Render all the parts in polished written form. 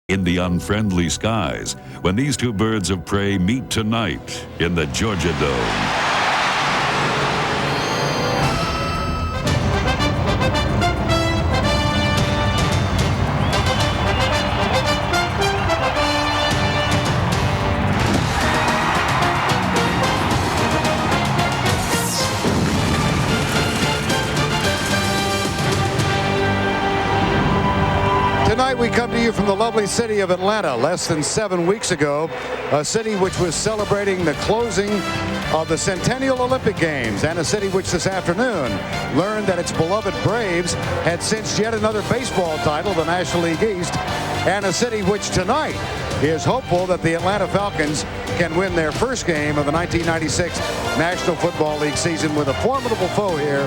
in the unfriendly skies when these two birds of prey meet tonight in the Georgia Dome. Tonight we come to you from the lovely city of Atlanta. Less than 7 weeks ago, a city which was celebrating the closing of the Centennial Olympic Games, and a city which this afternoon learned that its beloved Braves had cinched yet another baseball title, the National League East, and a city which tonight is hopeful that the Atlanta Falcons can win their first game of the 1996 National Football League season with a formidable foe here,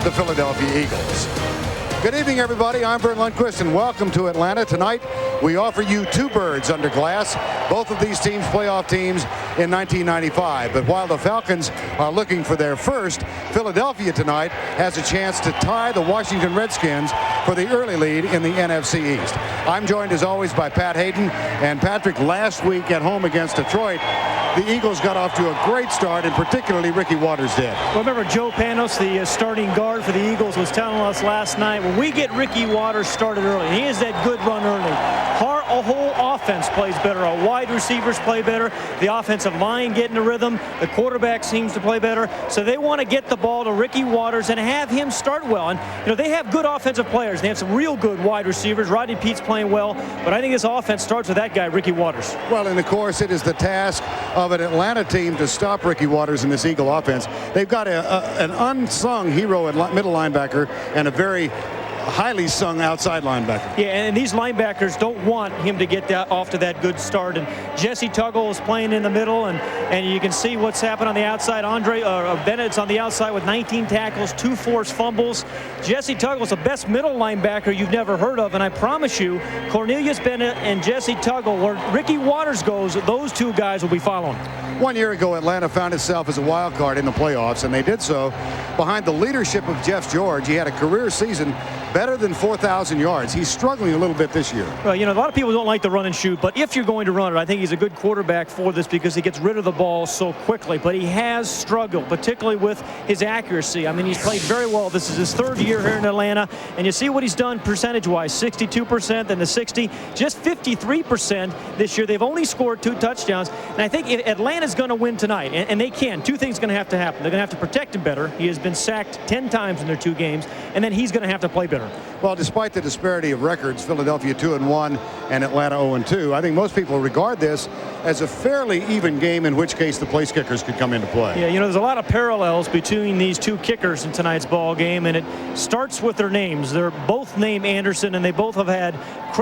the Philadelphia Eagles. Good evening, everybody. I'm Vern Lundquist, and welcome to Atlanta. Tonight, we offer you two birds under glass. Both of these teams playoff teams in 1995. But while the Falcons are looking for their first, Philadelphia tonight has a chance to tie the Washington Redskins for the early lead in the NFC East. I'm joined, as always, by Pat Hayden. And Patrick, last week at home against Detroit, the Eagles got off to a great start, and particularly Ricky Watters did. Well, remember, Joe Panos, the starting guard for the Eagles, was telling us last night, when we get Ricky Watters started early, and he is that good run early, a whole offense plays better. Our wide receivers play better. The offensive line getting the rhythm. The quarterback seems to play better. So they want to get the ball to Ricky Watters and have him start well. And, they have good offensive players. They have some real good wide receivers. Rodney Pete's playing well. But I think this offense starts with that guy, Ricky Watters. Well, and of course, it is the task of an Atlanta team to stop Ricky Watters in this Eagle offense. They've got an unsung hero at middle linebacker and a very highly sung outside linebacker. Yeah, and these linebackers don't want him to get off to that good start. And Jesse Tuggle is playing in the middle, and you can see what's happened on the outside. Bennett's on the outside with 19 tackles, 2 forced fumbles. Jesse Tuggle's the best middle linebacker you've never heard of, and I promise you, Cornelius Bennett and Jesse Tuggle, where Ricky Watters goes, those two guys will be following. 1 year ago, Atlanta found itself as a wild card in the playoffs, and they did so behind the leadership of Jeff George. He had a career season better than 4,000 yards. He's struggling a little bit this year. Well, a lot of people don't like to run and shoot, but if you're going to run it, I think he's a good quarterback for this because he gets rid of the ball so quickly. But he has struggled, particularly with his accuracy. I mean, he's played very well. This is his third year here in Atlanta, and you see what he's done percentage-wise, 62%, then the 60, just 53% this year. They've only scored 2 touchdowns, and I think if Atlanta's going to win tonight, and they can, 2 things are going to happen. They're going to have to protect him better. He has been sacked 10 times in their 2 games, and then he's going to have to play better. Well, despite the disparity of records, Philadelphia 2-1 and Atlanta 0-2, I think most people regard this as a fairly even game, in which case the place kickers could come into play. Yeah, there's a lot of parallels between these 2 kickers in tonight's ball game, and it starts with their names. They're both named Anderson, and they both have had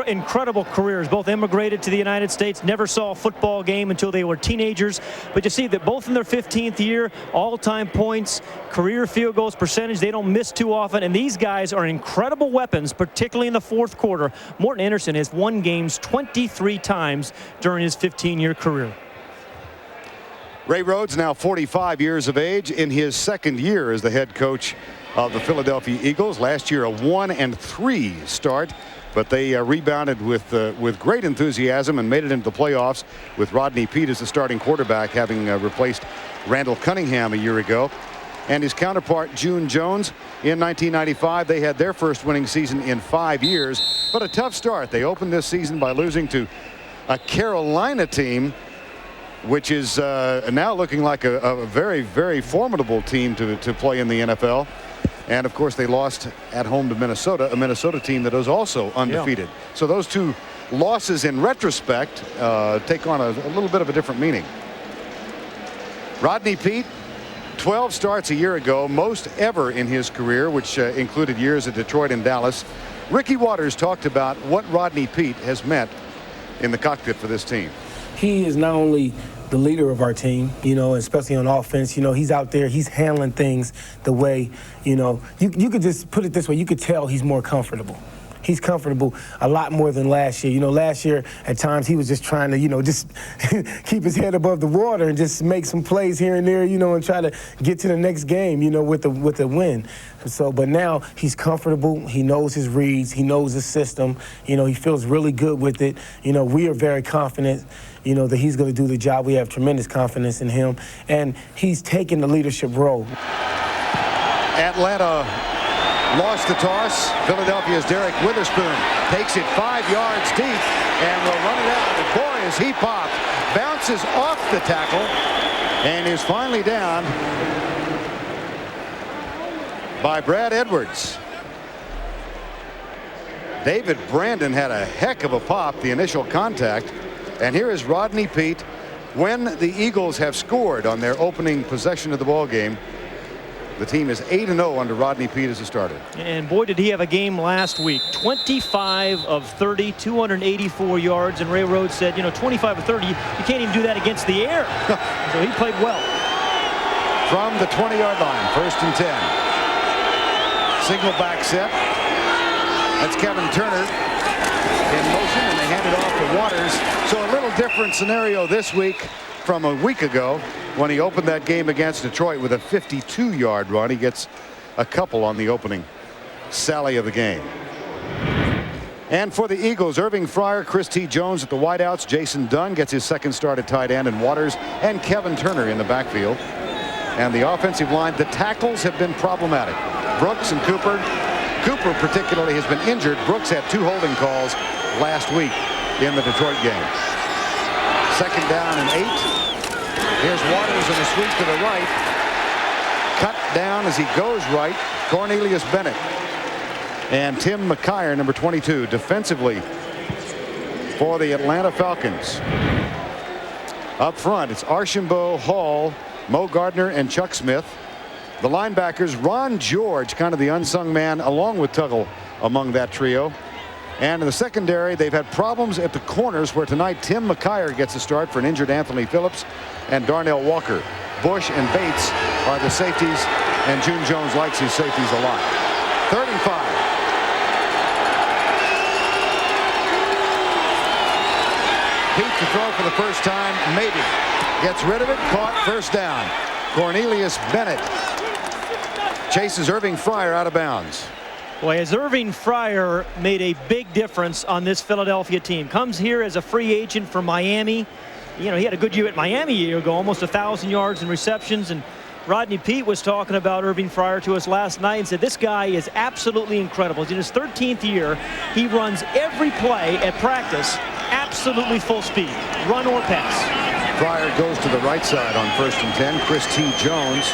incredible careers. Both immigrated to the United States, never saw a football game until they were teenagers. But you see that both in their 15th year, all-time points, career field goals percentage, they don't miss too often, and these guys are incredible weapons, particularly in the fourth quarter. Morton Anderson has won games 23 times during his 15-year career. Ray Rhodes, now 45 years of age, in his second year as the head coach of the Philadelphia Eagles. Last year, a 1-3 start, but they rebounded with great enthusiasm and made it into the playoffs with Rodney Peete as the starting quarterback, having replaced Randall Cunningham a year ago. And his counterpart, June Jones, in 1995. They had their first winning season in 5 years, but a tough start. They opened this season by losing to a Carolina team, which is now looking like a very, very formidable team to play in the NFL. And, of course, they lost at home to Minnesota, a Minnesota team that is also undefeated. Yeah. So those 2 losses, in retrospect, take on a little bit of a different meaning. Rodney Peete, 12 starts a year ago, most ever in his career, which included years at Detroit and Dallas. Ricky Watters talked about what Rodney Peete has meant in the cockpit for this team. He is not only the leader of our team, especially on offense. He's out there, he's handling things the way, you could just put it this way, you could tell he's more comfortable. he's comfortable a lot more than last year. You know, last year at times he was just trying to, you know, just keep his head above the water and just make some plays here and there, you know, and try to get to the next game, you know, with the win. So, but now he's comfortable. He knows his reads. He knows his system. You know, he feels really good with it. You know, we are very confident, you know, that he's going to do the job. We have tremendous confidence in him, and he's taking the leadership role. Atlanta lost the toss. Philadelphia's Derek Witherspoon takes it 5 yards deep and will run it out. And boy, is he popped. Bounces off the tackle and is finally down by Brad Edwards. David Brandon had a heck of a pop, the initial contact. And here is Rodney Peete when the Eagles have scored on their opening possession of the ball game. The team is 8-0 under Rodney Peete as a starter. And boy, did he have a game last week. 25 of 30, 284 yards. And Ray Rhodes said, you know, 25 of 30, you can't even do that against the air. So he played well. From the 20-yard line, 1st and 10. Signal back set. That's Kevin Turner in motion, and they hand it off to Waters. So a little different scenario this week from a week ago when he opened that game against Detroit with a 52-yard run. He gets a couple on the opening sally of the game. And for the Eagles, Irving Fryer, Chris T. Jones at the wideouts. Jason Dunn gets his second start at tight end, and Waters and Kevin Turner in the backfield. And the offensive line, the tackles have been problematic. Brooks and Cooper. Cooper particularly has been injured. Brooks had 2 holding calls last week in the Detroit game. 2nd down and 8. Here's Waters in a sweep to the right. Cut down as he goes right. Cornelius Bennett. And Tim McKyer, number 22, defensively for the Atlanta Falcons. Up front, it's Archambault, Hall, Mo Gardner, and Chuck Smith. The linebackers, Ron George, kind of the unsung man, along with Tuggle among that trio. And in the secondary, they've had problems at the corners, where tonight Tim McKyer gets a start for an injured Anthony Phillips and Darnell Walker. Bush and Bates are the safeties, and June Jones likes his safeties a lot. 3rd and 5. Peete to throw for the first time, maybe. Gets rid of it, caught, 1st down. Cornelius Bennett chases Irving Fryer out of bounds. Boy, as Irving Fryer made a big difference on this Philadelphia team. Comes here as a free agent from Miami. You know, he had a good year at Miami a year ago, almost 1,000 yards and receptions. And Rodney Peete was talking about Irving Fryer to us last night and said this guy is absolutely incredible. He's in his 13th year. He runs every play at practice absolutely full speed, run or pass. Fryer goes to the right side on 1st and 10. Chris T. Jones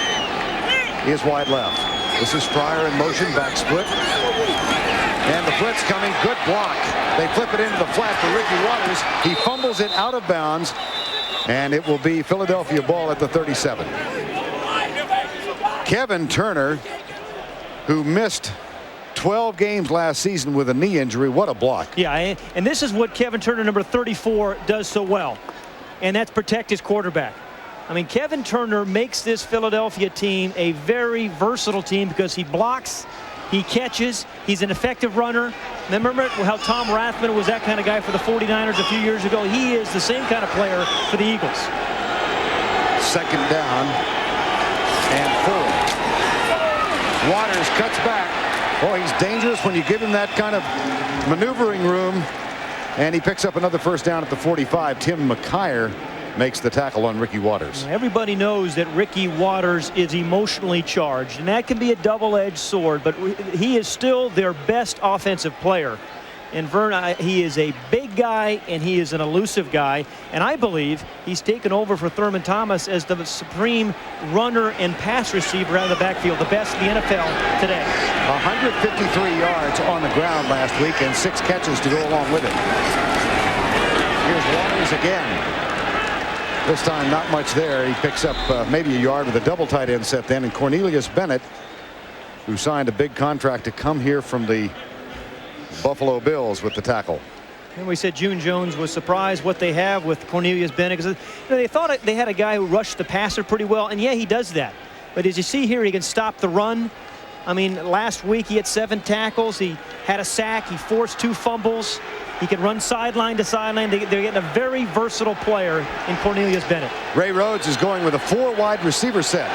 is wide left. This is Fryer in motion, back split. And the blitz coming, good block. They flip it into the flat for Ricky Waters. He fumbles it out of bounds, and it will be Philadelphia ball at the 37. Kevin Turner, who missed 12 games last season with a knee injury, what a block. Yeah, and this is what Kevin Turner, number 34, does so well, and that's protect his quarterback. I mean, Kevin Turner makes this Philadelphia team a very versatile team because he blocks, he catches, he's an effective runner. Remember how Tom Rathman was that kind of guy for the 49ers a few years ago? He is the same kind of player for the Eagles. 2nd down and 4. Waters cuts back. Oh, he's dangerous when you give him that kind of maneuvering room. And he picks up another 1st down at the 45. Tim McKyer makes the tackle on Ricky Waters. Everybody knows that Ricky Waters is emotionally charged, and that can be a double-edged sword, but he is still their best offensive player. And Vern, he is a big guy, and he is an elusive guy, and I believe he's taken over for Thurman Thomas as the supreme runner and pass receiver out of the backfield, the best in the NFL today. 153 yards on the ground last week and 6 catches to go along with it. Here's Waters again. This time not much there. He picks up maybe a yard with a double tight end set then, and Cornelius Bennett, who signed a big contract to come here from the Buffalo Bills, with the tackle. And we said June Jones was surprised what they have with Cornelius Bennett, because they thought they had a guy who rushed the passer pretty well, and yeah, he does that. But as you see here, he can stop the run. I mean, last week he had 7 tackles. He had a sack. He forced 2 fumbles. He can run sideline to sideline. They're getting a very versatile player in Cornelius Bennett. Ray Rhodes is going with a 4 wide receiver set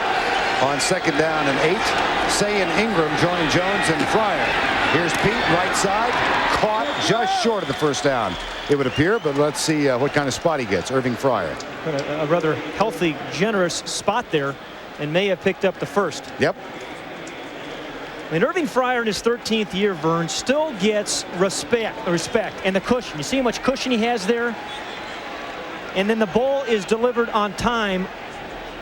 on 2nd down and 8. Say and Ingram joining Jones and Fryer. Here's Pete, right side, caught just short of the 1st down, it would appear, but let's see what kind of spot he gets. Irving Fryer. A rather healthy, generous spot there, and may have picked up the 1st. Yep. I mean, Irving Fryer in his 13th year, Vern, still gets respect and the cushion. You see how much cushion he has there? And then the ball is delivered on time,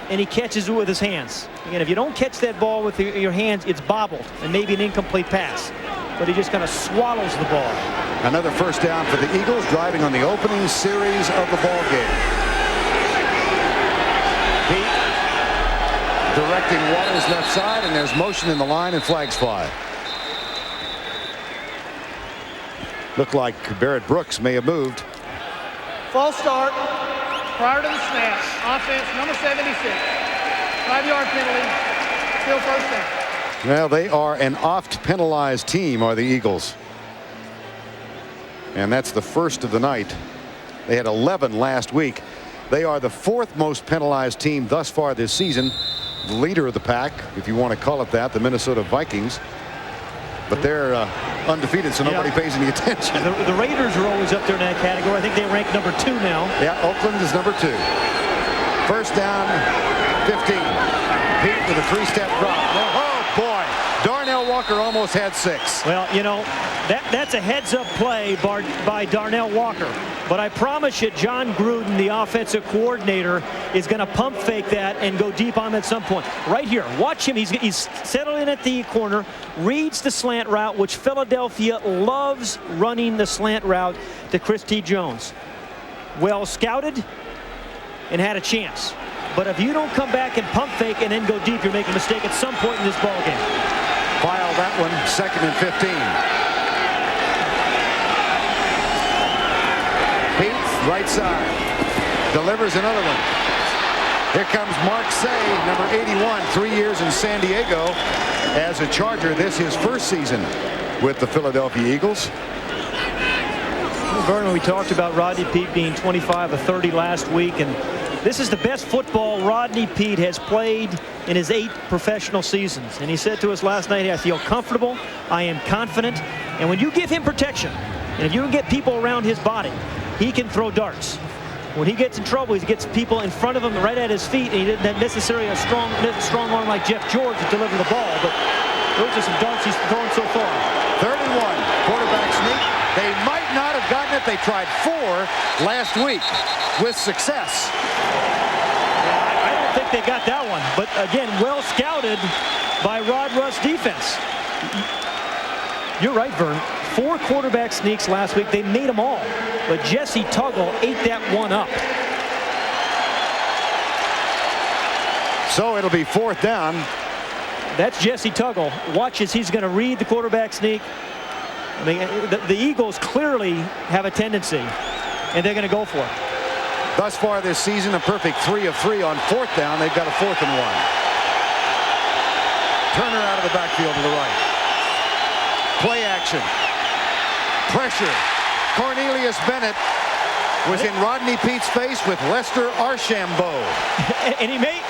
and he catches it with his hands. Again, if you don't catch that ball with your hands, it's bobbled and maybe an incomplete pass. But he just kind of swallows the ball. Another 1st down for the Eagles, driving on the opening series of the ball game. Pete directing Waters left side, and there's motion in the line, and flags fly. Looked like Barrett Brooks may have moved. False start prior to the snap. Offense number 76. 5-yard penalty. Still 1st down. Well, they are an oft penalized team, are the Eagles. And that's the 1st of the night. They had 11 last week. They are the 4th most penalized team thus far this season. The leader of the pack, if you want to call it that, the Minnesota Vikings. But they're undefeated, so nobody pays any attention. The Raiders are always up there in that category. I think they rank number 2 now. Yeah, Oakland is number 2. 1st down, 15. Pete with a 3-step drop. Oh, boy. Darnell Walker almost had 6. Well, you know, that's a heads-up play by Darnell Walker. But I promise you, John Gruden, the offensive coordinator, is going to pump fake that and go deep on him at some point. Right here, watch him. He's settled in at the corner, reads the slant route, which Philadelphia loves running the slant route to Christy Jones. Well scouted and had a chance. But if you don't come back and pump fake and then go deep, you're making a mistake at some point in this ball game. File that one, 2nd and 15. Pete, right side, delivers another one. Here comes Mark Say, number 81, 3 years in San Diego as a Charger. This his 1st season with the Philadelphia Eagles. Vernon, we talked about Rodney Peete being 25 of 30 last week, and this is the best football Rodney Peete has played in his 8 professional seasons. And he said to us last night, I feel comfortable, I am confident, and when you give him protection, and if you can get people around his body, he can throw darts. When he gets in trouble, he gets people in front of him right at his feet, and he didn't have necessarily a strong arm like Jeff George to deliver the ball, but those are some darts he's thrown so far. 31, quarterback sneak. They might not have gotten it. They tried 4 last week with success. I don't think they got that one, but again, well scouted by Rod Russ defense. You're right, Vern. 4 quarterback sneaks last week. They made them all, but Jesse Tuggle ate that one up. So it'll be 4th down. That's Jesse Tuggle. Watch as he's going to read the quarterback sneak. I mean, the Eagles clearly have a tendency, and they're going to go for it. Thus far this season, a perfect 3 of 3 on 4th down. They've got a 4th and 1. Turner out of the backfield to the right. Play action. Pressure. Cornelius Bennett was in Rodney Peete's face with Lester Archambault. And he may,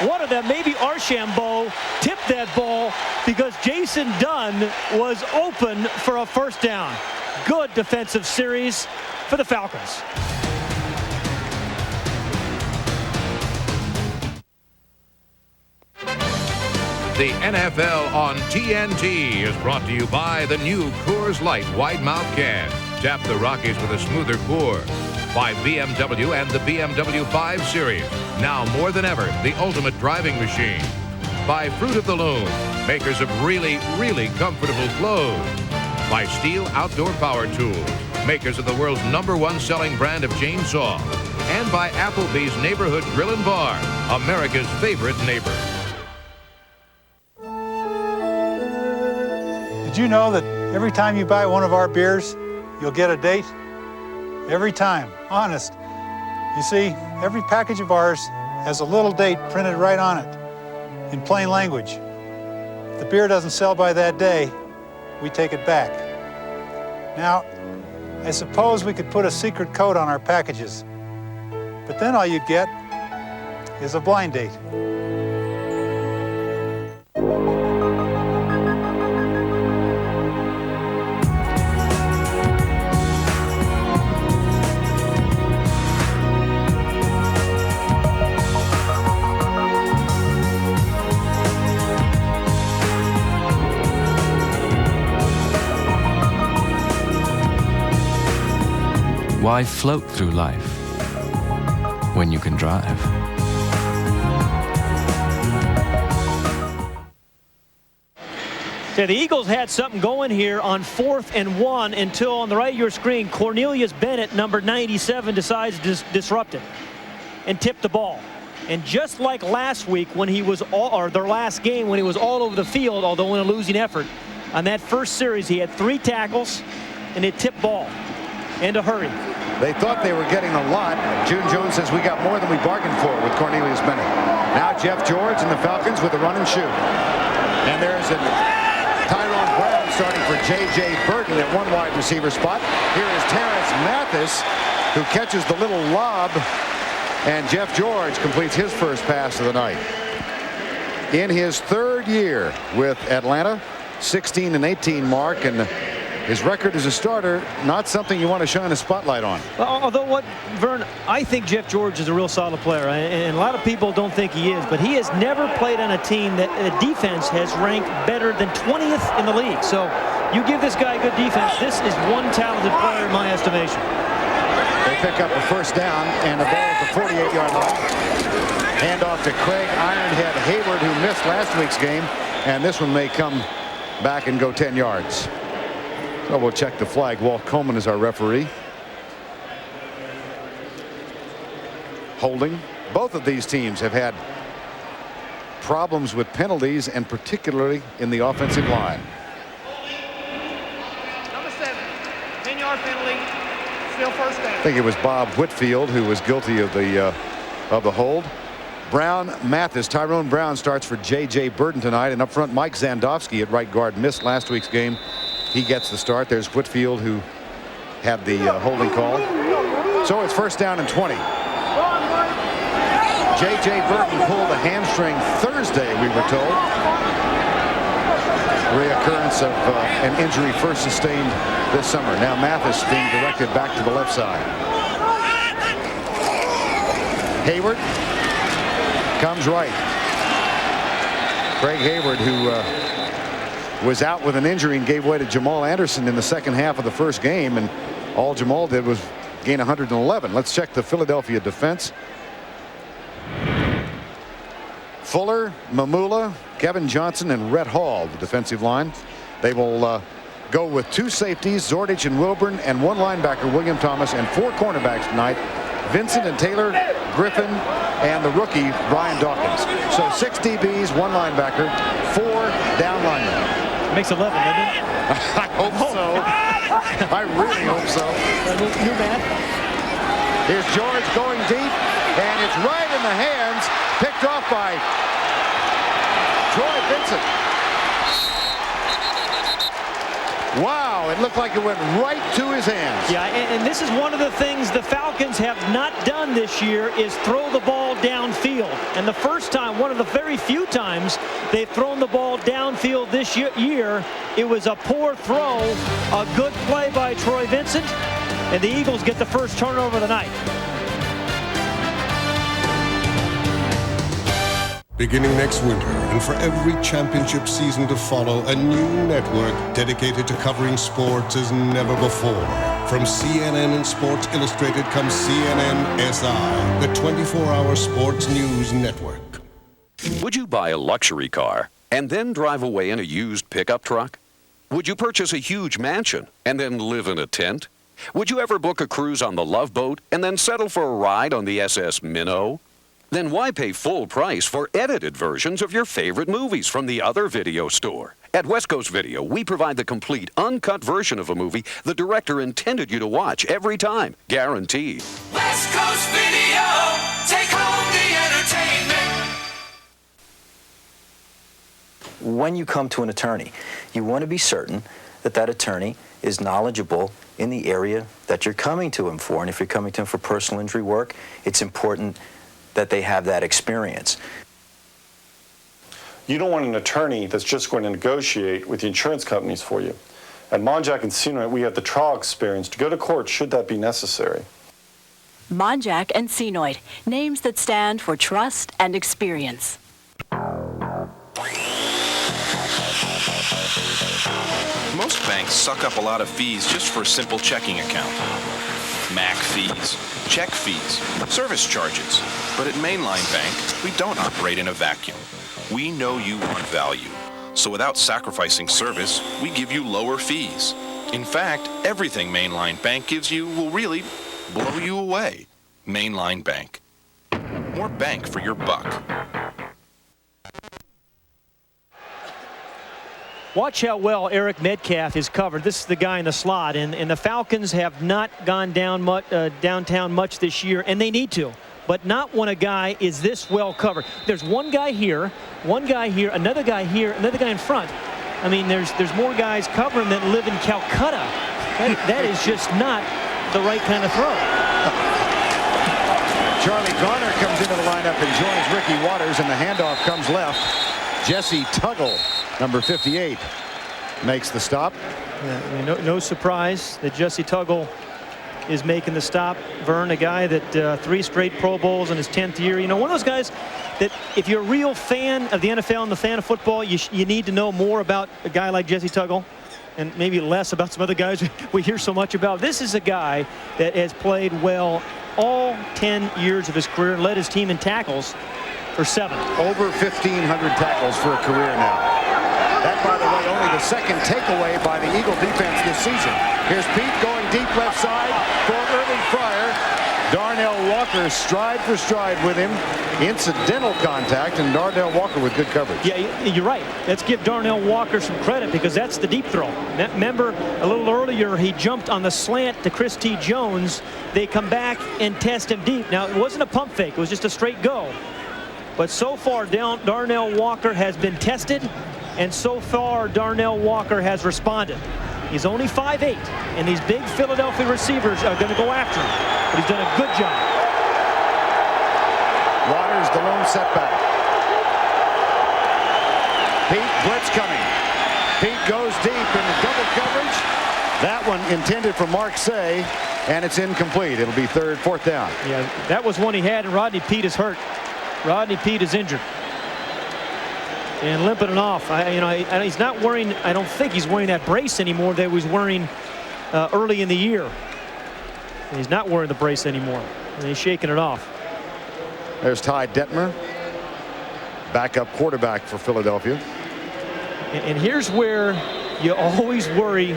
one of them, maybe Archambault, tipped that ball because Jason Dunn was open for a 1st down. Good defensive series for the Falcons. The NFL on TNT is brought to you by the new Coors Light Wide Mouth Can. Tap the Rockies with a smoother pour. By BMW and the BMW 5 Series. Now more than ever, the ultimate driving machine. By Fruit of the Loom, makers of really, really comfortable clothes. By Steel Outdoor Power Tools, makers of the world's #1 selling brand of chainsaw. And by Applebee's Neighborhood Grill and Bar, America's favorite neighbor. Did you know that every time you buy one of our beers, you'll get a date? Every time, honest. You see, every package of ours has a little date printed right on it in plain language. If the beer doesn't sell by that day, we take it back. Now, I suppose we could put a secret code on our packages, but then all you'd get is a blind date. Why float through life when you can drive? Yeah, the Eagles had something going here on 4th and 1 until on the right of your screen, Cornelius Bennett, number 97, decides to disrupt it and tip the ball. And just like last week when he was or their last game when he was all over the field, although in a losing effort, on that first series he had 3 tackles and a tip ball and a hurry. They thought they were getting a lot. June Jones says we got more than we bargained for with Cornelius Bennett. Now Jeff George and the Falcons with a run and shoot. And there's a Tyrone Brown starting for J.J. Burton at one wide receiver spot. Here is Terrence Mathis, who catches the little lob, and Jeff George completes his first pass of the night. In his 3rd year with Atlanta, 16-18 mark, and his record as a starter, not something you want to shine a spotlight on. Well, although Vern, I think Jeff George is a real solid player, and a lot of people don't think he is, but he has never played on a team that the defense has ranked better than 20th in the league. So you give this guy good defense, this is one talented player in my estimation. They pick up a first down and a ball at the 48-yard line. Hand off to Craig Ironhead Hayward, who missed last week's game, and this one may come back and go 10 yards. So we'll check the flag. Walt Coleman is our referee. Holding. Both of these teams have had problems with penalties, and particularly in the offensive line. Number 7, 10-yard penalty, still first down. I think it was Bob Whitfield who was guilty of the hold. Brown, Mathis, Tyrone Brown starts for J.J. Burton tonight, and up front Mike Zandowski at right guard missed last week's game. He gets the start. There's Whitfield, who had the holding call. So it's first down and 20. J.J. Burton pulled a hamstring Thursday, we were told. Reoccurrence of an injury first sustained this summer. Now Mathis being directed back to the left side. Hayward comes right. Craig Hayward, who was out with an injury and gave way to Jamal Anderson in the second half of the first game, and all Jamal did was gain 111. Let's check the Philadelphia defense. Fuller, Mamula, Kevin Johnson, and Rhett Hall, the defensive line. They will go with 2 safeties, Zordich and Wilburn, and 1 linebacker, William Thomas, and 4 cornerbacks tonight, Vincent and Taylor, Griffin, and the rookie, Brian Dawkins. So 6 DBs, 1 linebacker, 4 down linemen. Makes 11, doesn't it? I hope so. I really hope so. New math. Here's George going deep, and it's right in the hands, picked off by Troy Vincent. Wow, it looked like it went right to his hands. Yeah, and this is one of the things the Falcons have not done this year is throw the ball downfield. And the first time, one of the very few times they've thrown the ball downfield this year, it was a poor throw, a good play by Troy Vincent, and the Eagles get the first turnover of the night. Beginning next winter, and for every championship season to follow, a new network dedicated to covering sports as never before. From CNN and Sports Illustrated comes CNN SI, the 24-hour sports news network. Would you buy a luxury car and then drive away in a used pickup truck? Would you purchase a huge mansion and then live in a tent? Would you ever book a cruise on the Love Boat and then settle for a ride on the SS Minnow? Then why pay full price for edited versions of your favorite movies from the other video store? At West Coast Video, we provide the complete, uncut version of a movie the director intended you to watch every time. Guaranteed. West Coast Video, take home the entertainment. when you come to an attorney, you want to be certain that that attorney is knowledgeable in the area that you're coming to him for. And if you're coming to him for personal injury work, it's important that they have that experience. You don't want an attorney that's just going to negotiate with the insurance companies for you. At Monjack and Senoid, we have the trial experience to go to court should that be necessary. Monjack and Senoid, names that stand for trust and experience. Most banks suck up a lot of fees just for a simple checking account. MAC fees, check fees, service charges. But at Mainline Bank, we don't operate in a vacuum. We know you want value. So without sacrificing service, we give you lower fees. In fact, everything Mainline Bank gives you will really blow you away. Mainline Bank. More bank for your buck. Watch how well Eric Metcalf is covered. This is the guy in the slot, and the Falcons have not gone downtown much this year, and they need to. But not when a guy is this well covered. There's one guy here, another guy here, another guy in front. I mean, there's more guys covering than live in Calcutta. That is just not the right kind of throw. Charlie Garner comes into the lineup and joins Ricky Waters, and the handoff comes left. Jesse Tuggle, number 58, makes the stop. Yeah, I mean, no surprise that Jesse Tuggle is making the stop. Vern, a guy that 3 straight Pro Bowls in his 10th year. You know, one of those guys that if you're a real fan of the NFL and the fan of football, you need to know more about a guy like Jesse Tuggle and maybe less about some other guys we hear so much about. This is a guy that has played well all 10 years of his career and led his team in tackles for 7. Over 1,500 tackles for a career now. That, by the way, only the second takeaway by the Eagle defense this season. Here's Pete going deep left side for Irving Fryer. Darnell Walker stride for stride with him. Incidental contact, and Darnell Walker with good coverage. Yeah, you're right. Let's give Darnell Walker some credit because that's the deep throw. Remember, a little earlier, he jumped on the slant to Chris T. Jones. They come back and test him deep. Now, it wasn't a pump fake. It was just a straight go. But so far, Darnell Walker has been tested, and so far, Darnell Walker has responded. He's only 5'8", and these big Philadelphia receivers are going to go after him. But he's done a good job. Waters, the lone setback. Pete, blitz coming. Pete goes deep in the double coverage. That one intended for Mark Say, and it's incomplete. It'll be 4th down. Yeah, that was one he had, and Rodney Pete is hurt. Rodney Pete is injured and limping it off. He's not wearing, I don't think he's wearing that brace anymore that he was wearing early in the year. He's not wearing the brace anymore, and he's shaking it off. There's Ty Detmer, backup quarterback for Philadelphia. And here's where you always worry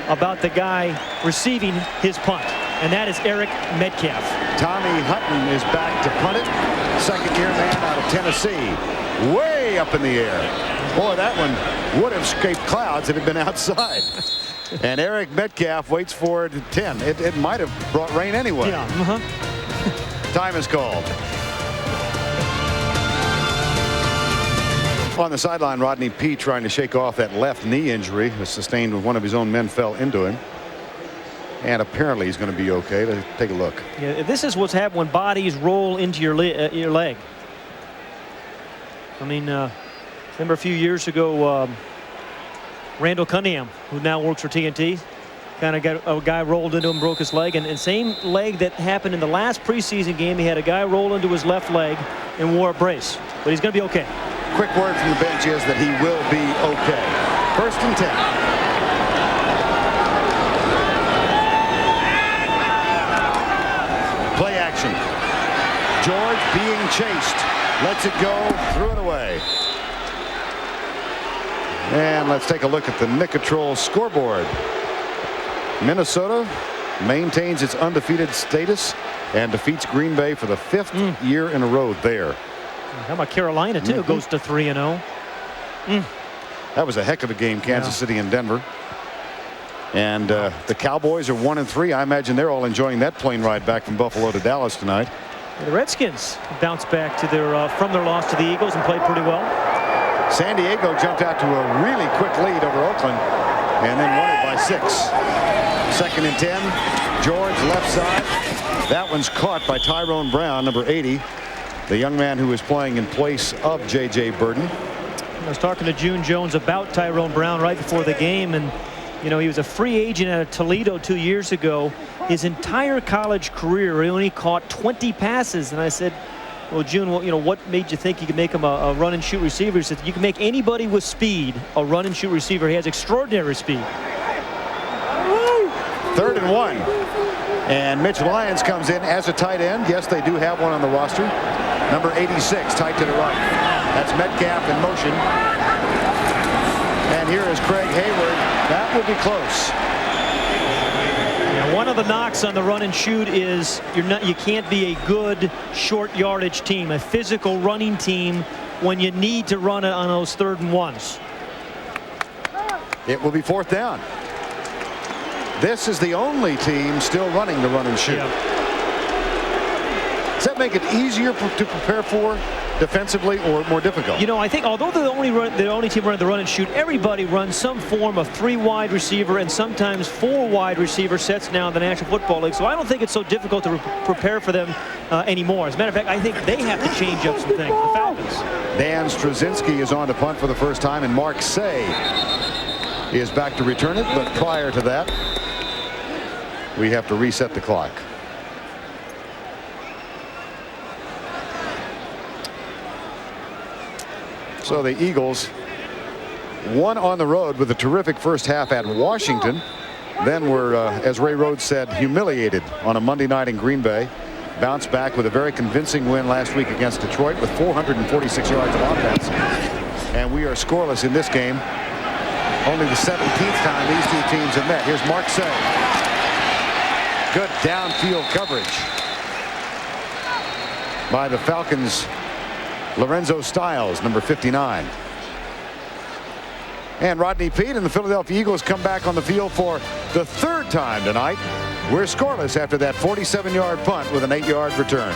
about the guy receiving his punt, and that is Eric Metcalf. Tommy Hutton is back to punt it. Second-year man out of Tennessee. Way up in the air. Boy, that one would have scraped clouds had it been outside. And Eric Metcalf waits for it at 10. It might have brought rain anyway. Yeah. Time is called. On the sideline, Rodney Pete trying to shake off that left knee injury sustained when one of his own men fell into him. And apparently he's going to be okay. Let's take a look. Yeah, this is what's happened when bodies roll into your leg. I mean, remember a few years ago, Randall Cunningham, who now works for TNT, kind of got a guy rolled into him, broke his leg. And same leg that happened in the last preseason game. He had a guy roll into his left leg and wore a brace. But he's going to be okay. Quick word from the bench is that he will be okay. 1st and 10. Play action. George being chased. Lets it go. Threw it away. And let's take a look at the Nicotrol scoreboard. Minnesota maintains its undefeated status and defeats Green Bay for the 5th year in a row there. How about Carolina, too? Goes to 3-0. That was a heck of a game, Kansas City and Denver. And the Cowboys are 1-3. I imagine they're all enjoying that plane ride back from Buffalo to Dallas tonight. The Redskins bounced back to from their loss to the Eagles and played pretty well. San Diego jumped out to a really quick lead over Oakland and then won it by 6. 2nd and 10. George left side. That one's caught by Tyrone Brown, number 80, the young man who is playing in place of J.J. Burden. I was talking to June Jones about Tyrone Brown right before the game, and you know, he was a free agent out of Toledo 2 years ago. His entire college career, he only caught 20 passes. And I said, well, June, well, you know, what made you think you could make him a run and shoot receiver? He said, you can make anybody with speed a run and shoot receiver. He has extraordinary speed. 3rd and 1. And Mitch Lyons comes in as a tight end. Yes, they do have one on the roster. Number 86, tight to the right. That's Metcalf in motion. And here is Craig Hayward. That will be close. Yeah, one of the knocks on the run and shoot is you can't be a good short yardage team, a physical running team when you need to run it on those 3rd and 1s. It will be 4th down. This is the only team still running the run and shoot. Yeah. Does that make it easier to prepare for defensively or more difficult? You know, I think although they're the only team running the run and shoot, everybody runs some form of 3 wide receiver and sometimes 4 wide receiver sets now in the National Football League. So I don't think it's so difficult to prepare for them anymore. As a matter of fact, I think they have to change up some things. The Falcons. Dan Straczynski is on to punt for the first time, and Mark Say is back to return it. But prior to that, we have to reset the clock. So the Eagles won on the road with a terrific first half at Washington. Then were, as Ray Rhodes said, humiliated on a Monday night in Green Bay. Bounced back with a very convincing win last week against Detroit with 446 yards of offense. And we are scoreless in this game. Only the 17th time these two teams have met. Here's Mark Say. Good downfield coverage by the Falcons. Lorenzo Styles, number 59. And Rodney Peete and the Philadelphia Eagles come back on the field for the 3rd time tonight. We're scoreless after that 47-yard punt with an 8-yard return.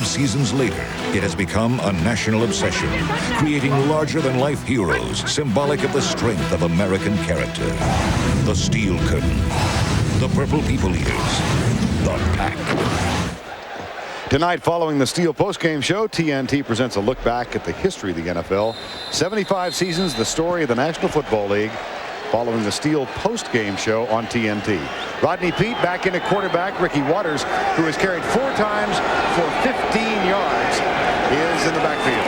Seasons later, it has become a national obsession, creating larger-than-life heroes symbolic of the strength of American character. The Steel Curtain, the Purple People Eaters, the Pack. Tonight, following the Steel postgame show, TNT presents a look back at the history of the NFL. 75 seasons, the story of the National Football League, following the Steel postgame show on TNT. Rodney Peete back in at quarterback. Ricky Waters, who has carried 4 times for 15 yards, is in the backfield.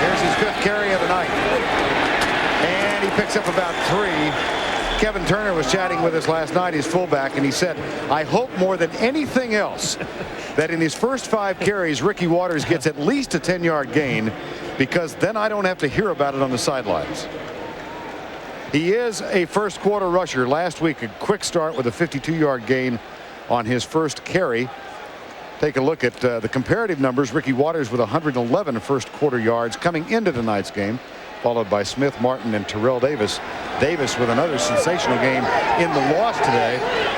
Here's his 5th carry of the night. And he picks up about 3. Kevin Turner was chatting with us last night, his fullback, and he said, I hope more than anything else that in his first 5 carries, Ricky Waters gets at least a 10-yard gain, because then I don't have to hear about it on the sidelines. He is a first quarter rusher. Last week, a quick start with a 52-yard gain on his first carry. Take a look at the comparative numbers. Ricky Waters with 111 first quarter yards coming into tonight's game, followed by Smith, Martin, and Terrell Davis. Davis with another sensational game in the loss today,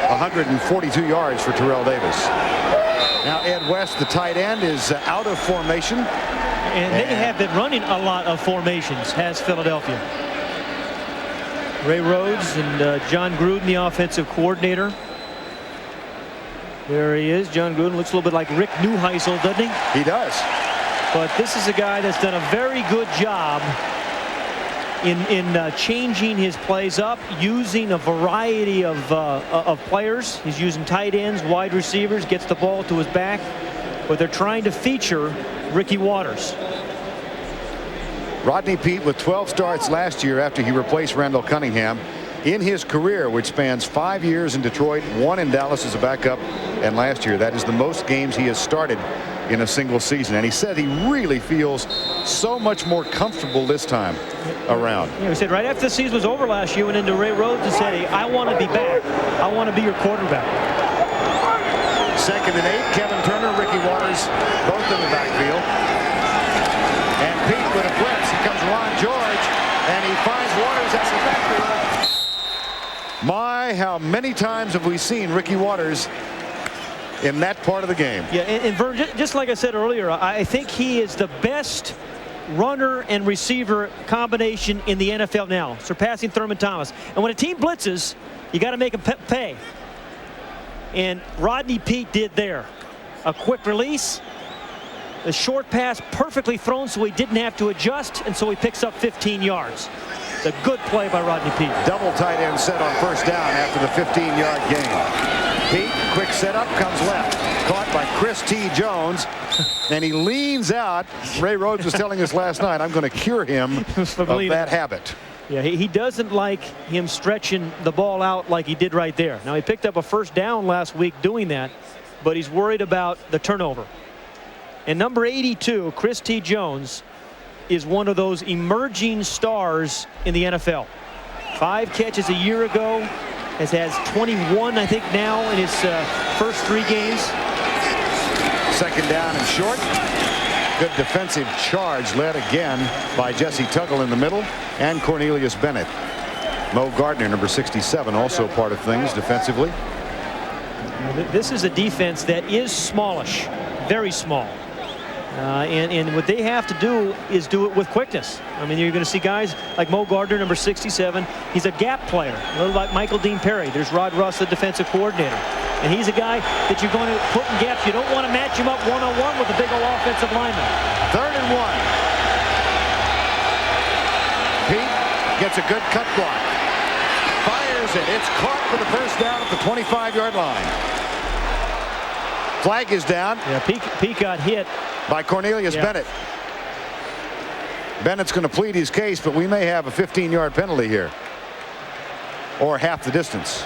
142 yards for Terrell Davis. Now Ed West, the tight end, is out of formation. And they have been running a lot of formations, has Philadelphia. Ray Rhodes and John Gruden, the offensive coordinator. There he is. John Gruden looks a little bit like Rick Neuheisel, doesn't he? He does. But this is a guy that's done a very good job in changing his plays up, using a variety of players. He's using tight ends, wide receivers, gets the ball to his back, but they're trying to feature Ricky Waters. Rodney Peete with 12 starts last year after he replaced Randall Cunningham. In his career, which spans 5 years in Detroit, 1 in Dallas as a backup, and last year that is the most games he has started in a single season. And he said he really feels so much more comfortable this time around. Yeah, he said right after the season was over last year, went into Ray Rhodes and said, hey, I want to be back. I want to be your quarterback. 2nd and 8, Kevin Turner, Ricky Waters, both in the backfield. And Peete with a blitz. Here comes Ron George, and he finds Waters out of the backfield. My, how many times have we seen Ricky Waters in that part of the game? Yeah, and Vern, just like I said earlier, I think he is the best runner and receiver combination in the NFL now, surpassing Thurman Thomas. And when a team blitzes, you got to make them pay. And Rodney Peete did there. A quick release, the short pass perfectly thrown so he didn't have to adjust, and so he picks up 15 yards. It's a good play by Rodney Peete. Double tight end set on first down after the 15-yard gain. Peete, quick setup, comes left. Caught by Chris T. Jones, and he leans out. Ray Rhodes was telling us last night, I'm going to cure him of that habit. Yeah, he doesn't like him stretching the ball out like he did right there. Now, he picked up a first down last week doing that, but he's worried about the turnover. And number 82, Chris T. Jones, is one of those emerging stars in the NFL. 5 catches a year ago, has 21, I think, now in his first 3 games. Second down and short. Good defensive charge led again by Jesse Tuggle in the middle and Cornelius Bennett. Mo Gardner, number 67, also part of things defensively. This is a defense that is smallish, very small. And what they have to do is do it with quickness. I mean, you're going to see guys like Mo Gardner, number 67. He's a gap player, a little like Michael Dean Perry. There's Rod Russ, the defensive coordinator. And he's a guy that you're going to put in gaps. You don't want to match him up one-on-one with a big old offensive lineman. 3rd and 1. Peete gets a good cut block. Fires it. It's caught for the first down at the 25-yard line. Flag is down. Yeah, Peete got hit by Cornelius Bennett. Bennett's going to plead his case, but we may have a 15-yard penalty here, or half the distance.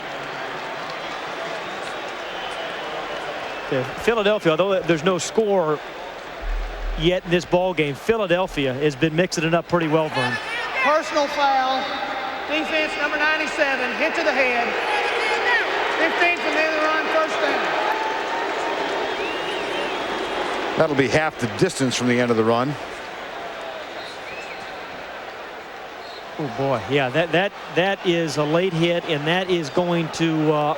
Philadelphia, although there's no score yet in this ball game, Philadelphia has been mixing it up pretty well, Vern. Personal foul. Defense number 97, hit to the head. 15 from the end of the run, first down. That'll be half the distance from the end of the run. Oh boy, yeah, that is a late hit, and that is going to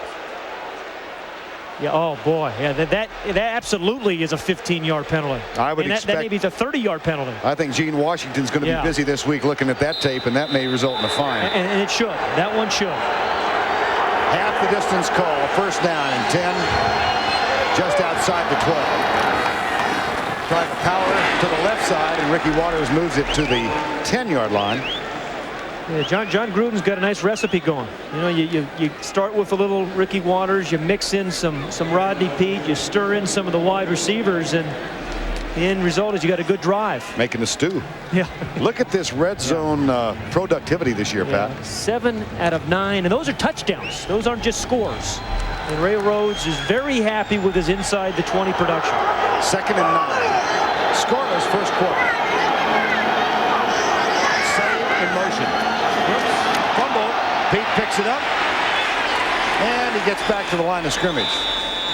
yeah, oh boy, yeah, that absolutely is a 15-yard penalty. I would expect that may be the 30-yard penalty. I think Gene Washington's going to be busy this week looking at that tape, and that may result in a fine. And it should. That one should. Half the distance call, first down and 10, just outside the 12. Try to power to the left side, and Ricky Waters moves it to the 10-yard line. Yeah, John Gruden's got a nice recipe going. You know, you start with a little Ricky Waters, you mix in some Rodney Peete, you stir in some of the wide receivers, and the end result is you got a good drive. Making a stew. Yeah. Look at this red zone productivity this year, Pat. 7 out of 9, and those are touchdowns. Those aren't just scores. And Ray Rhodes is very happy with his inside the 20 production. 2nd and 9. Scoreless first quarter. Save in motion. Oops. Fumble. Peete picks it up. And he gets back to the line of scrimmage.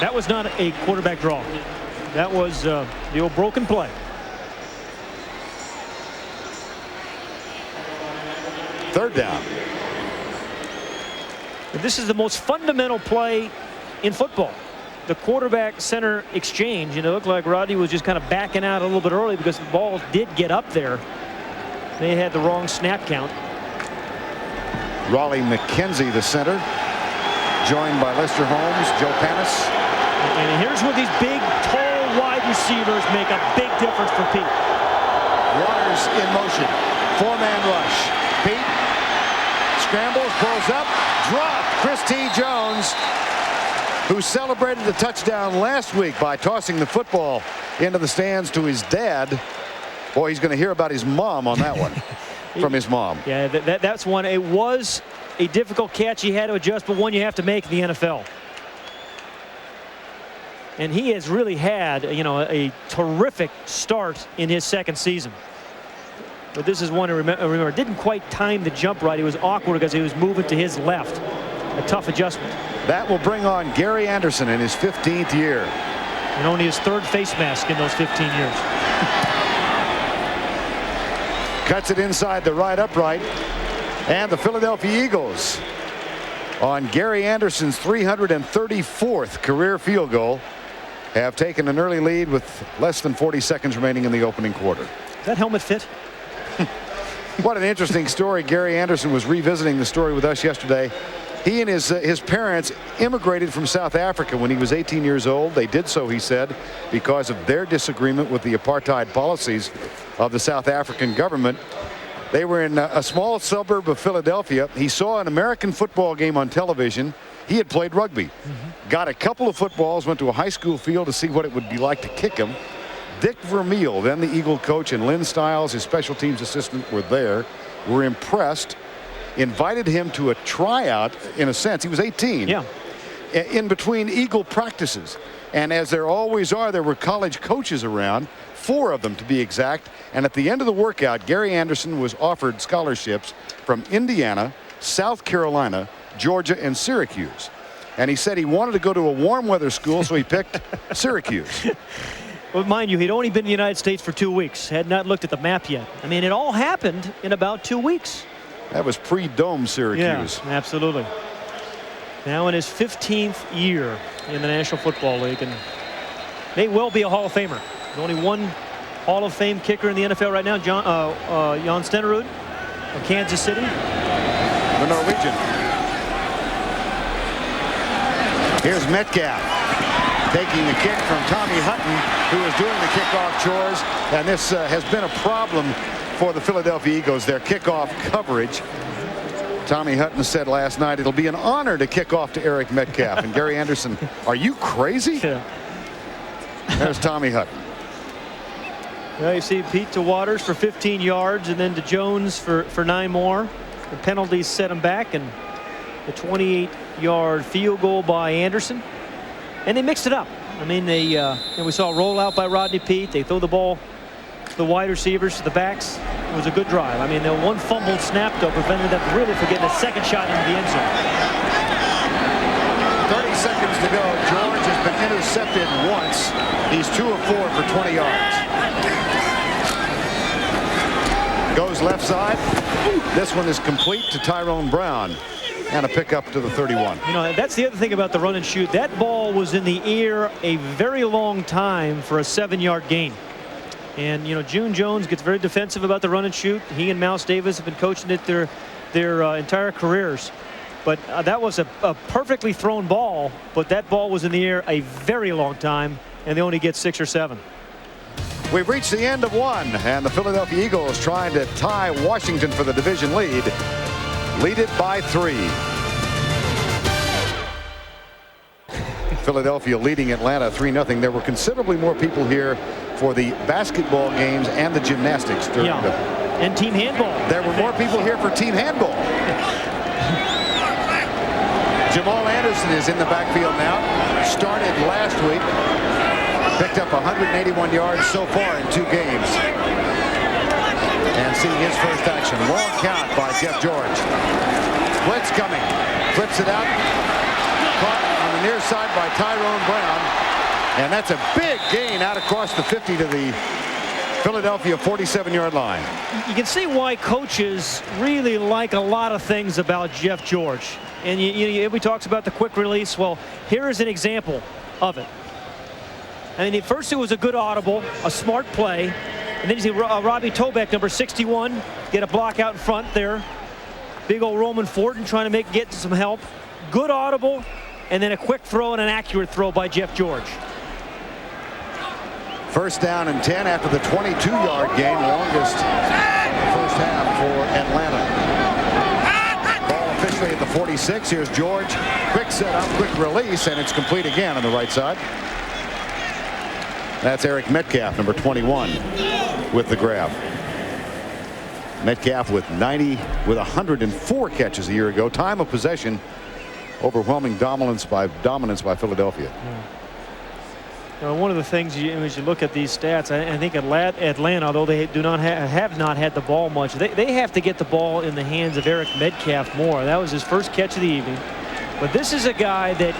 That was not a quarterback draw. That was the old broken play. 3rd down. This is the most fundamental play in football. The quarterback center exchange, and it looked like Rodney was just kind of backing out a little bit early because the ball did get up there. They had the wrong snap count. Raleigh McKenzie, the center, joined by Lester Holmes, Joe Panis. And here's where these big, tall, wide receivers make a big difference for Peete. Waters in motion. 4-man rush. Peete scrambles, pulls up, dropped. Chris T. Jones, who celebrated the touchdown last week by tossing the football into the stands to his dad. Boy, he's going to hear about his mom on that one. From his mom. Yeah, that's one. It was a difficult catch he had to adjust, but one you have to make in the NFL. And he has really had, you know, a terrific start in his 2nd season. But this is one to remember. Didn't quite time the jump right. He was awkward because he was moving to his left. A tough adjustment. That will bring on Gary Anderson in his 15th year. And only his 3rd face mask in those 15 years. Cuts it inside the right upright. And the Philadelphia Eagles, on Gary Anderson's 334th career field goal, have taken an early lead with less than 40 seconds remaining in the opening quarter. that helmet fit? What an interesting story. Gary Anderson was revisiting the story with us yesterday. He and his parents immigrated from South Africa when he was 18 years old. They did so, he said, because of their disagreement with the apartheid policies of the South African government. They were in a small suburb of Philadelphia. He saw an American football game on television. He had played rugby. Got a couple of footballs, went to a high school field to see what it would be like to kick them. Dick Vermeil, then the Eagle coach, and Lynn Stiles, his special teams assistant, were there, were impressed, invited him to a tryout, in a sense. He was 18. Yeah. In between Eagle practices. And as there always are, there were college coaches around, 4 of them to be exact. And at the end of the workout, Gary Anderson was offered scholarships from Indiana, South Carolina, Georgia, and Syracuse. And he said he wanted to go to a warm weather school, so he picked Syracuse. Well, mind you, he'd only been in the United States for 2 weeks, had not looked at the map yet. I mean, it all happened in about 2 weeks. That was pre-dome Syracuse. Yeah, absolutely. Now in his 15th year in the National Football League, and may well be a Hall of Famer. There's only one Hall of Fame kicker in the NFL right now, Jan Stenerud of Kansas City. The Norwegian. Here's Metcalf taking the kick from Tommy Hutton, who is doing the kickoff chores. And this has been a problem for the Philadelphia Eagles, their kickoff coverage. Tommy Hutton said last night it'll be an honor to kick off to Eric Metcalf. And Gary Anderson, are you crazy? Yeah. There's Tommy Hutton. Well, you see Pete to Waters for 15 yards and then to Jones for 9 more. The penalties set him back, and the 28-yard field goal by Anderson. And they mixed it up. I mean, we saw a rollout by Rodney Peete. They throw the ball to the wide receivers, to the backs. It was a good drive. I mean, the one fumbled snap, though, prevented them really from getting a second shot into the end zone. 30 seconds to go. George has been intercepted once. He's 2 of 4 for 20 yards. Goes left side. This one is complete to Tyrone Brown. And a pickup to the 31. You know, that's the other thing about the run and shoot. That ball was in the air a very long time for a 7-yard gain. And, you know, June Jones gets very defensive about the run and shoot. He and Mouse Davis have been coaching it their entire careers. But that was a perfectly thrown ball. But that ball was in the air a very long time. And they only get 6 or 7. We've reached the end of one. And the Philadelphia Eagles trying to tie Washington for the division lead. Lead it by 3. Philadelphia leading Atlanta 3-0. There were considerably more people here for the basketball games and the gymnastics during and team handball. There were more people here for team handball. Jamal Anderson is in the backfield now. Started last week. Picked up 181 yards so far in 2 games. And seeing his first action. Long count by Jeff George. Blitz coming. Flips it out. Caught on the near side by Tyrone Brown. And that's a big gain out across the 50 to the Philadelphia 47-yard line. You can see why coaches really like a lot of things about Jeff George. And everybody talks about the quick release. Well, here is an example of it. I mean, at first it was a good audible, a smart play. And then you see Robbie Tobeck, number 61, get a block out in front there. Big old Roman Fortin trying to get some help. Good audible, and then a quick throw and an accurate throw by Jeff George. First down and 10 after the 22-yard gain, longest first half for Atlanta. Ball officially at the 46. Here's George. Quick setup, quick release, and it's complete again on the right side. That's Eric Metcalf, number 21, with the grab. Metcalf with 104 catches a year ago. Time of possession, overwhelming dominance by Philadelphia. Yeah. Now, one of the things as you look at these stats, I think Atlanta, although they have not had the ball much, they have to get the ball in the hands of Eric Metcalf more. That was his first catch of the evening. But this is a guy that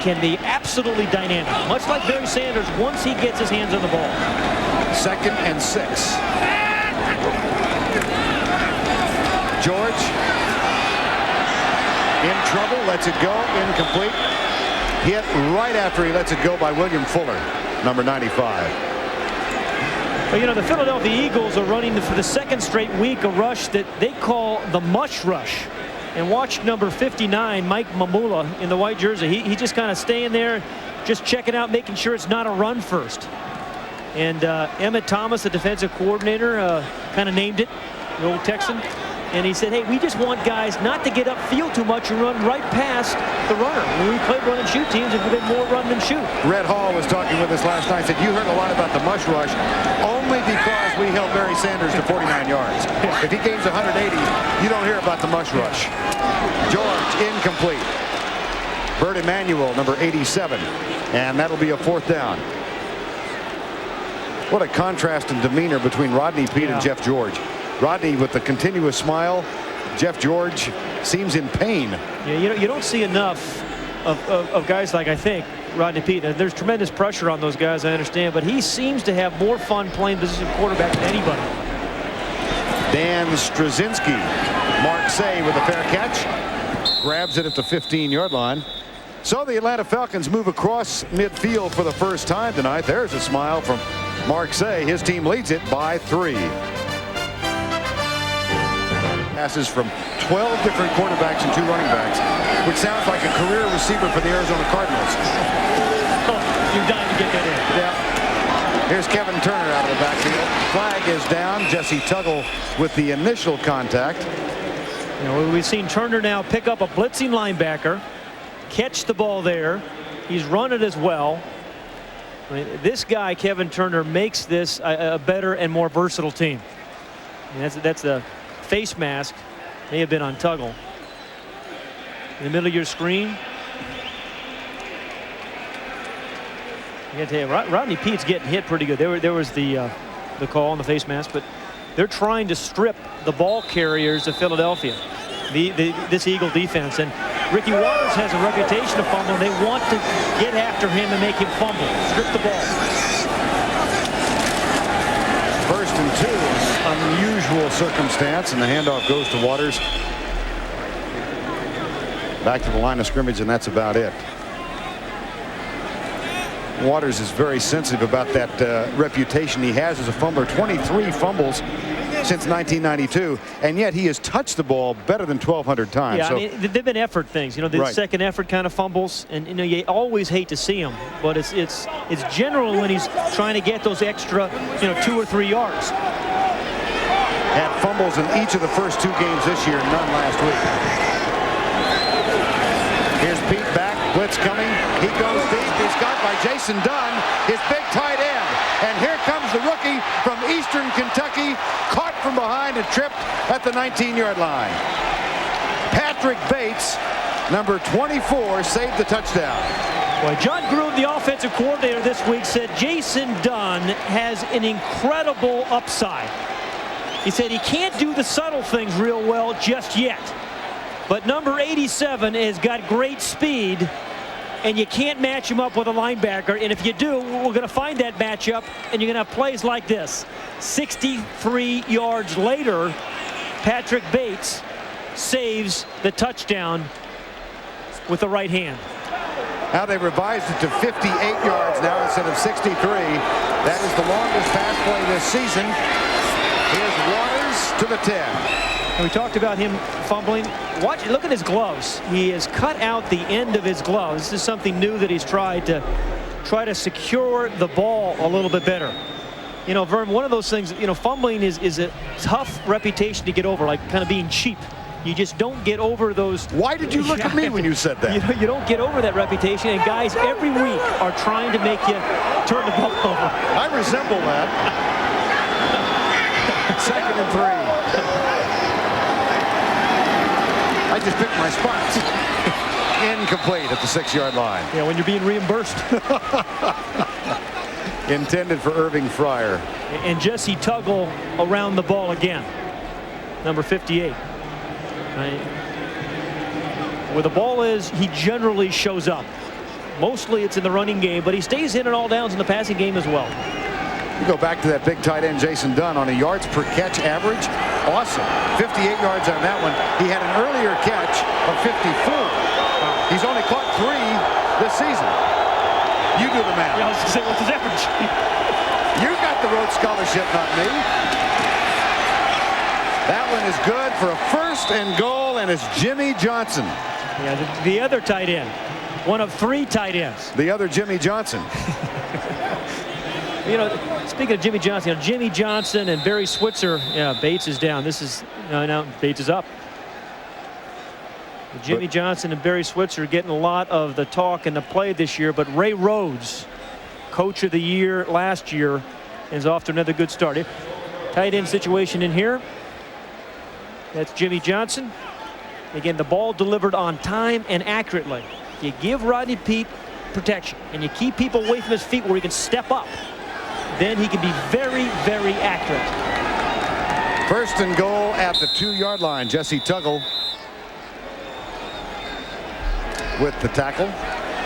can be absolutely dynamic, much like Barry Sanders once he gets his hands on the ball. 2nd and 6. George in trouble, lets it go, incomplete. Hit right after he lets it go by William Fuller, number 95. Well, you know, the Philadelphia Eagles are running for the second straight week a rush that they call the mush rush. And watch number 59, Mike Mamula, in the white jersey. He just kind of staying there, just checking out, making sure it's not a run first. And Emmett Thomas, the defensive coordinator, kind of named it, the old Texan. And he said, hey, we just want guys not to get upfield too much and run right past the runner. When we played run and shoot teams, it's been more run than shoot. Red Hall was talking with us last night, said you heard a lot about the mush rush only because we held Barry Sanders to 49 yards. If he gains 180, you don't hear about the mush rush. George, incomplete. Bert Emanuel, number 87. And that'll be a 4th down. What a contrast in demeanor between Rodney Peete and Jeff George. Rodney with the continuous smile. Jeff George seems in pain. Yeah, you don't see enough of guys like, I think, Rodney Peete. There's tremendous pressure on those guys, I understand, but he seems to have more fun playing position quarterback than anybody. Dan Straczynski. Mark Say with a fair catch. Grabs it at the 15-yard line. So the Atlanta Falcons move across midfield for the first time tonight. There's a smile from Mark Say. His team leads it by 3. Passes from 12 different quarterbacks and 2 running backs, which sounds like a career receiver for the Arizona Cardinals. Oh, you're dying to get that in. Yeah. Here's Kevin Turner out of the backfield. Flag is down. Jesse Tuggle with the initial contact. You know, we've seen Turner now pick up a blitzing linebacker, catch the ball there. He's run it as well. I mean, this guy, Kevin Turner, makes this a better and more versatile team. I mean, that's the face mask may have been on Tuggle. In the middle of your screen. I gotta tell you, Rodney Peete's getting hit pretty good. There was the call on the face mask, but they're trying to strip the ball carriers of Philadelphia, this Eagle defense. And Ricky Watters has a reputation of fumbling. They want to get after him and make him fumble, strip the ball. 1st and 2 is unusual circumstance, and the handoff goes to Watters. Back to the line of scrimmage, and that's about it. Watters is very sensitive about that reputation he has as a fumbler. 23 fumbles since 1992, and yet he has touched the ball better than 1,200 times. Yeah, so, I mean, they've been effort things, you know, the second effort kind of fumbles, and you know, you always hate to see them, but it's general when he's trying to get those extra, you know, 2 or 3 yards. Had fumbles in each of the first 2 games this year, none last week. Here's Peete back, blitz coming. He goes deep. He's got by Jason Dunn, his big tight end. And here comes the rookie from Eastern Kentucky, caught from behind and tripped at the 19-yard line. Patrick Bates, number 24, saved the touchdown. Well, John Gruden, the offensive coordinator this week, said Jason Dunn has an incredible upside. He said he can't do the subtle things real well just yet. But number 87 has got great speed, and you can't match him up with a linebacker. And if you do, we're going to find that matchup, and you're going to have plays like this. 63 yards later, Patrick Bates saves the touchdown with the right hand. Now they revised it to 58 yards now instead of 63. That is the longest pass play this season. Here's Waters to the 10. And we talked about him fumbling. Look at his gloves. He has cut out the end of his gloves. This is something new that he's tried to secure the ball a little bit better. You know, Vern, one of those things, you know, fumbling is a tough reputation to get over, like kind of being cheap. You just don't get over those. Why did you look at me when you said that? You don't get over that reputation, and guys every week are trying to make you turn the ball over. I resemble that. 2nd and 3. I just picked my spots. Incomplete at the 6-yard line. Yeah, when you're being reimbursed. Intended for Irving Fryer. And Jesse Tuggle around the ball again. Number 58. Where the ball is, he generally shows up. Mostly it's in the running game, but he stays in at all downs in the passing game as well. You go back to that big tight end Jason Dunn on a yards per catch average. Awesome. 58 yards on that one. He had an earlier catch of 54. He's only caught 3 this season. You do the math. Yeah, I was going to say, what's his average? You got take the Rhodes Scholarship, not me. That one is good for a 1st and goal, and it's Jimmy Johnson. Yeah, the other tight end. One of 3 tight ends. The other Jimmy Johnson. You know, speaking of Jimmy Johnson, Jimmy Johnson and Barry Switzer. Yeah, Bates is down. This is now Bates is up. Jimmy Johnson and Barry Switzer getting a lot of the talk and the play this year, but Ray Rhodes, Coach of the Year last year, is off to another good start. Tight end situation in here. That's Jimmy Johnson. Again, the ball delivered on time and accurately. You give Rodney Peete protection and you keep people away from his feet where he can step up. Then he can be very, very accurate. 1st and goal at the 2-yard line. Jesse Tuggle with the tackle.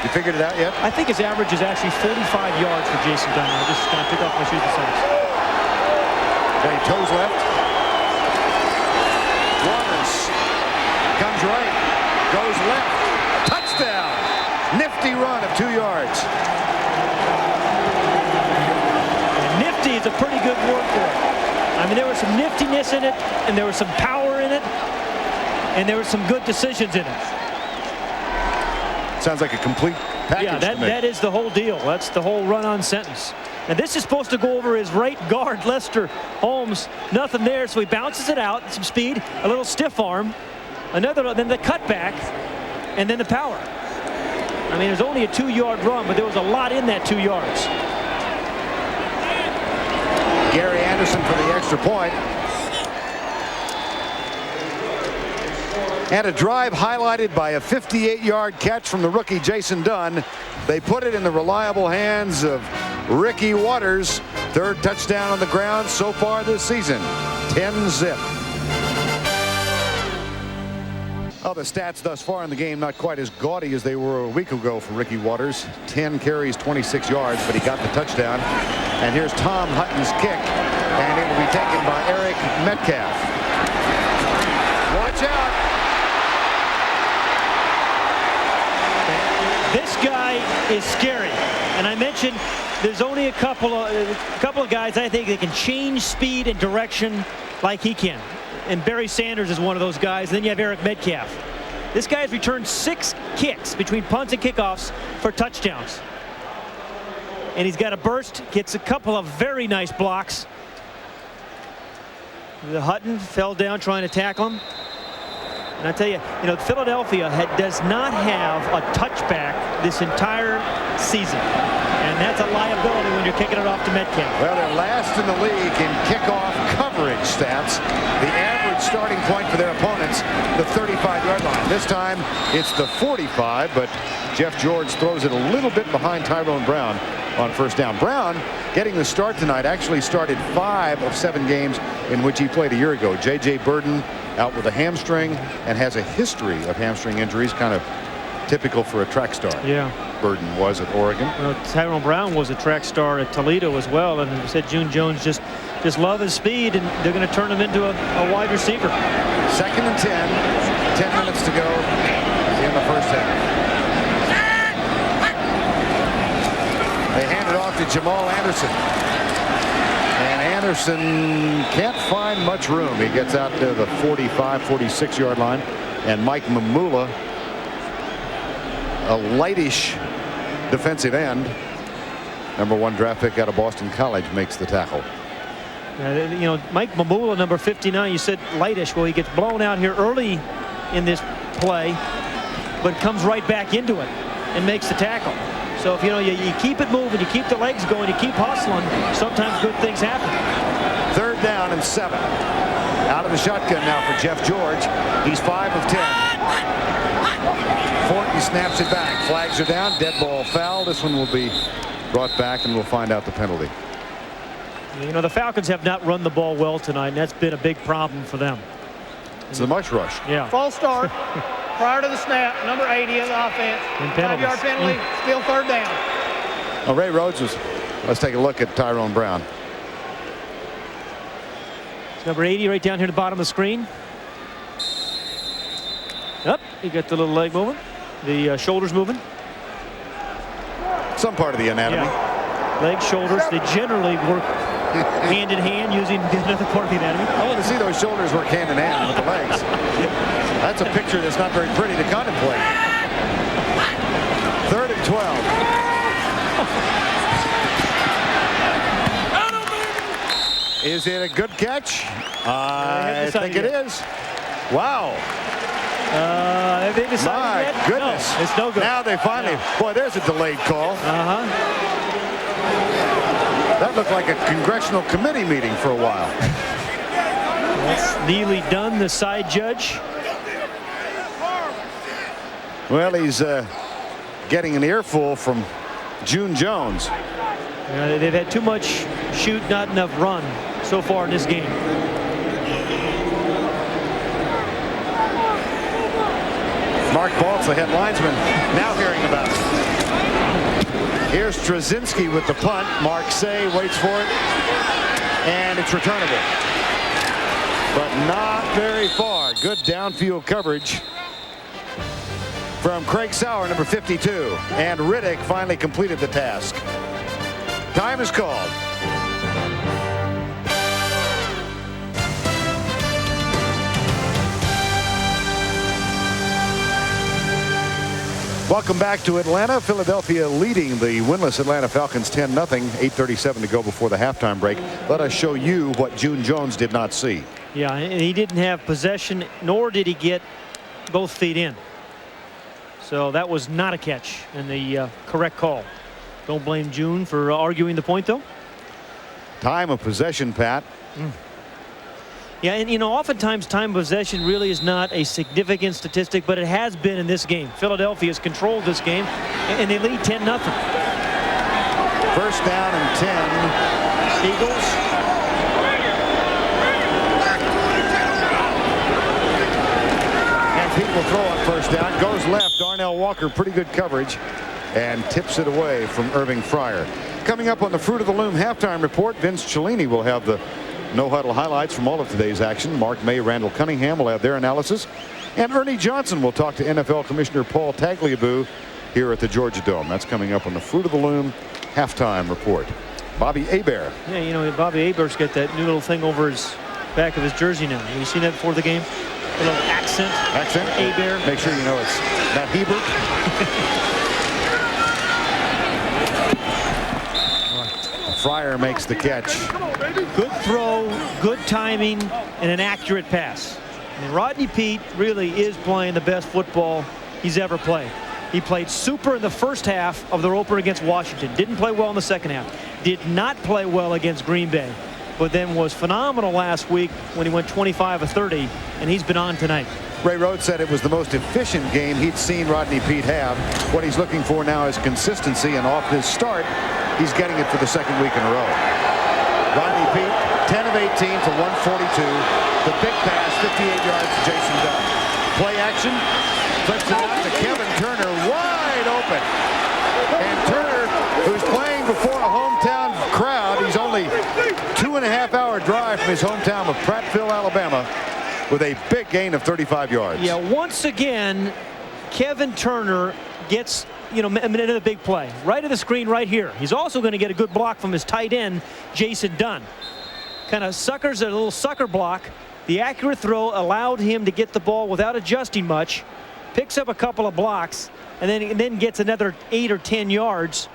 You figured it out yet? I think his average is actually 45 yards for Jason Dunn. I just kind of took off my shoes and socks. Okay, toes left. Waters comes right, goes left. Touchdown! Nifty run of 2 yards. Nifty is a pretty good word for it. I mean, there was some niftiness in it, and there was some power in it, and there were some good decisions in it. Sounds like a complete package. Yeah, that is the whole deal. That's the whole run-on sentence. And this is supposed to go over his right guard, Lester Holmes. Nothing there, so he bounces it out. Some speed, a little stiff arm, another, then the cutback, and then the power. I mean, it was only a 2-yard run, but there was a lot in that 2 yards. Gary Anderson for the extra point. And a drive highlighted by a 58-yard catch from the rookie Jason Dunn. They put it in the reliable hands of Ricky Waters. 3rd touchdown on the ground so far this season. 10-zip. Well, the stats thus far in the game not quite as gaudy as they were a week ago for Ricky Waters. 10 carries, 26 yards, but he got the touchdown. And here's Tom Hutton's kick, and it will be taken by Eric Metcalf. Watch out. This guy is scary, and I mentioned there's only a couple of guys I think that can change speed and direction like he can. And Barry Sanders is one of those guys. And then you have Eric Metcalf. This guy has returned 6 kicks between punts and kickoffs for touchdowns. And he's got a burst, gets a couple of very nice blocks. The Hutton fell down trying to tackle him. And I tell you, Philadelphia does not have a touchback this entire season. And that's a liability when you're kicking it off to Metcalf. Well, they're last in the league in kickoff coverage stats. The average starting point for their opponents, the 35-yard line. This time, it's the 45, but Jeff George throws it a little bit behind Tyrone Brown on 1st down. Brown, getting the start tonight, actually started 5 of 7 games in which he played a year ago. J.J. Burden out with a hamstring and has a history of hamstring injuries, kind of typical for a track star. Yeah. Burden was at Oregon. Well, Tyrone Brown was a track star at Toledo as well, and as I said, June Jones just love his speed, and they're going to turn him into a wide receiver. 2nd and 10. 10 minutes to go in the 1st half. They hand it off to Jamal Anderson. And Anderson can't find much room. He gets out to the 45, 46-yard line. And Mike Mamula, a lightish defensive end, #1 draft pick out of Boston College, makes the tackle. Mike Mamula, number 59, you said lightish. Well, he gets blown out here early in this play, but comes right back into it and makes the tackle. So if you keep it moving, you keep the legs going, you keep hustling, sometimes good things happen. 3rd down and 7. Out of the shotgun now for Jeff George. He's 5 of 10. Fortin snaps it back. Flags are down. Dead ball foul. This one will be brought back, and we'll find out the penalty. The Falcons have not run the ball well tonight, and that's been a big problem for them. It's a much rush. Yeah. False start prior to the snap, number 80 of the offense. 5-yard penalty, still 3rd down. Well, Ray Rhodes was. Let's take a look at Tyrone Brown. It's number 80 right down here at the bottom of the screen. Up, you got the little leg moving, the shoulders moving. Some part of the anatomy. Yeah. Legs, shoulders, they generally work hand in hand using another part of the anatomy. I want to see those shoulders work hand in hand with the legs. That's a picture that's not very pretty to contemplate. 3rd and 12. Is it a good catch? I think it is. Wow. They decided My goodness. No, it's no good. Now they finally, boy, there's a delayed call. That looked like a congressional committee meeting for a while. That's Neely Dunn, the side judge. Well, he's getting an earful from June Jones. They've had too much shoot, not enough run so far in this game. Mark Baltz, the head linesman, now hearing about it. Here's Straczynski with the punt. Mark Say waits for it, and it's returnable. But not very far. Good downfield coverage from Craig Sauer, number 52. And Riddick finally completed the task. Time is called. Welcome back to Atlanta. Philadelphia leading the winless Atlanta Falcons 10-0. 8:37 to go before the halftime break. Let us show you what June Jones did not see. Yeah, and he didn't have possession, nor did he get both feet in. So that was not a catch and the correct call. Don't blame June for arguing the point, though. Time of possession, Pat. Yeah, and you know, oftentimes time of possession really is not a significant statistic, but it has been in this game. Philadelphia has controlled this game, and they lead 10-0. First down and 10. Eagles. And Pete will throw on first down. Goes left. Darnell Walker, pretty good coverage, and tips it away from Irving Fryer. Coming up on the Fruit of the Loom halftime report, Vince Cellini will have the no-huddle highlights from all of today's action. Mark May, Randall Cunningham will have their analysis. And Ernie Johnson will talk to NFL Commissioner Paul Tagliabue here at the Georgia Dome. That's coming up on the Fruit of the Loom halftime report. Bobby Hebert. Yeah, you know, Bobby Hebert's got that new little thing over his back of his jersey now. Have you seen that before the game? A little accent. Accent? Hebert. Make sure you know it's not Hebert. Fryer makes the catch. Good throw, good timing, and an accurate pass. I mean, Rodney Peete really is playing the best football he's ever played. He played super in the first half of their opener against Washington. Didn't play well in the second half. Did not play well against Green Bay. But then was phenomenal last week when he went 25 of 30, and he's been on tonight. Ray Rhodes said it was the most efficient game he'd seen Rodney Peete have. What he's looking for now is consistency, and off his start, he's getting it for the second week in a row. Rodney Peete, 10 of 18 for 142. The big pass, 58 yards to Jason Dunn. Play action, flips it out to Kevin Turner, wide open. And Turner, who's playing before a hometown crowd, he's only 2.5-hour drive from his hometown of Prattville, Alabama, with a big gain of 35 yards. Yeah, once again, Kevin Turner gets, you know, another big play. Right of the screen right here. He's also going to get a good block from his tight end, Jason Dunn. Kind of suckers a little sucker block. The accurate throw allowed him to get the ball without adjusting much. Picks up a couple of blocks, and then gets another 8 or 10 yards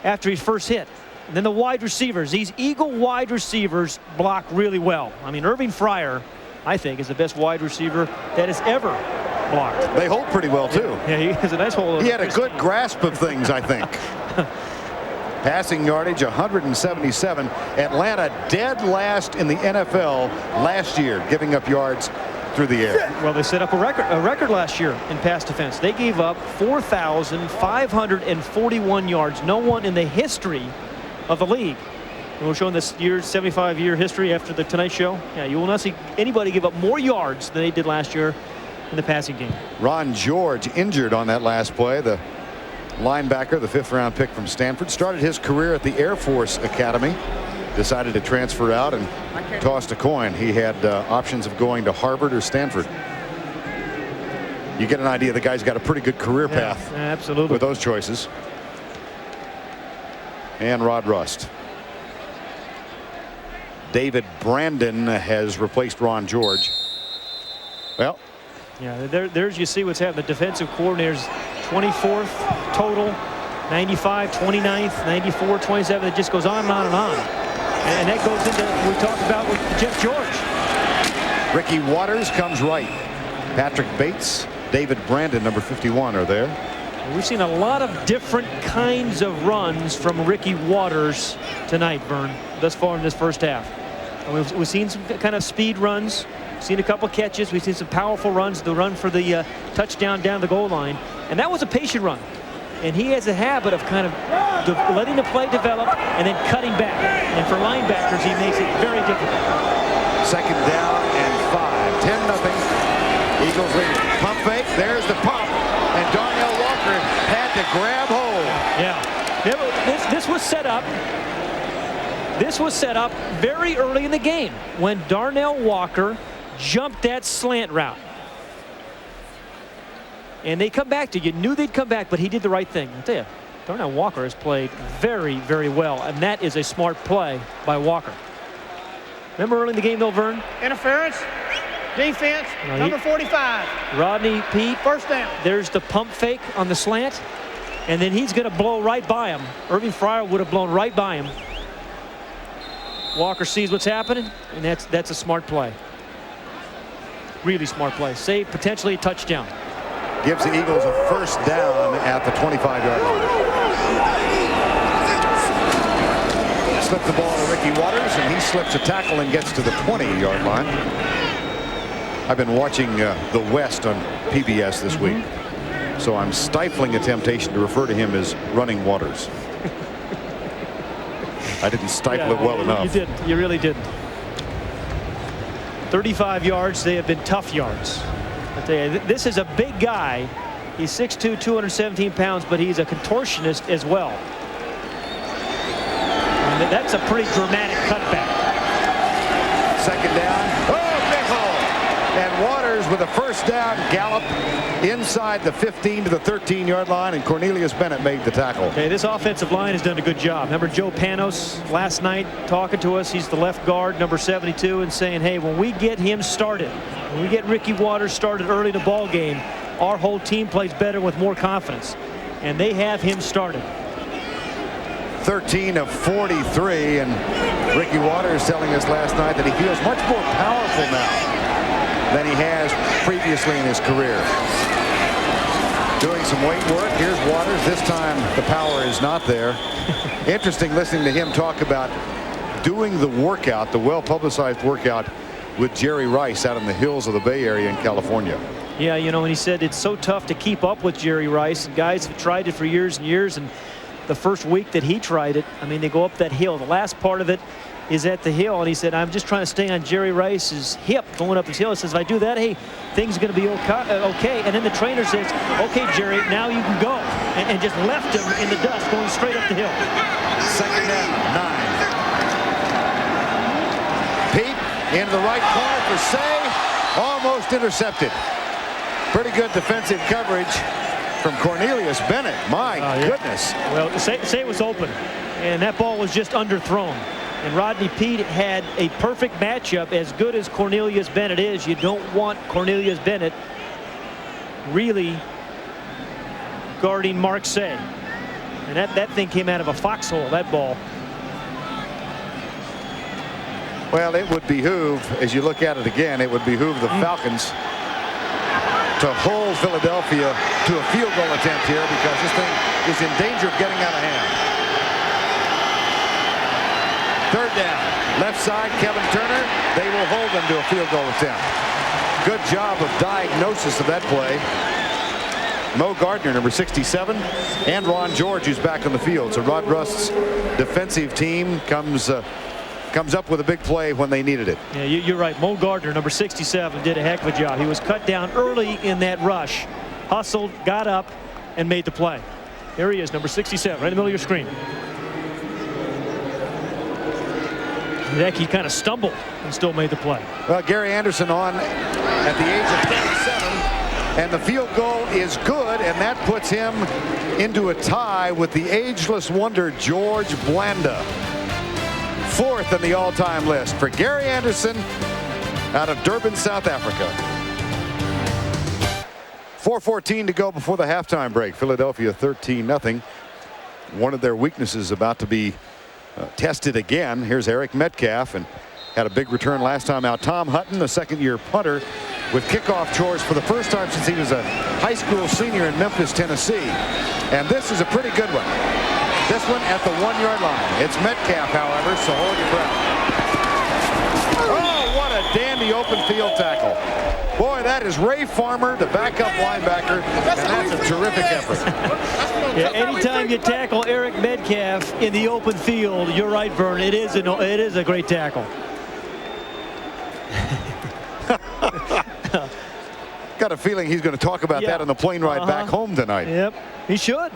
after his first hit. And then the wide receivers, these Eagle wide receivers block really well. I mean, Irving Fryer, I think, is the best wide receiver that has ever blocked. They hold pretty well, too. Yeah, he has a nice hold. He had a good grasp of things, I think. Passing yardage, 177. Atlanta dead last in the NFL last year, giving up yards through the air. Well, they set up a record last year in pass defense. They gave up 4,541 yards. No one in the history of the league. And we're showing this year's 75-year history after the Tonight Show. Yeah, you will not see anybody give up more yards than they did last year in the passing game. Ron George injured on that last play. The linebacker, the 5th-round pick from Stanford, started his career at the Air Force Academy. Decided to transfer out and tossed a coin. He had options of going to Harvard or Stanford. You get an idea the guy's got a pretty good career path. Yeah, absolutely. With those choices. And Rod Rust. David Brandon has replaced Ron George. Well, yeah, there's you see what's happening. The defensive coordinators, 24th total, 95, 29th, 94, 27. It just goes on and on and on. And that goes into what we talked about with Jeff George. Ricky Waters comes right. Patrick Bates, David Brandon, number 51, are there. We've seen a lot of different kinds of runs from Ricky Waters tonight, Vern, thus far in this first half. And we've seen some kind of speed runs, seen a couple catches, we've seen some powerful runs, the run for the touchdown down the goal line. And that was a patient run. And he has a habit of kind of letting the play develop and then cutting back. And for linebackers, he makes it very difficult. Second down and 5. 10-0. Eagles lead. Pump fake. There's the pump. And Darnell Walker had to grab hold. Yeah. This was set up. This was set up very early in the game when Darnell Walker jumped that slant route. And they come back to you. Knew they'd come back, but he did the right thing. I'll tell you, Darnell Walker has played very, very well, and that is a smart play by Walker. Remember early in the game, though, Vern? Interference. Defense, number 45. Rodney Peete. First down. There's the pump fake on the slant, and then he's going to blow right by him. Irving Fryer would have blown right by him. Walker sees what's happening, and that's a smart play. Really smart play. Save potentially a touchdown. Gives the Eagles a first down at the 25-yard line. Slip the ball to Ricky Waters, and he slips a tackle and gets to the 20-yard line. I've been watching the West on PBS this week, so I'm stifling a temptation to refer to him as Running Waters. I didn't stifle it well enough. You didn't. You really didn't. 35 yards. They have been tough yards. I tell you, this is a big guy. He's 6'2", 217 pounds, but he's a contortionist as well. And that's a pretty dramatic cutback. Second down. Oh, big hole. And Waters with a first down gallop inside the 15 to the 13-yard line, and Cornelius Bennett made the tackle. Okay, this offensive line has done a good job. Remember Joe Panos last night talking to us. He's the left guard, number 72, and saying, hey, when we get him started, when we get Ricky Waters started early in the ball game, our whole team plays better with more confidence. And they have him started. 13 of 43, and Ricky Waters telling us last night that he feels much more powerful now than he has previously in his career. Doing some weight work. Here's Waters. This time the power is not there. Interesting listening to him talk about doing the workout, the well-publicized workout with Jerry Rice out in the hills of the Bay Area in California. Yeah, you know, and he said it's so tough to keep up with Jerry Rice. Guys have tried it for years and years, and the first week that he tried it, I mean, they go up that hill. The last part of it is at the hill, and he said, I'm just trying to stay on Jerry Rice's hip going up this hill. He says, if I do that, hey, things are going to be okay. And then the trainer says, okay, Jerry, now you can go. And just left him in the dust going straight up the hill. Second down, 9. Peete into the right corner for Say. Almost intercepted. Pretty good defensive coverage from Cornelius Bennett. My goodness. Well, Say was open, and that ball was just underthrown. And Rodney Peete had a perfect matchup. As good as Cornelius Bennett is, you don't want Cornelius Bennett really guarding Mark Say. And that thing came out of a foxhole, that ball. Well, it would behoove, as you look at it again, it would behoove the Falcons to hold Philadelphia to a field goal attempt here, because this thing is in danger of getting out of hand. Third down. Left side, Kevin Turner. They will hold them to a field goal attempt. Good job of diagnosis of that play. Mo Gardner, number 67, and Ron George, who's back on the field. So Rod Rust's defensive team comes up with a big play when they needed it. Yeah, you're right. Mo Gardner, number 67, did a heck of a job. He was cut down early in that rush, hustled, got up, and made the play. There he is, number 67, right in the middle of your screen. Heck, he kind of stumbled and still made the play. Well, Gary Anderson on at the age of 37, and the field goal is good, and that puts him into a tie with the ageless wonder George Blanda. 4th in the all-time list for Gary Anderson out of Durban, South Africa. 4:14 to go before the halftime break. Philadelphia 13-0. One of their weaknesses about to be tested again. Here's Eric Metcalf, and had a big return last time out. Tom Hutton, a second-year punter, with kickoff chores for the first time since he was a high school senior in Memphis, Tennessee. And this is a pretty good one. This one at the 1-yard line. It's Metcalf, however, so hold your breath. Oh, what a dandy open field tackle. Boy, that is Ray Farmer, the backup linebacker, and that's a terrific effort. Yeah, anytime you tackle Eric Metcalf in the open field, you're right, Vern. It is a great tackle. Got a feeling he's going to talk about that on the plane ride back home tonight. Yep, he should.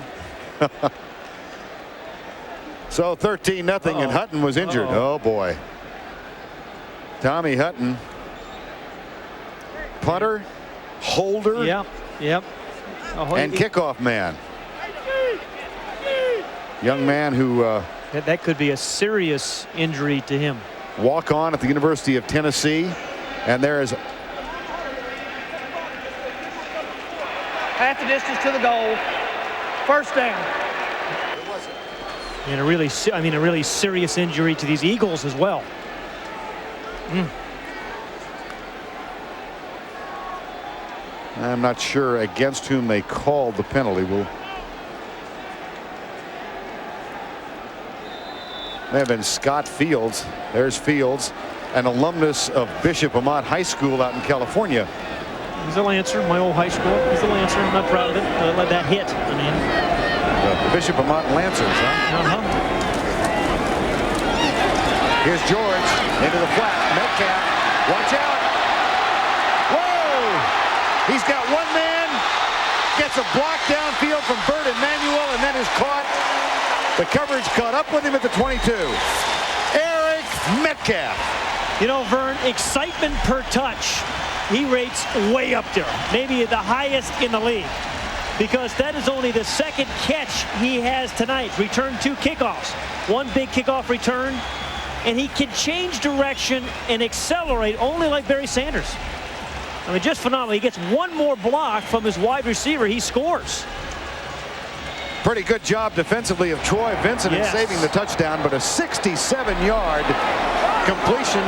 So 13-0, and Hutton was injured. Oh boy. Tommy Hutton, punter, holder, and kickoff man. Young man who that could be a serious injury to him. Walk on at the University of Tennessee, and there is half the distance to the goal. First down. And a really serious injury to these Eagles as well. I'm not sure against whom they called the penalty. May have been Scott Fields. There's Fields, an alumnus of Bishop Amat High School out in California. He's a Lancer, my old high school. He's a Lancer. I'm not proud of it. Let that hit. The Bishop Amat Lancers, huh? Here's George into the flat. Metcalf, watch out. Whoa! He's got one man, gets a block downfield from Bert Emanuel, and then is caught. The coverage caught up with him at the 22. Eric Metcalf. You know, Vern, excitement per touch, he rates way up there, maybe the highest in the league, because that is only the second catch he has tonight. Returned 2 kickoffs, 1 big kickoff return, and he can change direction and accelerate only like Barry Sanders. I mean, just phenomenal. He gets 1 more block from his wide receiver. He scores. Pretty good job defensively of Troy Vincent in saving the touchdown, but a 67-yard completion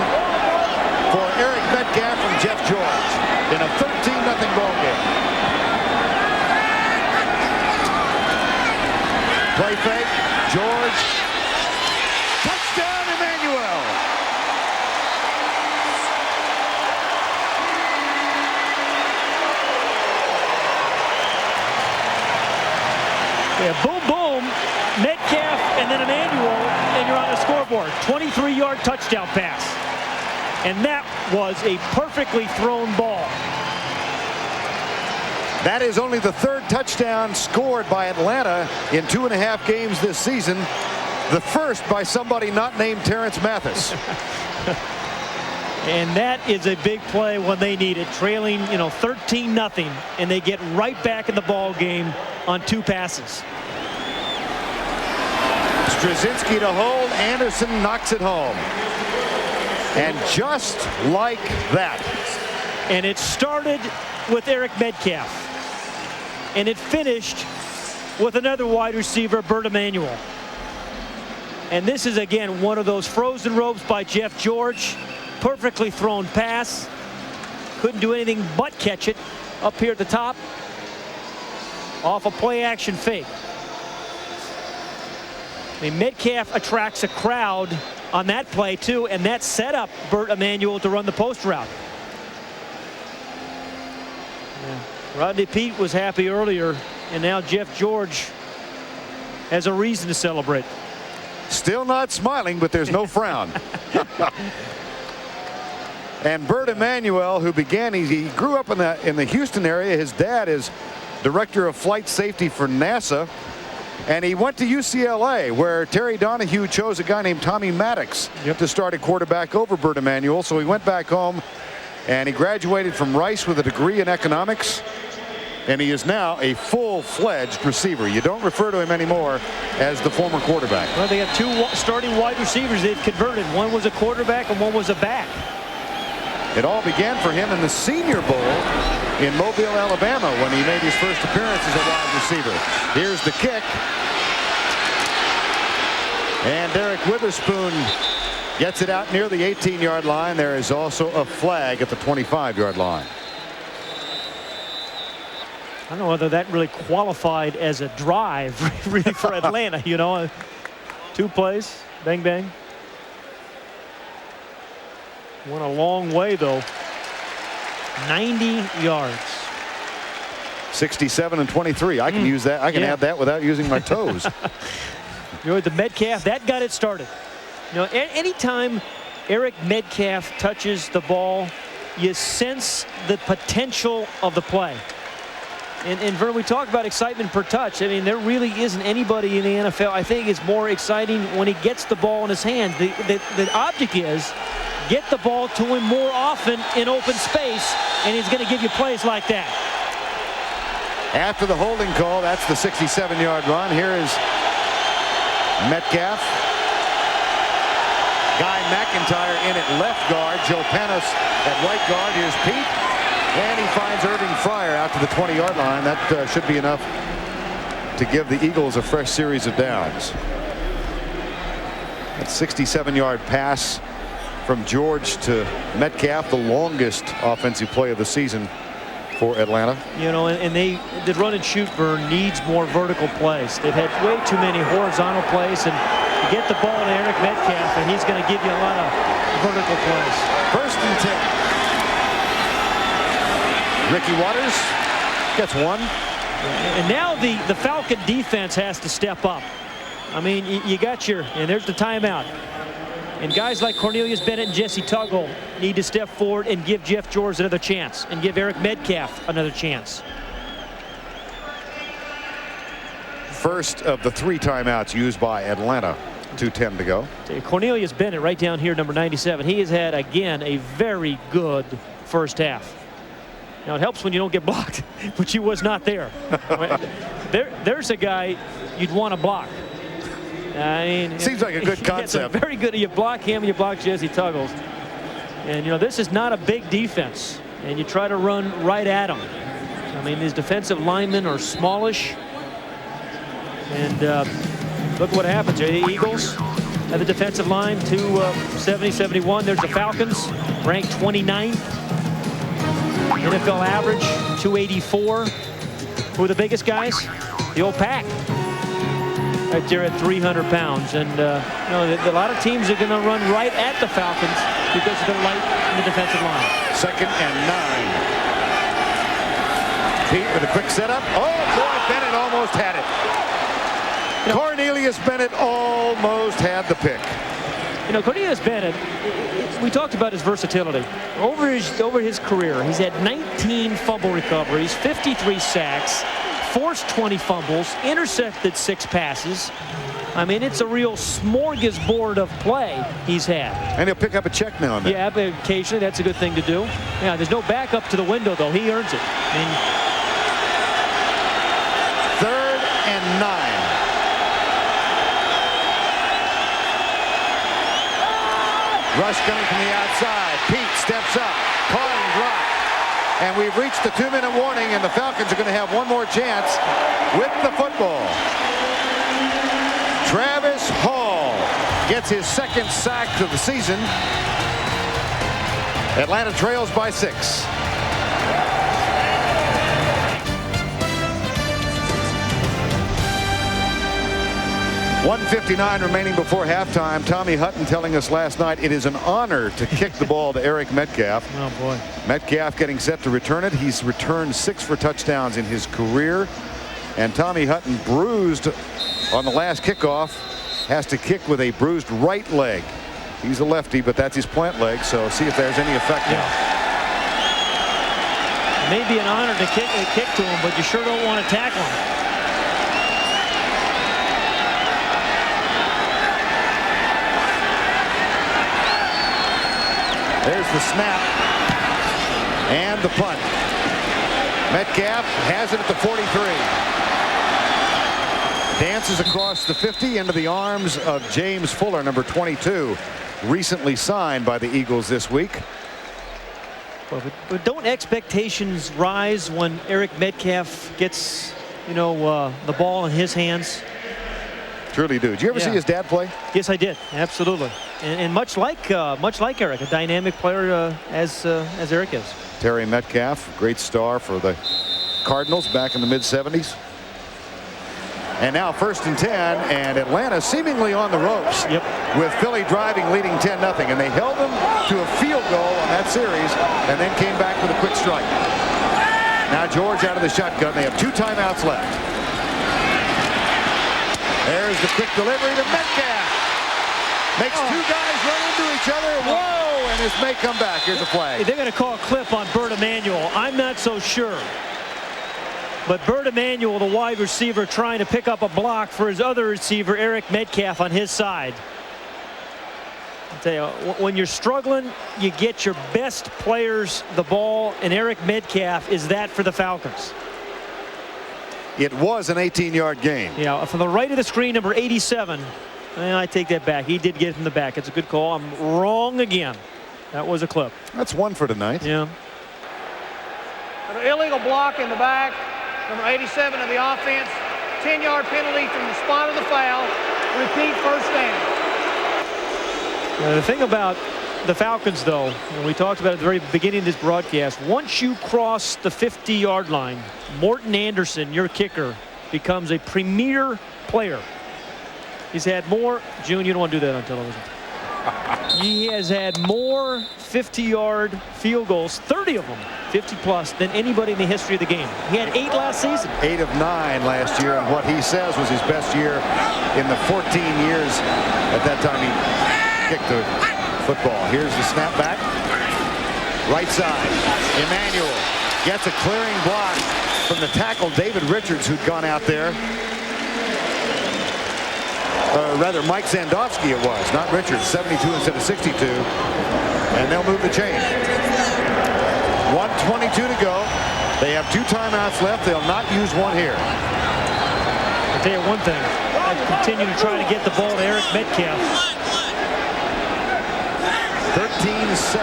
for Eric Metcalf from Jeff George in a 13-0 ball game. Play fake, George. Touchdown, Emmanuel. Yeah, boom, boom, Metcalf, and then Emmanuel, and you're on the scoreboard. 23-yard touchdown pass. And that was a perfectly thrown ball. That is only the 3rd touchdown scored by Atlanta in 2.5 games this season. The first by somebody not named Terrence Mathis. And that is a big play when they need it, trailing 13-0, and they get right back in the ball game on 2 passes. Straczynski to hold. Anderson knocks it home. And just like that. And it started with Eric Metcalf. And it finished with another wide receiver, Bert Emanuel. And this is, again, one of those frozen ropes by Jeff George. Perfectly thrown pass. Couldn't do anything but catch it up here at the top. Off a play action fake. I mean, Metcalf attracts a crowd on that play too, and that set up Bert Emanuel to run the post route. Yeah. Rodney Peete was happy earlier, and now Jeff George has a reason to celebrate. Still not smiling, but there's no frown. And Bert Emanuel, who began, he grew up in the Houston area. His dad is director of flight safety for NASA. And he went to UCLA, where Terry Donahue chose a guy named Tommy Maddox to start at quarterback over Bert Emanuel. So he went back home, and he graduated from Rice with a degree in economics. and he is now a full-fledged receiver. You don't refer to him anymore as the former quarterback. Well, they have 2 starting wide receivers they've converted. One was a quarterback and one was a back. It all began for him in the Senior Bowl in Mobile, Alabama, when he made his first appearance as a wide receiver. Here's the kick. And Derek Witherspoon gets it out near the 18-yard line. There is also a flag at the 25-yard line. I don't know whether that really qualified as a drive really for Atlanta. You know, 2 plays, bang, bang. Went a long way, though. 90 yards. 67 and 23. I can use that. I can add that without using my toes. You know, the Metcalf, that got it started. You know, anytime Eric Metcalf touches the ball, you sense the potential of the play. And Vern, we talk about excitement per touch. I mean, there really isn't anybody in the NFL I think is more exciting when he gets the ball in his hands. The object is get the ball to him more often in open space, and he's going to give you plays like that. After the holding call, that's the 67-yard run. Here is Metcalf. Guy McIntyre in at left guard. Joe Panis at right guard. Here's Pete. And he finds Irving Fryer out to the 20-yard line. That should be enough to give the Eagles a fresh series of downs. That 67-yard pass from George to Metcalf, the longest offensive play of the season for Atlanta. You know, and the run and shoot, Vern, needs more vertical plays. They've had way too many horizontal plays, and you get the ball to Eric Metcalf, and he's going to give you a lot of vertical plays. 1st and 10. Ricky Waters gets 1. And now the Falcon defense has to step up. I mean, you got and there's the timeout. And guys like Cornelius Bennett and Jesse Tuggle need to step forward and give Jeff George another chance and give Eric Metcalf another chance. First of the 3 timeouts used by Atlanta. 2:10 to go. Cornelius Bennett right down here, number 97. He has had, again, a very good first half. Now, it helps when you don't get blocked, but he was not there. There's a guy you'd want to block. I mean, seems like a good concept. Very good. You block him, you block Jesse Tuggles. And, you know, this is not a big defense. And you try to run right at him. I mean, these defensive linemen are smallish. And look what happens here. The Eagles have the defensive line, 270-71. There's the Falcons, ranked 29th. NFL average, 284. Who are the biggest guys? The old Pack. Right there at 300 pounds. And, you know, a lot of teams are going to run right at the Falcons because they're light in the defensive line. 2nd and 9. Pete with a quick setup. Oh, boy, Bennett almost had it. You know, Cornelius Bennett almost had the pick. You know, Cornelius Bennett, we talked about his versatility. Over his career, he's had 19 fumble recoveries, 53 sacks, forced 20 fumbles, intercepted 6 passes. I mean, it's a real smorgasbord of play he's had. And he'll pick up a check now and then. Yeah, but occasionally that's a good thing to do. Yeah, there's no backup to the window, though. He earns it. I mean, 3rd and 9. Rush coming from the outside. Pete steps up. Caught and dropped. And we've reached the 2-minute warning, and the Falcons are going to have one more chance with the football. Travis Hall gets his 2nd sack of the season. Atlanta trails by 6. .159 remaining before halftime. Tommy Hutton telling us last night it is an honor to kick the ball to Eric Metcalf. Oh, boy. Metcalf getting set to return it. He's returned 6 for touchdowns in his career. And Tommy Hutton, bruised on the last kickoff, has to kick with a bruised right leg. He's a lefty, but that's his plant leg, so see if there's any effect now. It may be an honor to kick to him, but you sure don't want to tackle him. There's the snap and the punt. Metcalf has it at the 43. Dances across the 50 into the arms of James Fuller, number 22, recently signed by the Eagles this week. Well, but don't expectations rise when Eric Metcalf gets, the ball in his hands? Truly do. Did you ever see his dad play? Yes, I did. Absolutely. And much like Eric, a dynamic player as Eric is. Terry Metcalf, great star for the Cardinals back in the mid-70s. And now 1st and 10, and Atlanta seemingly on the ropes. Yep. With Philly driving, leading 10-0, and they held them to a field goal on that series, and then came back with a quick strike. Now George out of the shotgun. They have 2 timeouts left. There's the quick delivery to Metcalf. Makes 2 guys run into each other. Whoa! And this may come back. Here's a flag. They're going to call a clip on Bert Emanuel. I'm not so sure. But Bert Emanuel, the wide receiver, trying to pick up a block for his other receiver, Eric Metcalf, on his side. I'll tell you, when you're struggling, you get your best players the ball, and Eric Metcalf is that for the Falcons. It was an 18-yard gain. Yeah, from the right of the screen, number 87. And I take that back. He did get in the back. It's a good call. I'm wrong again. That was a clip. That's 1 for tonight. Yeah. An illegal block in the back. Number 87 of the offense. 10-yard penalty from the spot of the foul. Repeat, 1st down. The thing about the Falcons, though, and we talked about at the very beginning of this broadcast, once you cross the 50-yard line, Morton Anderson, your kicker, becomes a premier player. He's had more. June, you don't want to do that on television. He has had more 50-yard field goals, 30 of them, 50-plus, than anybody in the history of the game. He had 8 last season. 8 of 9 last year, and what he says was his best year in the 14 years at that time he kicked the football. Here's the snap back. Right side. Emmanuel gets a clearing block from the tackle, David Richards, who'd gone out there. Rather, Mike Sandowski it was, not Richards. 72 instead of 62. And they'll move the chain. 1:22 to go. They have 2 timeouts left. They'll not use one here. I'll tell you one thing. I continue to try to get the ball to Eric Metcalf. 13-7.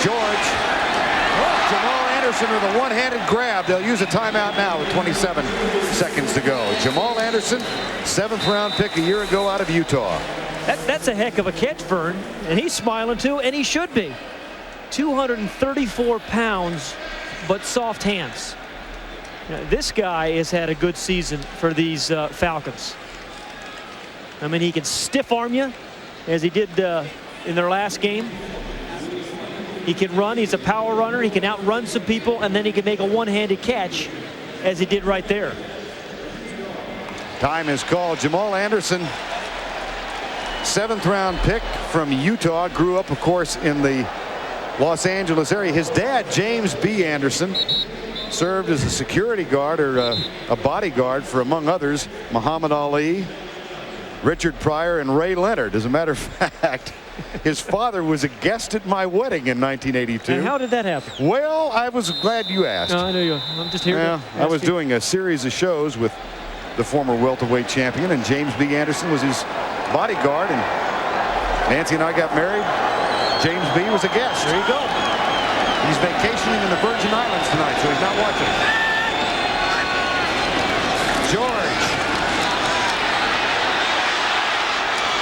George. Jamal Anderson with a one-handed grab. They'll use a timeout now with 27 seconds to go. Jamal Anderson, 7th-round pick a year ago out of Utah. That's a heck of a catch, Vern. And he's smiling, too, and he should be. 234 pounds, but soft hands. This guy has had a good season for these Falcons. I mean, he can stiff-arm you, as he did in their last game. He can run. He's a power runner. He can outrun some people, and then he can make a one-handed catch, as he did right there. Time is called. Jamal Anderson, 7th-round pick from Utah, grew up, of course, in the Los Angeles area. His dad, James B. Anderson, served as a security guard or a bodyguard for, among others, Muhammad Ali, Richard Pryor, and Ray Leonard. As a matter of fact, his father was a guest at my wedding in 1982. And how did that happen? Well, I was glad you asked. No, I know you. I'm just here. Yeah, I was doing a series of shows with the former welterweight champion, and James B. Anderson was his bodyguard, and Nancy and I got married. James B. was a guest. There you go. He's vacationing in the Virgin Islands tonight, so he's not watching. George.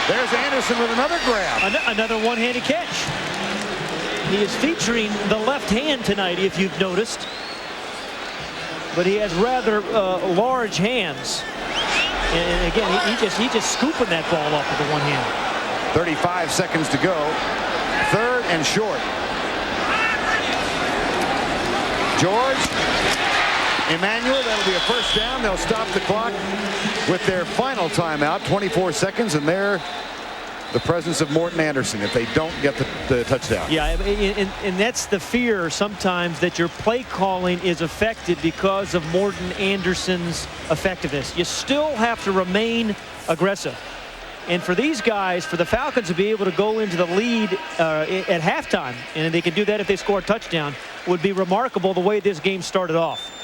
There's Anderson with another grab. Another one-handed catch. He is featuring the left hand tonight, if you've noticed. But he has rather large hands. And again, he's just scooping that ball up with the one hand. 35 seconds to go. 3rd and short. George. Emmanuel, that'll be a 1st down. They'll stop the clock with their final timeout, 24 seconds, and there the presence of Morton Anderson if they don't get the touchdown. Yeah, and that's the fear sometimes, that your play calling is affected because of Morton Anderson's effectiveness. You still have to remain aggressive. And for these guys, for the Falcons to be able to go into the lead at halftime, and they can do that if they score a touchdown, would be remarkable the way this game started off.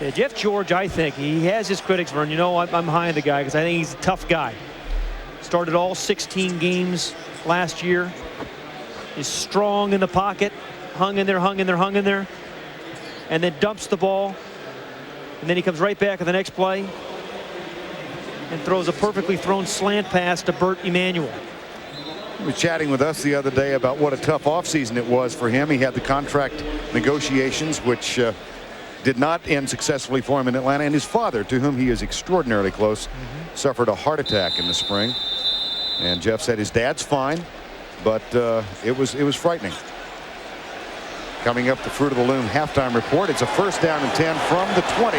Yeah, Jeff George, I think, he has his critics, Vern. You know, I'm high on the guy because I think he's a tough guy. Started all 16 games last year. He's strong in the pocket, hung in there, and then dumps the ball. And then he comes right back in the next play and throws a perfectly thrown slant pass to Bert Emanuel. He was chatting with us the other day about what a tough offseason it was for him. He had the contract negotiations, which did not end successfully for him in Atlanta. And his father, to whom he is extraordinarily close, suffered a heart attack in the spring. And Jeff said his dad's fine, but it was frightening. Coming up, the Fruit of the Loom halftime report. It's a 1st down and 10 from the 20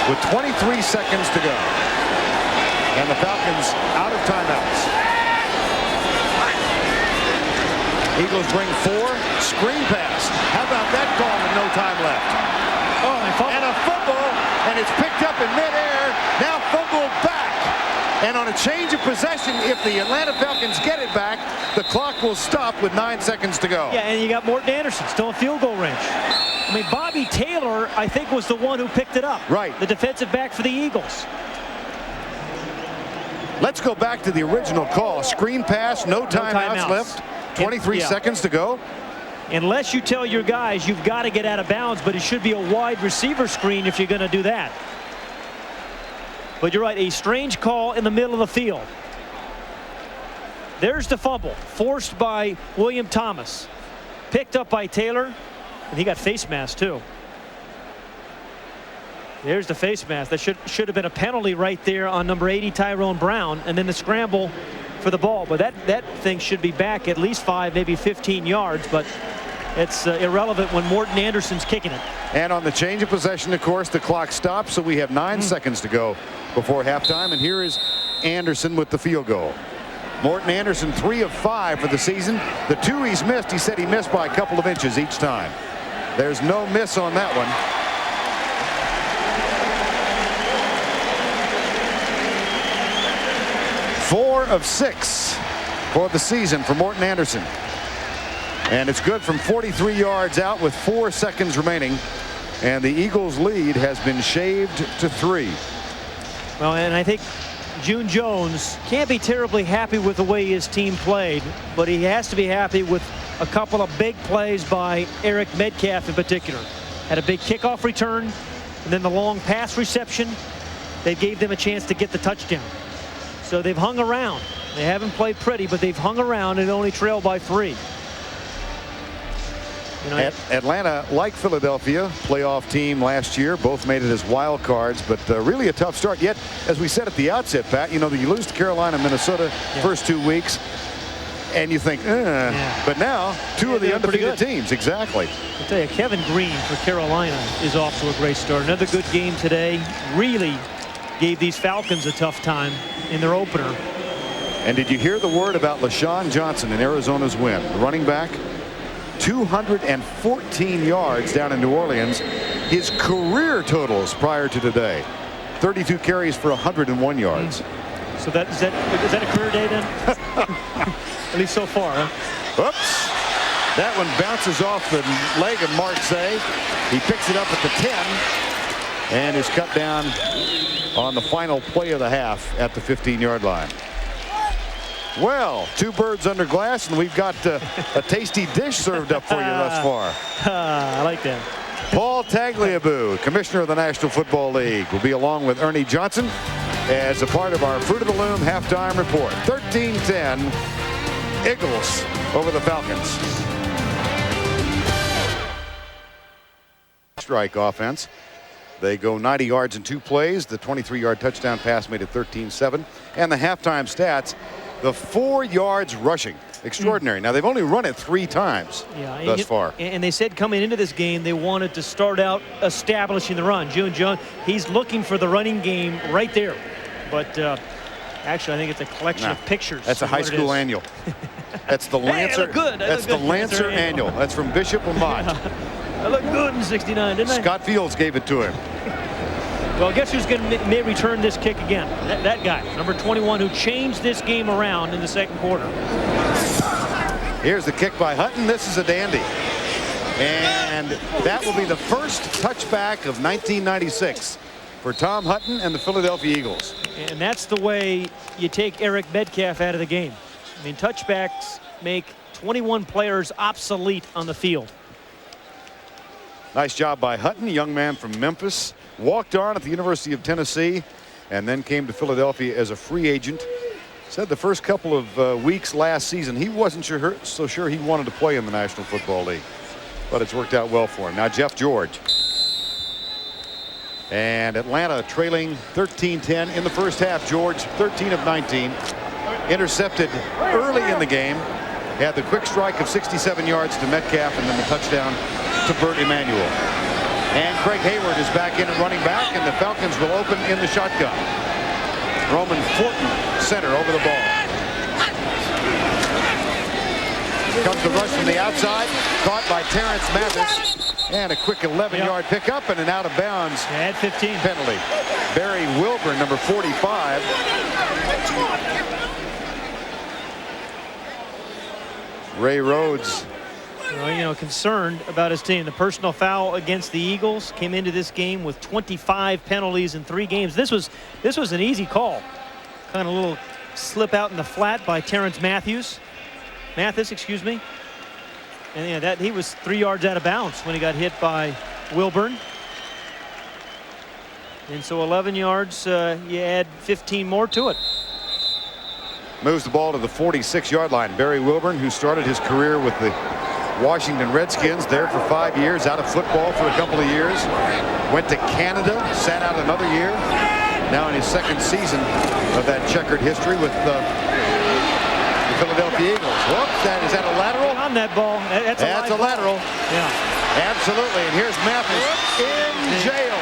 with 23 seconds to go. And the Falcons out of timeouts. Eagles bring 4. Screen pass. How about that call with no time left? Oh, and a fumble, and it's picked up in midair. Now fumbled back. And on a change of possession, if the Atlanta Falcons get it back, the clock will stop with 9 seconds to go. Yeah, and you got Morton Anderson still in field goal range. I mean, Bobby Taylor, I think, was the one who picked it up. Right. The defensive back for the Eagles. Let's go back to the original call. Screen pass, no timeouts left. 23 seconds to go. Unless you tell your guys you've got to get out of bounds, but it should be a wide receiver screen if you're going to do that. But you're right, a strange call in the middle of the field. There's the fumble, forced by William Thomas. Picked up by Taylor, and he got face masked too. There's the face mask. That should have been a penalty right there on number 80, Tyrone Brown, and then the scramble for the ball. But that thing should be back at least 5, maybe 15 yards, but it's irrelevant when Morton Anderson's kicking it. And on the change of possession, of course, the clock stops, so we have 9 seconds to go before halftime. And here is Anderson with the field goal. Morton Anderson 3 of 5 for the season. The 2 he's missed, he said he missed by a couple of inches each time. There's no miss on that one. 4 of 6 for the season for Morton Anderson. And it's good from 43 yards out with 4 seconds remaining. And the Eagles' lead has been shaved to 3. Well, and I think June Jones can't be terribly happy with the way his team played, but he has to be happy with a couple of big plays by Eric Metcalf in particular. Had a big kickoff return, and then the long pass reception. They gave them a chance to get the touchdown. So they've hung around. They haven't played pretty, but they've hung around and only trailed by 3. You know, Atlanta, like Philadelphia, playoff team last year, both made it as wild cards, but really a tough start. Yet, as we said at the outset, Pat, you know, you lose to Carolina, Minnesota first 2 weeks, and you think, but now 2 of the undefeated teams. Exactly. I'll tell you, Kevin Green for Carolina is off to a great start. Another good game today. Really gave these Falcons a tough time in their opener. And did you hear the word about LaShawn Johnson in Arizona's win? The running back, 214 yards down in New Orleans. His career totals prior to today, 32 carries for 101 yards. So is that a career day then? At least so far, huh? Oops. That one bounces off the leg of Marseille. He picks it up at the 10 and is cut down on the final play of the half at the 15-yard line. Well, 2 birds under glass, and we've got a tasty dish served up for you thus far. I like that. Paul Tagliabue, commissioner of the National Football League, will be along with Ernie Johnson as a part of our Fruit of the Loom halftime report. 13-10, Eagles over the Falcons. Strike offense. They go 90 yards in 2 plays. The 23-yard touchdown pass made it 13-7. And the halftime stats, the 4 yards rushing. Extraordinary. Now, they've only run it 3 times thus far. And they said coming into this game, they wanted to start out establishing the run. June Jones, he's looking for the running game right there. But actually, I think it's a collection of pictures. That's a high school annual. That's the Lancer. That's the Lancer annual. That's from Bishop Lamont. I looked good in '69, didn't I? Scott Fields gave it to him. Well, guess who's going to may return this kick again? That guy, number 21, who changed this game around in the second quarter. Here's the kick by Hutton. This is a dandy. And that will be the first touchback of 1996 for Tom Hutton and the Philadelphia Eagles. And that's the way you take Eric Metcalf out of the game. I mean, touchbacks make 21 players obsolete on the field. Nice job by Hutton, a young man from Memphis. Walked on at the University of Tennessee and then came to Philadelphia as a free agent. Said the first couple of weeks last season he wasn't so sure he wanted to play in the National Football League. But it's worked out well for him. Now Jeff George. And Atlanta trailing 13-10 in the first half. George 13 of 19. Intercepted early in the game. Had the quick strike of 67 yards to Metcalf and then the touchdown to Burt Emanuel. And Craig Hayward is back in at running back, and the Falcons will open in the shotgun. Roman Fortin, center, over the ball. Comes the rush from the outside, caught by Terrence Mathis, and a quick 11-yard pickup and an out-of-bounds at 15 penalty. Barry Wilburn, number 45. Ray Rhodes, well, concerned about his team. The personal foul against the Eagles came into this game with 25 penalties in 3 games. This was an easy call. Kind of a little slip out in the flat by Terrence Mathis, excuse me. And that he was 3 yards out of bounds when he got hit by Wilburn. And so 11 yards, you add 15 more to it. Moves the ball to the 46-yard line. Barry Wilburn, who started his career with the Washington Redskins, there for 5 years, out of football for a couple of years. Went to Canada, sat out another year. Now in his second season of that checkered history with the Philadelphia Eagles. Whoops, is that a lateral? On that ball. That's a lateral. Yeah. Absolutely. And here's Mathis in jail.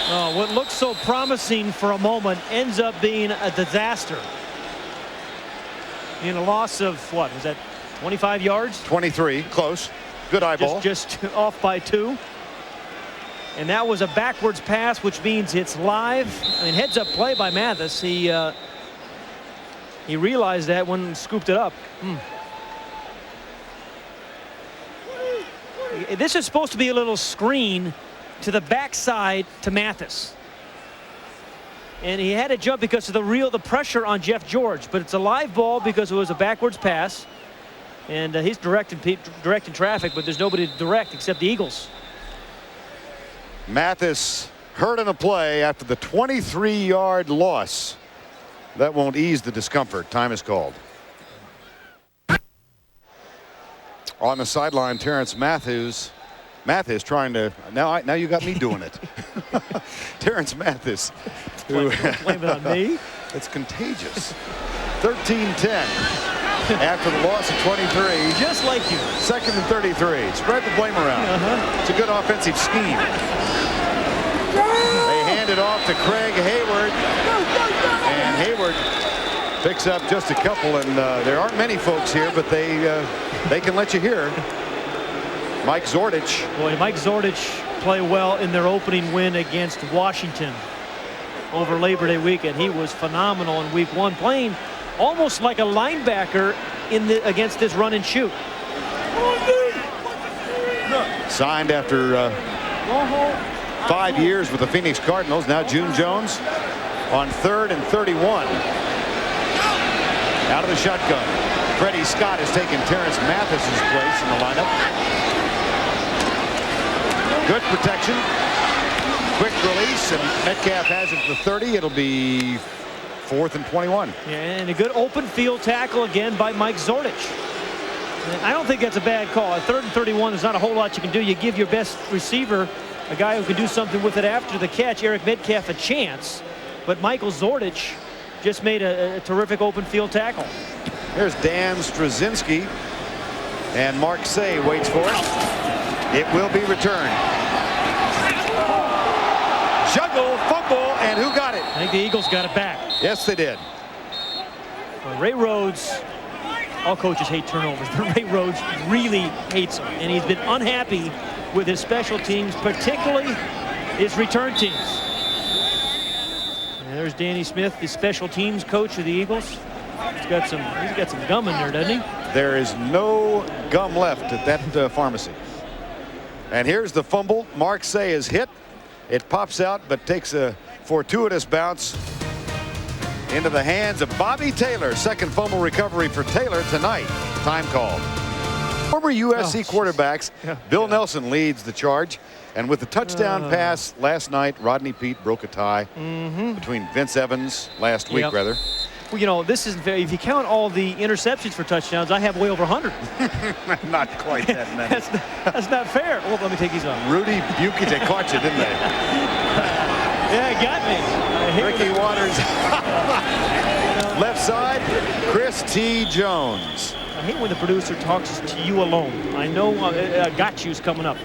Oh, what looked so promising for a moment ends up being a disaster. In a loss of, what was that, 25 yards? 23, close. Good eyeball. Just off by 2. And that was a backwards pass, which means it's live. I mean, heads up play by Mathis. He realized that when scooped it up. This is supposed to be a little screen to the backside to Mathis. And he had to jump because of the pressure on Jeff George. But it's a live ball because it was a backwards pass. And he's directing traffic, but there's nobody to direct except the Eagles. Mathis hurt in a play after the 23-yard loss. That won't ease the discomfort. Time is called. On the sideline, Terrence Mathis trying to, now you got me doing it. Terrence Mathis. Blame it on me. It's contagious. 13-10 after the loss of 23. Just like you. 2nd and 33. Spread the blame around. It's a good offensive scheme. They hand it off to Craig Hayward. And Hayward picks up just a couple, and there aren't many folks here, but they can let you hear. Mike Zordich. Boy, Mike Zordich play well in their opening win against Washington over Labor Day weekend. He was phenomenal in week 1, playing almost like a linebacker against this run and shoot. Signed after 5 years with the Phoenix Cardinals. Now June Jones on 3rd and 31. Out of the shotgun. Freddie Scott has taken Terrence Mathis's place in the lineup. Good protection. Quick release, and Metcalf has it for 30. It'll be 4th and 21. Yeah, and a good open field tackle again by Mike Zordich. And I don't think that's a bad call. At 3rd and 31, there's not a whole lot you can do. You give your best receiver, a guy who can do something with it after the catch, Eric Metcalf, a chance. But Michael Zordich just made a terrific open field tackle. Here's Dan Straczynski, and Mark Say waits for it. It will be returned. Juggle, fumble, and who got it? I think the Eagles got it back. Yes, they did. Well, Ray Rhodes, all coaches hate turnovers, but Ray Rhodes really hates them, and he's been unhappy with his special teams, particularly is return teams. And there's Danny Smith, the special teams coach of the Eagles. He's got some gum in there, doesn't he? There is no gum left at that pharmacy. And here's the fumble. Mark Say is hit. It pops out, but takes a fortuitous bounce into the hands of Bobby Taylor. Second fumble recovery for Taylor tonight. Time called. Former USC quarterbacks, Bill Nelson leads the charge. And with the touchdown pass last night, Rodney Peete broke a tie between Vince Evans last week, rather. Well, you know, this isn't fair. If you count all the interceptions for touchdowns, I have way over 100. Not quite that many. That's not fair. Oh, let me take these off. Rudy Buki, they caught you, didn't they? Yeah, it got me. Ricky Waters. Left side, Chris T. Jones. I hate when the producer talks to you alone. I know got you's coming up.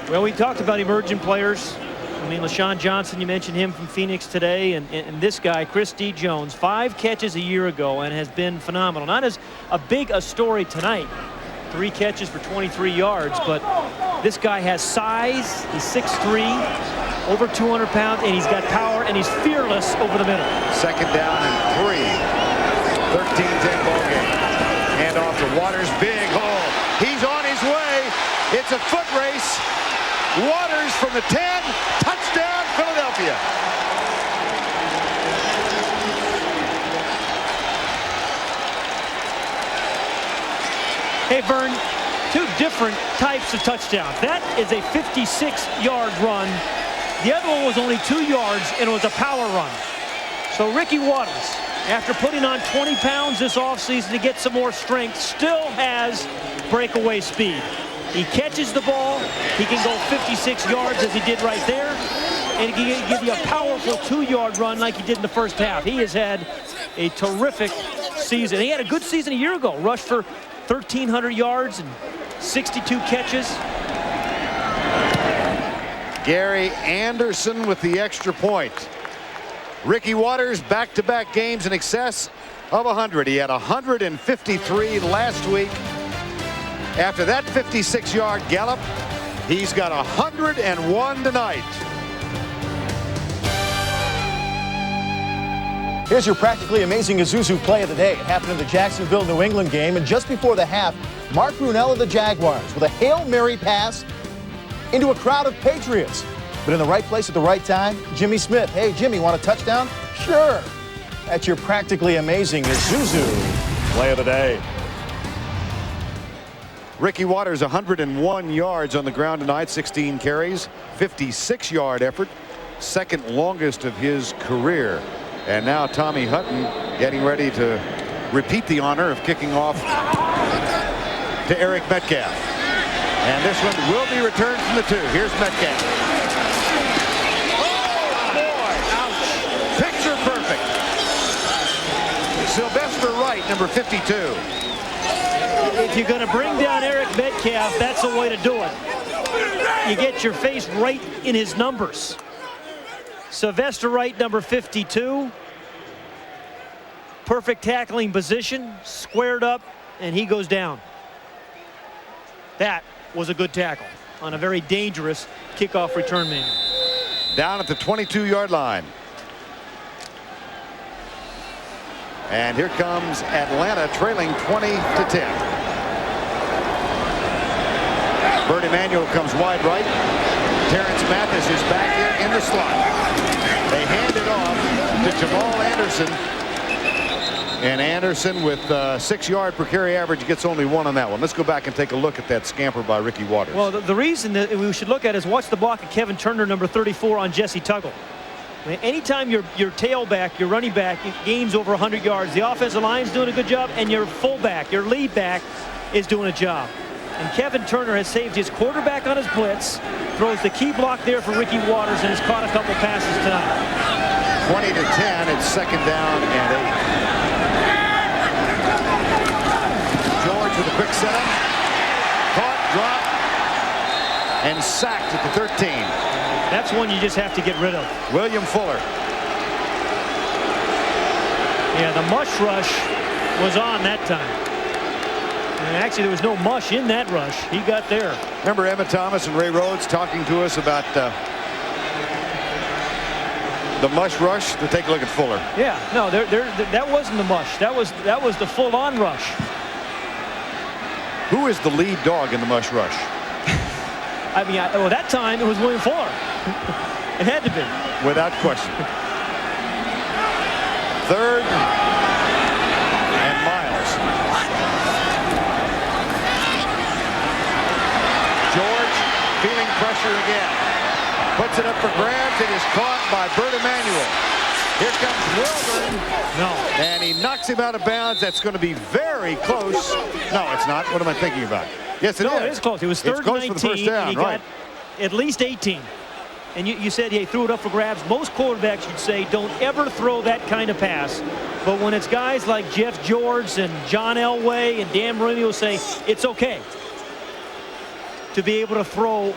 Well, we talked about emerging players. I mean, LaShawn Johnson, you mentioned him from Phoenix today, and this guy, Chris D. Jones, 5 catches a year ago and has been phenomenal. Not as big a story tonight, 3 catches for 23 yards, but this guy has size. He's 6'3", over 200 pounds, and he's got power, and he's fearless over the middle. Second down and 3. 13-10 ball game. Hand off to Waters, big hole. He's on his way. It's a foot race. Waters from the 10, touchdown Philadelphia. Hey, Vern, 2 different types of touchdowns. That is a 56-yard run. The other one was only 2 yards, and it was a power run. So Ricky Waters, after putting on 20 pounds this offseason to get some more strength, still has breakaway speed. He catches the ball. He can go 56 yards as he did right there. And he can give you a powerful 2-yard run like he did in the first half. He has had a terrific season. He had a good season a year ago. Rushed for 1,300 yards and 62 catches. Gary Anderson with the extra point. Ricky Waters, back-to-back games in excess of 100. He had 153 last week. After that 56-yard gallop, he's got 101 tonight. Here's your practically amazing Isuzu play of the day. It happened in the Jacksonville, New England game, and just before the half, Mark Brunell of the Jaguars with a Hail Mary pass into a crowd of Patriots. But in the right place at the right time, Jimmy Smith. Hey, Jimmy, want a touchdown? Sure. That's your practically amazing Isuzu play of the day. Ricky Waters, 101 yards on the ground tonight, 16 carries, 56-yard effort, second longest of his career. And now Tommy Hutton getting ready to repeat the honor of kicking off to Eric Metcalf. And this one will be returned from the 2. Here's Metcalf. Oh, boy. Ouch. Picture perfect. Sylvester Wright, number 52. If you're going to bring down Eric Metcalf, that's the way to do it. You get your face right in his numbers. Sylvester Wright, number 52. Perfect tackling position, squared up, and he goes down. That was a good tackle on a very dangerous kickoff return man. Down at the 22-yard line. And here comes Atlanta trailing 20-10. Bert Emanuel comes wide right. Terrence Mathis is back here in the slot. They hand it off to Jamal Anderson. And Anderson with 6-yard per carry average gets only 1 on that one. Let's go back and take a look at that scamper by Ricky Waters. Well, the reason that we should look at is watch the block of Kevin Turner, number 34, on Jesse Tuggle. I mean, anytime your tailback, your running back gains over 100 yards, the offensive line's doing a good job, and your fullback, your lead back, is doing a job. And Kevin Turner has saved his quarterback on his blitz, throws the key block there for Ricky Waters, and has caught a couple passes tonight. 20-10, it's second down and 8. George with a quick setup. Caught, dropped, and sacked at the 13. That's one you just have to get rid of. William Fuller. Yeah, the mush rush was on that time. And actually, there was no mush in that rush. He got there. Remember Emmett Thomas and Ray Rhodes talking to us about The mush rush. To take a look at Fuller. Yeah, no, that wasn't the mush. That was the full-on rush. Who is the lead dog in the mush rush? I mean, well, that time it was William Fuller. It had to be. Without question. Third and Miles. George feeling pressure again. Puts it up for grabs. It is caught by Bert Emanuel. Here comes Wilburn. No. And he knocks him out of bounds. That's going to be very close. No, it's not. What am I thinking about? Yes, it is. No, it is close. It was third and 19. For the first down, and he got at least 18. And you said he threw it up for grabs. Most quarterbacks should say don't ever throw that kind of pass. But when it's guys like Jeff George and John Elway and Dan Marino will say it's okay to be able to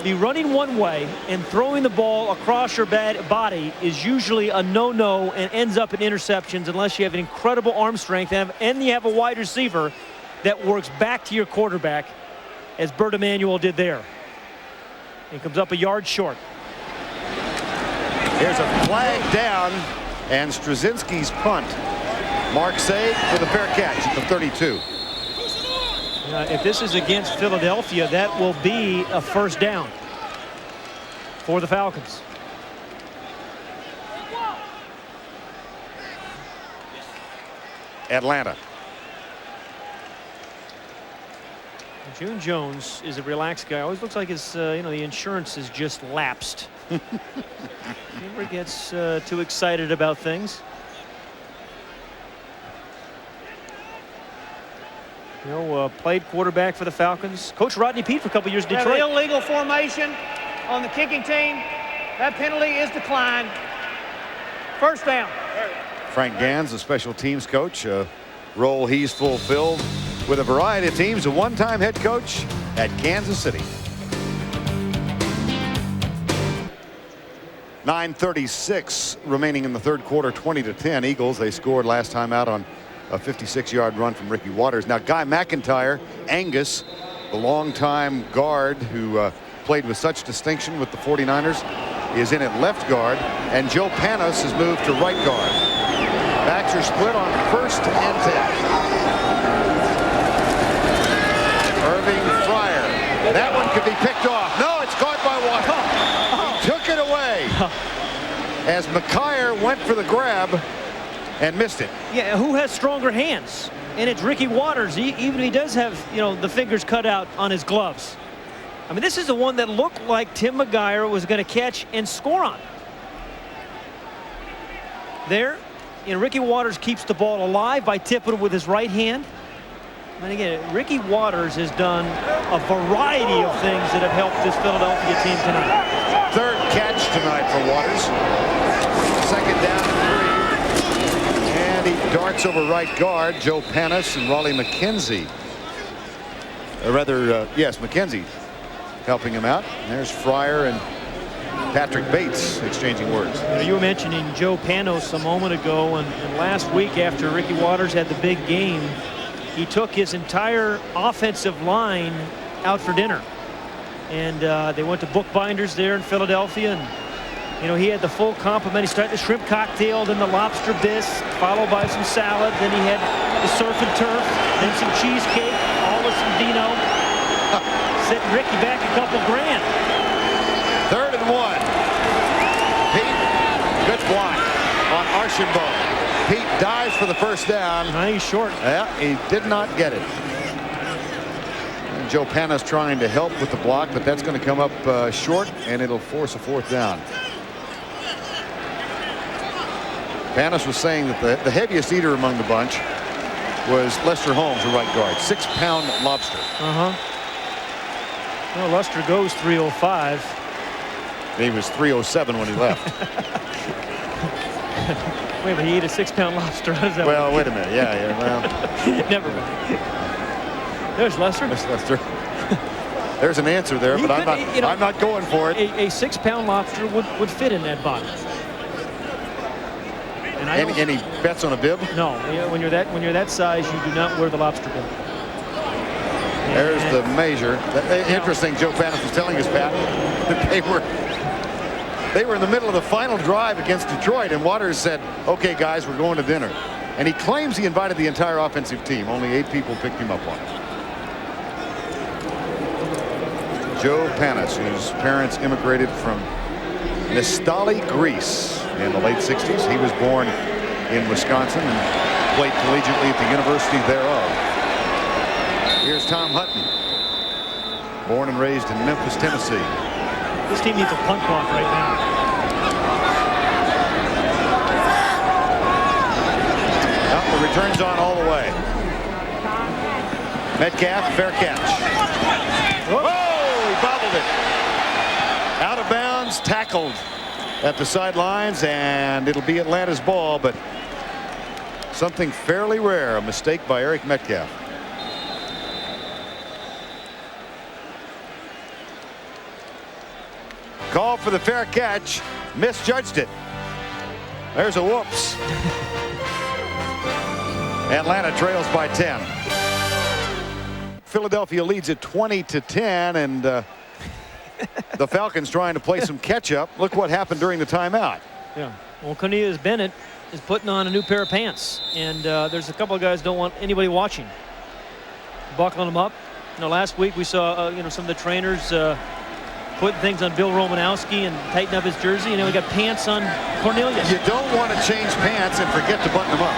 be running one way and throwing the ball across your body is usually a no-no and ends up in interceptions unless you have an incredible arm strength and you have a wide receiver that works back to your quarterback, as Bert Emanuel did there. He comes up a yard short. Here's a flag down and Straczynski's punt. Mark Say with a fair catch at the 32. If this is against Philadelphia, that will be a first down for the Falcons. Atlanta. June Jones is a relaxed guy. Always looks like his, the insurance has just lapsed. Never gets too excited about things. Played quarterback for the Falcons. Coach Rodney Peete for a couple years in Detroit. Illegal formation on the kicking team. That penalty is declined. First down. Frank Gans, the special teams coach, a role he's fulfilled with a variety of teams, a one-time head coach at Kansas City. 9:36 remaining in the third quarter, 20-10 Eagles. They scored last time out on a 56-yard run from Ricky Waters. Now Guy McIntyre, Angus, the longtime guard who played with such distinction with the 49ers, is in at left guard, and Joe Panos has moved to right guard. Backs are split on 1st and 10. Irving Fryer. That one could be picked off. No, it's caught by Waters. He took it away as McKyer went for the grab and missed it. Yeah, who has stronger hands? And it's Ricky Waters. Even if he does have, the fingers cut out on his gloves. I mean, this is the one that looked like Tim McGuire was going to catch and score on. There, Ricky Waters keeps the ball alive by tipping it with his right hand. And again, Ricky Waters has done a variety of things that have helped this Philadelphia team tonight. Third catch tonight for Waters. Second down and 3. And he darts over right guard. Joe Panos and Raleigh McKenzie. Yes, McKenzie helping him out. And there's Fryer and Patrick Bates exchanging words. You were mentioning Joe Panos a moment ago, and last week after Ricky Waters had the big game, he took his entire offensive line out for dinner. And they went to Bookbinders there in Philadelphia, and he had the full complement. He started the shrimp cocktail, then the lobster bisque, followed by some salad. Then he had the surf and turf, then some cheesecake, all with some Dino. Setting Ricky back a couple grand. 3rd and 1. Pete, good block on Archambault. Pete dives for the first down. He's short. Yeah, he did not get it. And Joe Panos trying to help with the block, but that's going to come up short, and it'll force a 4th down. Panos was saying that the heaviest eater among the bunch was Lester Holmes, the right guard. 6-pound lobster. Well, Lester goes 305. He was 307 when he left. Wait, but he ate a 6-pound lobster. How does that work? Wait a minute. Yeah, well. Never mind. There's Lester. There's Lester. There's an answer there, but I'm not going for it. A 6-pound lobster would fit in that body. And any bets on a bib? No. When you're that size, you do not wear the lobster bib. There's the measure. Interesting, Joe Panos was telling us, Pat, that they were They were in the middle of the final drive against Detroit, and Waters said, "Okay, guys, we're going to dinner." And he claims he invited the entire offensive team. Only 8 people picked him up on it. Joe Panis, whose parents immigrated from Nistali, Greece in the late 60s. He was born in Wisconsin and played collegiately at the University thereof. Here's Tom Hutton, born and raised in Memphis, Tennessee. This team needs a punt block right now. Well, the return's on all the way. Metcalf, fair catch. Whoa, he bobbled it. Out of bounds, tackled at the sidelines, and it'll be Atlanta's ball, but something fairly rare, a mistake by Eric Metcalf. Call for the fair catch, misjudged it. There's a whoops. Atlanta trails by 10. Philadelphia leads at 20-10, and the Falcons trying to play some catch up. Look what happened during the timeout. Yeah. Well, Cornelius Bennett is putting on a new pair of pants, and there's a couple of guys don't want anybody watching. Buckling them up. You know, last week we saw some of the trainers putting things on Bill Romanowski and tighten up his jersey, and then we got pants on Cornelius. You don't want to change pants and forget to button them up.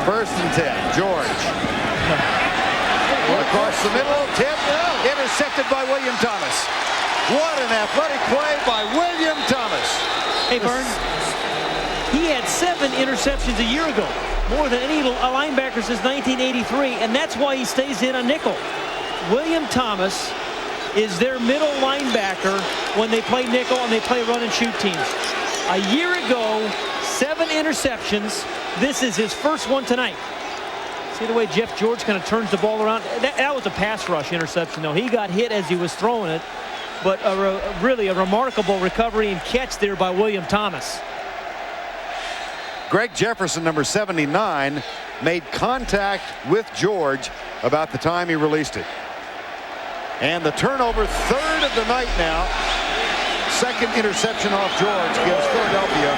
First and 10, George. Across the middle, tip, intercepted by William Thomas. What an athletic play by William Thomas. Hey, Vern, he had 7 interceptions a year ago, more than any linebacker since 1983, and that's why he stays in a nickel. William Thomas is their middle linebacker when they play nickel and they play run and shoot teams. A year ago, 7 interceptions. This is his first one tonight. See the way Jeff George kind of turns the ball around? That was a pass rush interception, though. He got hit as he was throwing it, but really a remarkable recovery and catch there by William Thomas. Greg Jefferson, number 79, made contact with George about the time he released it. And the turnover, 3rd of the night now. 2nd interception off George gives Philadelphia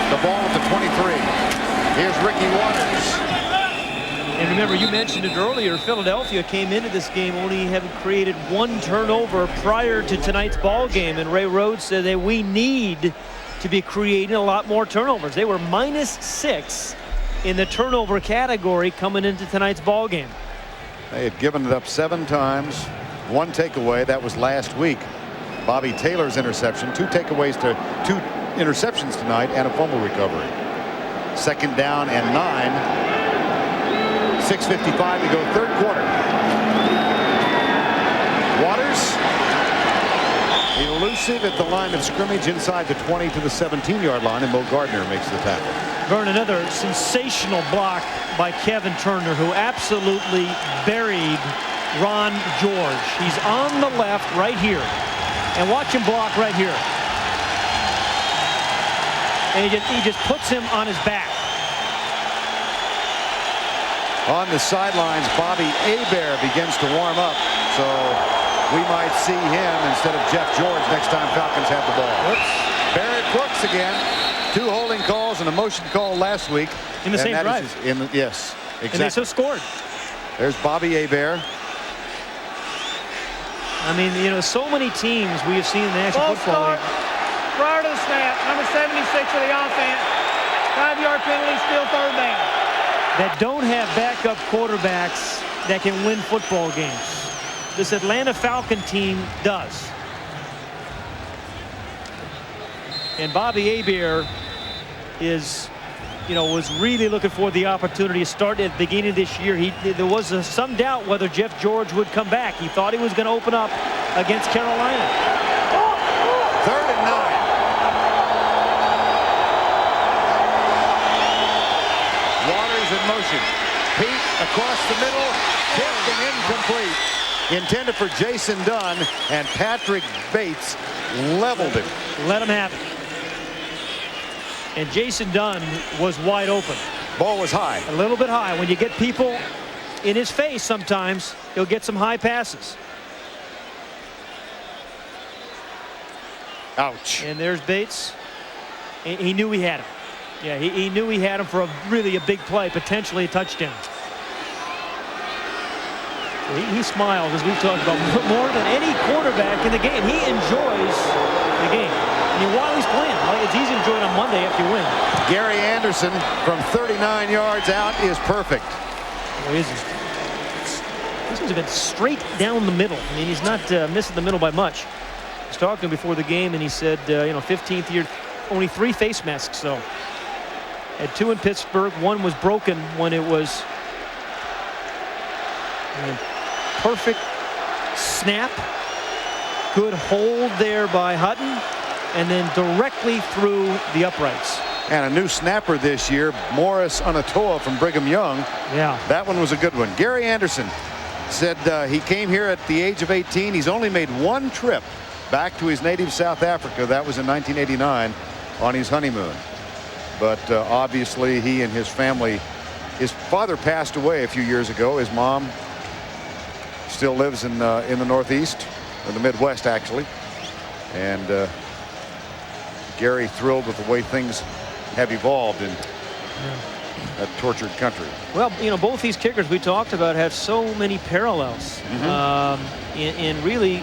the ball at the 23. Here's Ricky Waters. And remember, you mentioned it earlier, Philadelphia came into this game only having created 1 turnover prior to tonight's ball game, and Ray Rhodes said that we need to be creating a lot more turnovers. They were -6 in the turnover category coming into tonight's ball game. They had given it up 7 times, 1 takeaway. That was last week. Bobby Taylor's interception, 2 takeaways to 2 interceptions tonight, and a fumble recovery. 2nd down and 9. 6:55 to go, 3rd quarter. Waters, elusive at the line of scrimmage inside the 20 to the 17-yard line, and Mo Gardner makes the tackle. Vern, another sensational block by Kevin Turner, who absolutely buried Ron George. He's on the left right here, and watch him block right here. And he just puts him on his back. On the sidelines, Bobby Hebert begins to warm up, so we might see him instead of Jeff George next time Falcons have the ball. Whoops. Barrett Brooks again. 2 holding calls and a motion call last week. In the same drive. Yes, exactly. And they so scored. There's Bobby Hebert. I mean, so many teams we have seen in the National Football League. Prior to the snap, number 76 for the offense. 5-yard penalty, still 3rd down. That don't have backup quarterbacks that can win football games. This Atlanta Falcon team does. And Bobby Hebert was really looking for the opportunity to start at the beginning of this year. There was some doubt whether Jeff George would come back. He thought he was going to open up against Carolina. 3rd and 9. Waters in motion. Pete across the middle, tipped and incomplete. Intended for Jason Dunn, and Patrick Bates leveled him. Let him have it. And Jason Dunn was wide open. Ball was high. A little bit high. When you get people in his face sometimes, he'll get some high passes. Ouch. And there's Bates. He knew he had him. Yeah, he knew he had him for really a big play, potentially a touchdown. He smiles, as we've talked about, more than any quarterback in the game. He enjoys the game. I mean, while he's playing, it's easy to enjoy it on Monday after you win. Gary Anderson from 39 yards out is perfect. Boy, is he. This one's been straight down the middle. I mean, he's not missing the middle by much. I was talking before the game, and he said, 15th year, only 3 face masks, so. Had 2 in Pittsburgh. 1 was broken when it was perfect snap. Good hold there by Hutton, and then directly through the uprights. And a new snapper this year, Morris Anatoa from Brigham Young. Yeah. That one was a good one. Gary Anderson said he came here at the age of 18. He's only made 1 trip back to his native South Africa. That was in 1989 on his honeymoon. But obviously he and his family, his father passed away a few years ago. His mom still lives in the Northeast, or the Midwest actually. And Gary thrilled with the way things have evolved in that tortured country. Well, both these kickers we talked about have so many parallels. And really,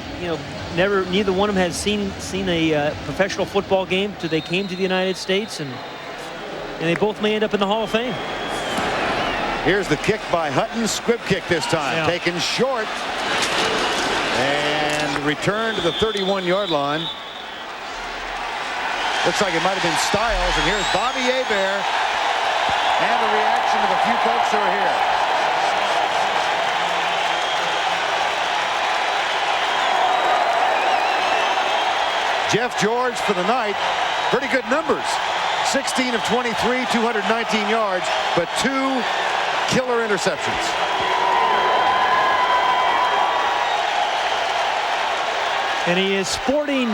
neither one of them has seen a professional football game till they came to the United States, and they both may end up in the Hall of Fame. Here's the kick by Hutton. Squib kick this time. Taken short. And returned to the 31-yard line. Looks like it might have been Styles. And here's Bobby Hebert. And the reaction of a few folks who are here. Jeff George for the night. Pretty good numbers. 16 of 23, 219 yards, but 2 killer interceptions. And he is sporting,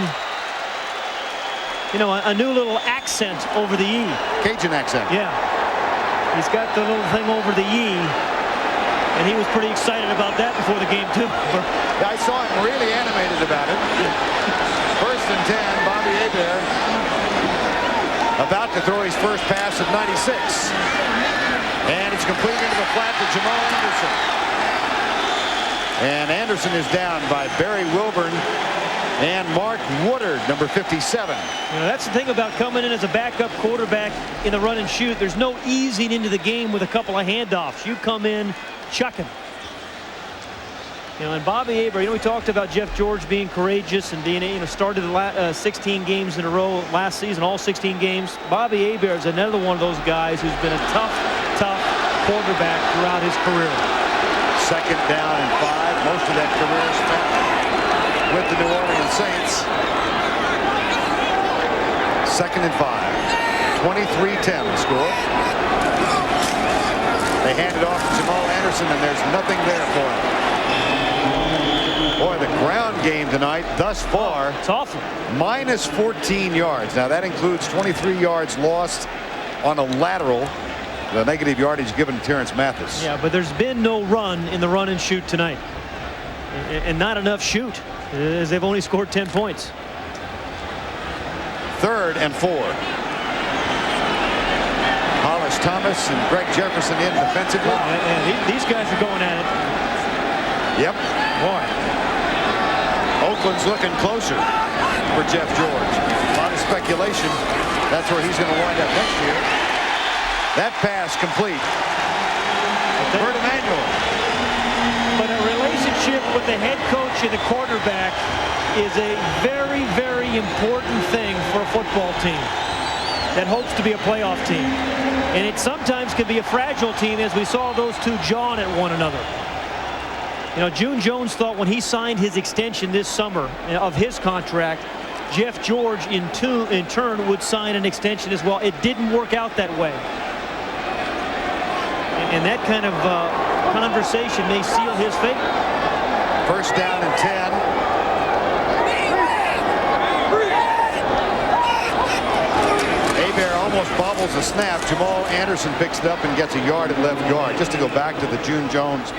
a new little accent over the E. Cajun accent. Yeah. He's got the little thing over the E. And he was pretty excited about that before the game, too. Yeah, I saw him really animated about it. 1st and 10, Bobby Hebert about to throw his first pass of 96. And it's complete into the flat to Jamal Anderson. And Anderson is down by Barry Wilburn and Mark Woodard, number 57. That's the thing about coming in as a backup quarterback in the run and shoot. There's no easing into the game with a couple of handoffs. You come in chucking. And Bobby Hebert, we talked about Jeff George being courageous and being, started the 16 games in a row last season, all 16 games. Bobby Hebert is another one of those guys who's been a tough quarterback throughout his career. 2nd down and 5. Most of that career spent with the New Orleans Saints. 2nd and 5. 23-10 the score. They hand it off to Jamal Anderson, and there's nothing there for him. Boy, the ground game tonight thus far. It's awful. Minus 14 yards. Now that includes 23 yards lost on a lateral. The negative yardage given to Terrence Mathis. Yeah, but there's been no run in the run and shoot tonight. And not enough shoot, as they've only scored 10 points. 3rd and 4. Hollis Thomas and Greg Jefferson in defensively. These guys are going at it. Yep. Boy. Oakland's looking closer for Jeff George. A lot of speculation. That's where he's going to wind up next year. That pass complete. Bert Emanuel. But a relationship with the head coach and the quarterback is a very, very important thing for a football team that hopes to be a playoff team. And it sometimes can be a fragile team, as we saw those two jawing at one another. June Jones thought when he signed his extension this summer of his contract, Jeff George in turn would sign an extension as well. It didn't work out that way. And that kind of conversation may seal his fate. 1st down and 10. Hebert almost bobbles the snap. Jamal Anderson picks it up and gets a yard at left guard. Just to go back to the June Jones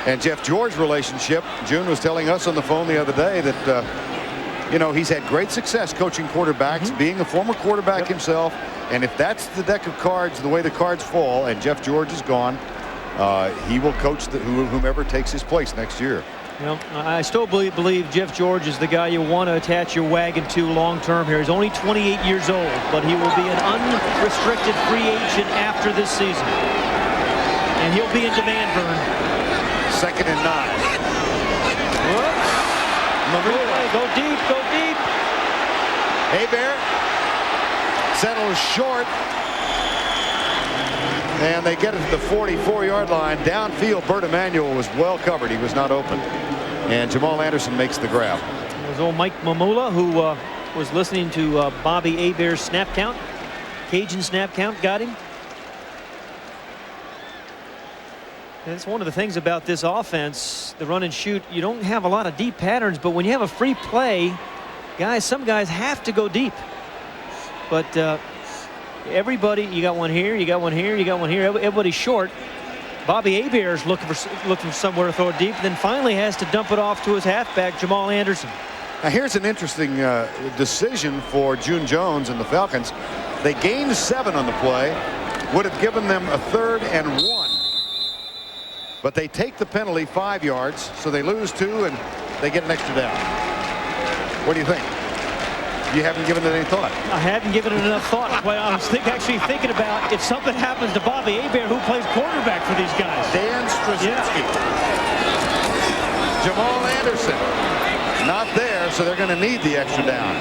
and Jeff George relationship, June was telling us on the phone the other day that you know, he's had great success coaching quarterbacks, being a former quarterback himself. And if that's the deck of cards, the way the cards fall, and Jeff George is gone, he will coach whomever takes his place next year. Well, I still believe Jeff George is the guy you want to attach your wagon to long term here. He's only 28 years old, but he will be an unrestricted free agent after this season. And he'll be in demand, Vern. 2nd and 9. Whoops. Go deep, go deep. Hebert settles short. And they get it to the 44-yard line. Downfield, Bert Emanuel was well covered. He was not open. And Jamal Anderson makes the grab. It was old Mike Mamula who was listening to Bobby Hebert's snap count. Cajun snap count got him. And it's one of the things about this offense, the run and shoot. You don't have a lot of deep patterns, but when you have a free play, some guys have to go deep. But everybody, you got one here, you got one here, you got one here. Everybody's short. Bobby Hebert's looking for somewhere to throw it deep, then finally has to dump it off to his halfback, Jamal Anderson. Now here's an interesting decision for June Jones and the Falcons. They gained 7 on the play, would have given them a 3rd and 1. But they take the penalty 5 yards, so they lose 2 and they get an extra down. What do you think? You haven't given it any thought. I hadn't given it enough thought. Well, I was actually thinking about if something happens to Bobby Hebert, who plays quarterback for these guys. Dan Straczynski. Yeah. Jamal Anderson. Not there, so they're going to need the extra down.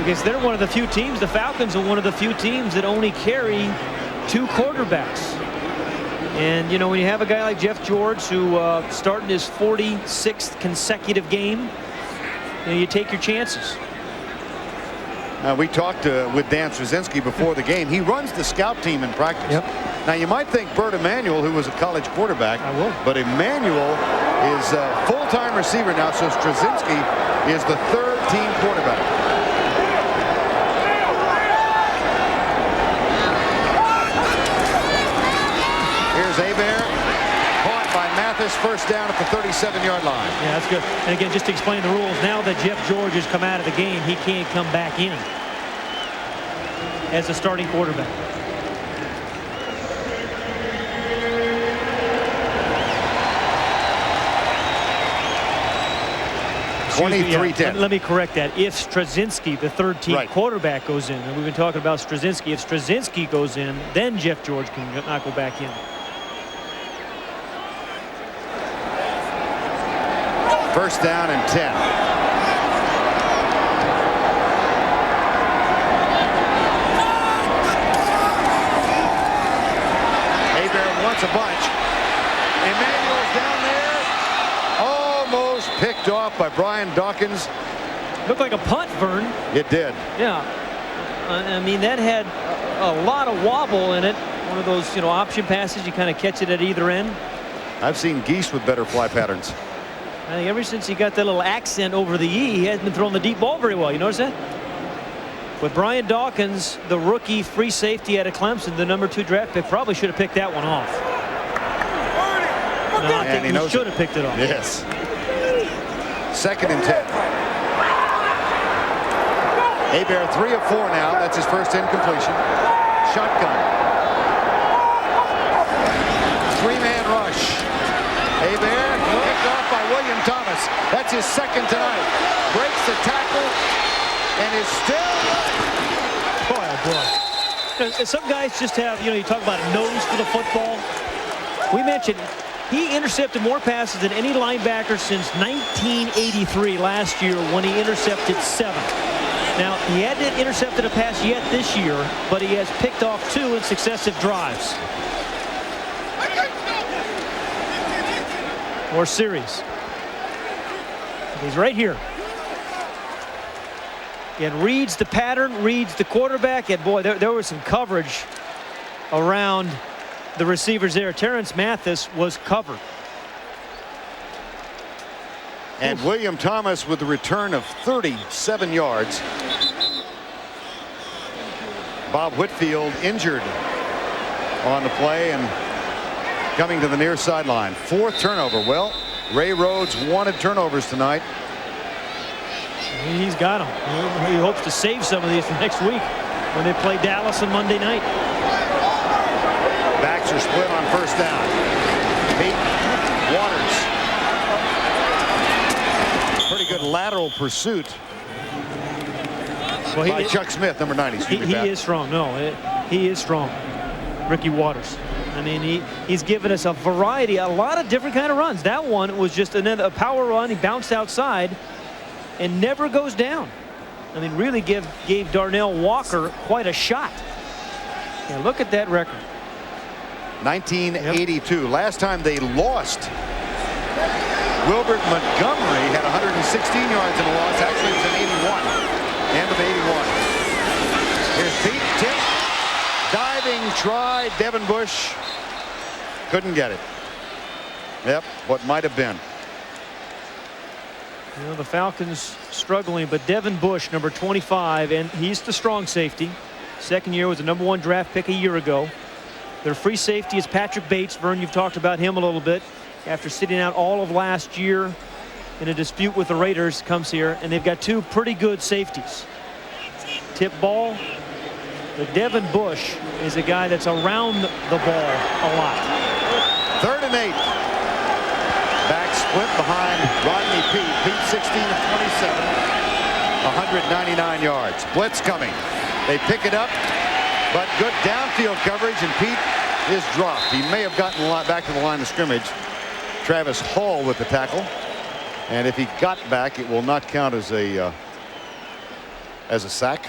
Because they're one of the few teams, the Falcons are one of the few teams that only carry 2 quarterbacks. And, you know, when you have a guy like Jeff George who started his 46th consecutive game, you take your chances. We talked with Dan Straczynski before the game. He runs the scout team in practice. Yep. Now, you might think Bert Emanuel, who was a college quarterback, but Emanuel is a full-time receiver now, so Straczynski is the 3rd team quarterback. Here's Hebert. Caught by Mathis, first down at the 37-yard line. Yeah, that's good. And again, just to explain the rules, now that Jeff George has come out of the game, he can't come back in as a starting quarterback. Let me correct that. If Straczynski, the 3rd team quarterback, goes in, and we've been talking about Straczynski, if Straczynski goes in, then Jeff George can not go back in. First down and 10. Hebert wants a bunch. Emanuel's down there. Almost picked off by Brian Dawkins. Looked like a punt, Vern. It did. Yeah. I mean, that had a lot of wobble in it. One of those, you know, option passes. You kind of catch it at either end. I've seen Geese with better fly patterns. I think ever since he got that little accent over the E, he hasn't been throwing the deep ball very well. You notice that? But Brian Dawkins, the rookie free safety out of Clemson, the #2 draft pick, probably should have picked that one off. No, I think he should have picked it off. Yes. 2nd and 10. Hebert 3 of 4 now. That's his first incompletion. Shotgun. 3-man rush. Hebert picked off by William Thomas. That's his 2nd tonight. Breaks the tackle and is still running. Boy, oh boy. Some guys just have, you know, you talk about a nose for the football. We mentioned he intercepted more passes than any linebacker since 1983 last year when he intercepted 7. Now, he hadn't intercepted a pass yet this year, but he has picked off 2 in successive drives. Or series. He's right here. And reads the pattern, reads the quarterback, and boy, there was some coverage around the receivers there. Terrence Mathis was covered. And William Thomas with the return of 37 yards. Bob Whitfield injured on the play and coming to the near sideline. 4th turnover. Well, Ray Rhodes wanted turnovers tonight. He's got them. He hopes to save some of these for next week when they play Dallas on Monday night. Backs are split on first down. Pete Waters. Pretty good lateral pursuit by Chuck Smith, number 90. He is strong. No, he is strong. Ricky Waters. I mean, he's given us a variety, a lot of different kind of runs. That one was just a power run. He bounced outside and never goes down. I mean, really gave Darnell Walker quite a shot. Yeah, look at that record. 1982. Yep. Last time they lost, Wilbert Montgomery had 116 yards in a loss. Actually, it was in 81. End of 81. Here's Pete. Tip. Diving try. Devin Bush couldn't get it. Yep, what might have been. You know, the Falcons struggling, but Devin Bush, number 25, and he's the strong safety. Second year, was the #1 draft pick a year ago. Their free safety is Patrick Bates. Vern, you've talked about him a little bit. After sitting out all of last year in a dispute with the Raiders, comes here, and they've got two pretty good safeties. Tip ball. But Devin Bush is a guy that's around the ball a lot. 3rd and 8. Back split behind Rodney Pete. Pete 16 of 27. 199 yards. Blitz coming. They pick it up, but good downfield coverage, and Pete is dropped. He may have gotten a lot back to the line of scrimmage. Travis Hall with the tackle. And if he got back, it will not count as a sack.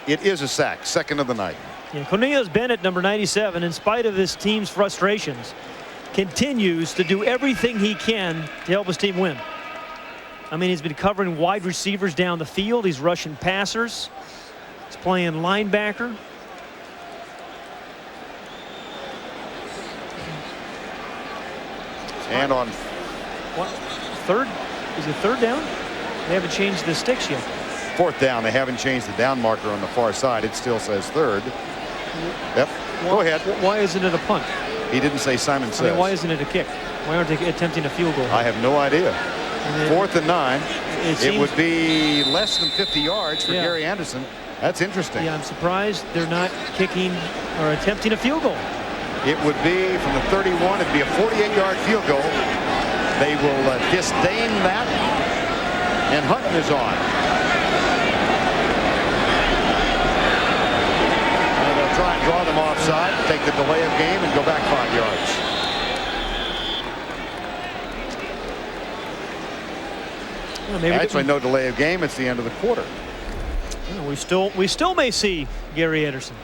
It is a sack, second of the night. Yeah, Cornelius Bennett, number 97, in spite of this team's frustrations, continues to do everything he can to help his team win. I mean, he's been covering wide receivers down the field. He's rushing passers. He's playing linebacker. And on what, third? Is it third down? They haven't changed the sticks yet. 4th down. They haven't changed the down marker on the far side. It still says third. Yep. Go ahead. Why isn't it a punt? He didn't say Simon says. I mean, why isn't it a kick? Why aren't they attempting a field goal? I have no idea. 4th and 9. It would be less than 50 yards for Gary Anderson. That's interesting. Yeah, I'm surprised they're not kicking or attempting a field goal. It would be from the 31. It'd be a 48-yard field goal. They will disdain that. And Hutton is on. Try and draw them offside, take the delay of game, and go back 5 yards. Well, actually, no delay of game. It's the end of the quarter. We still may see Gary Anderson.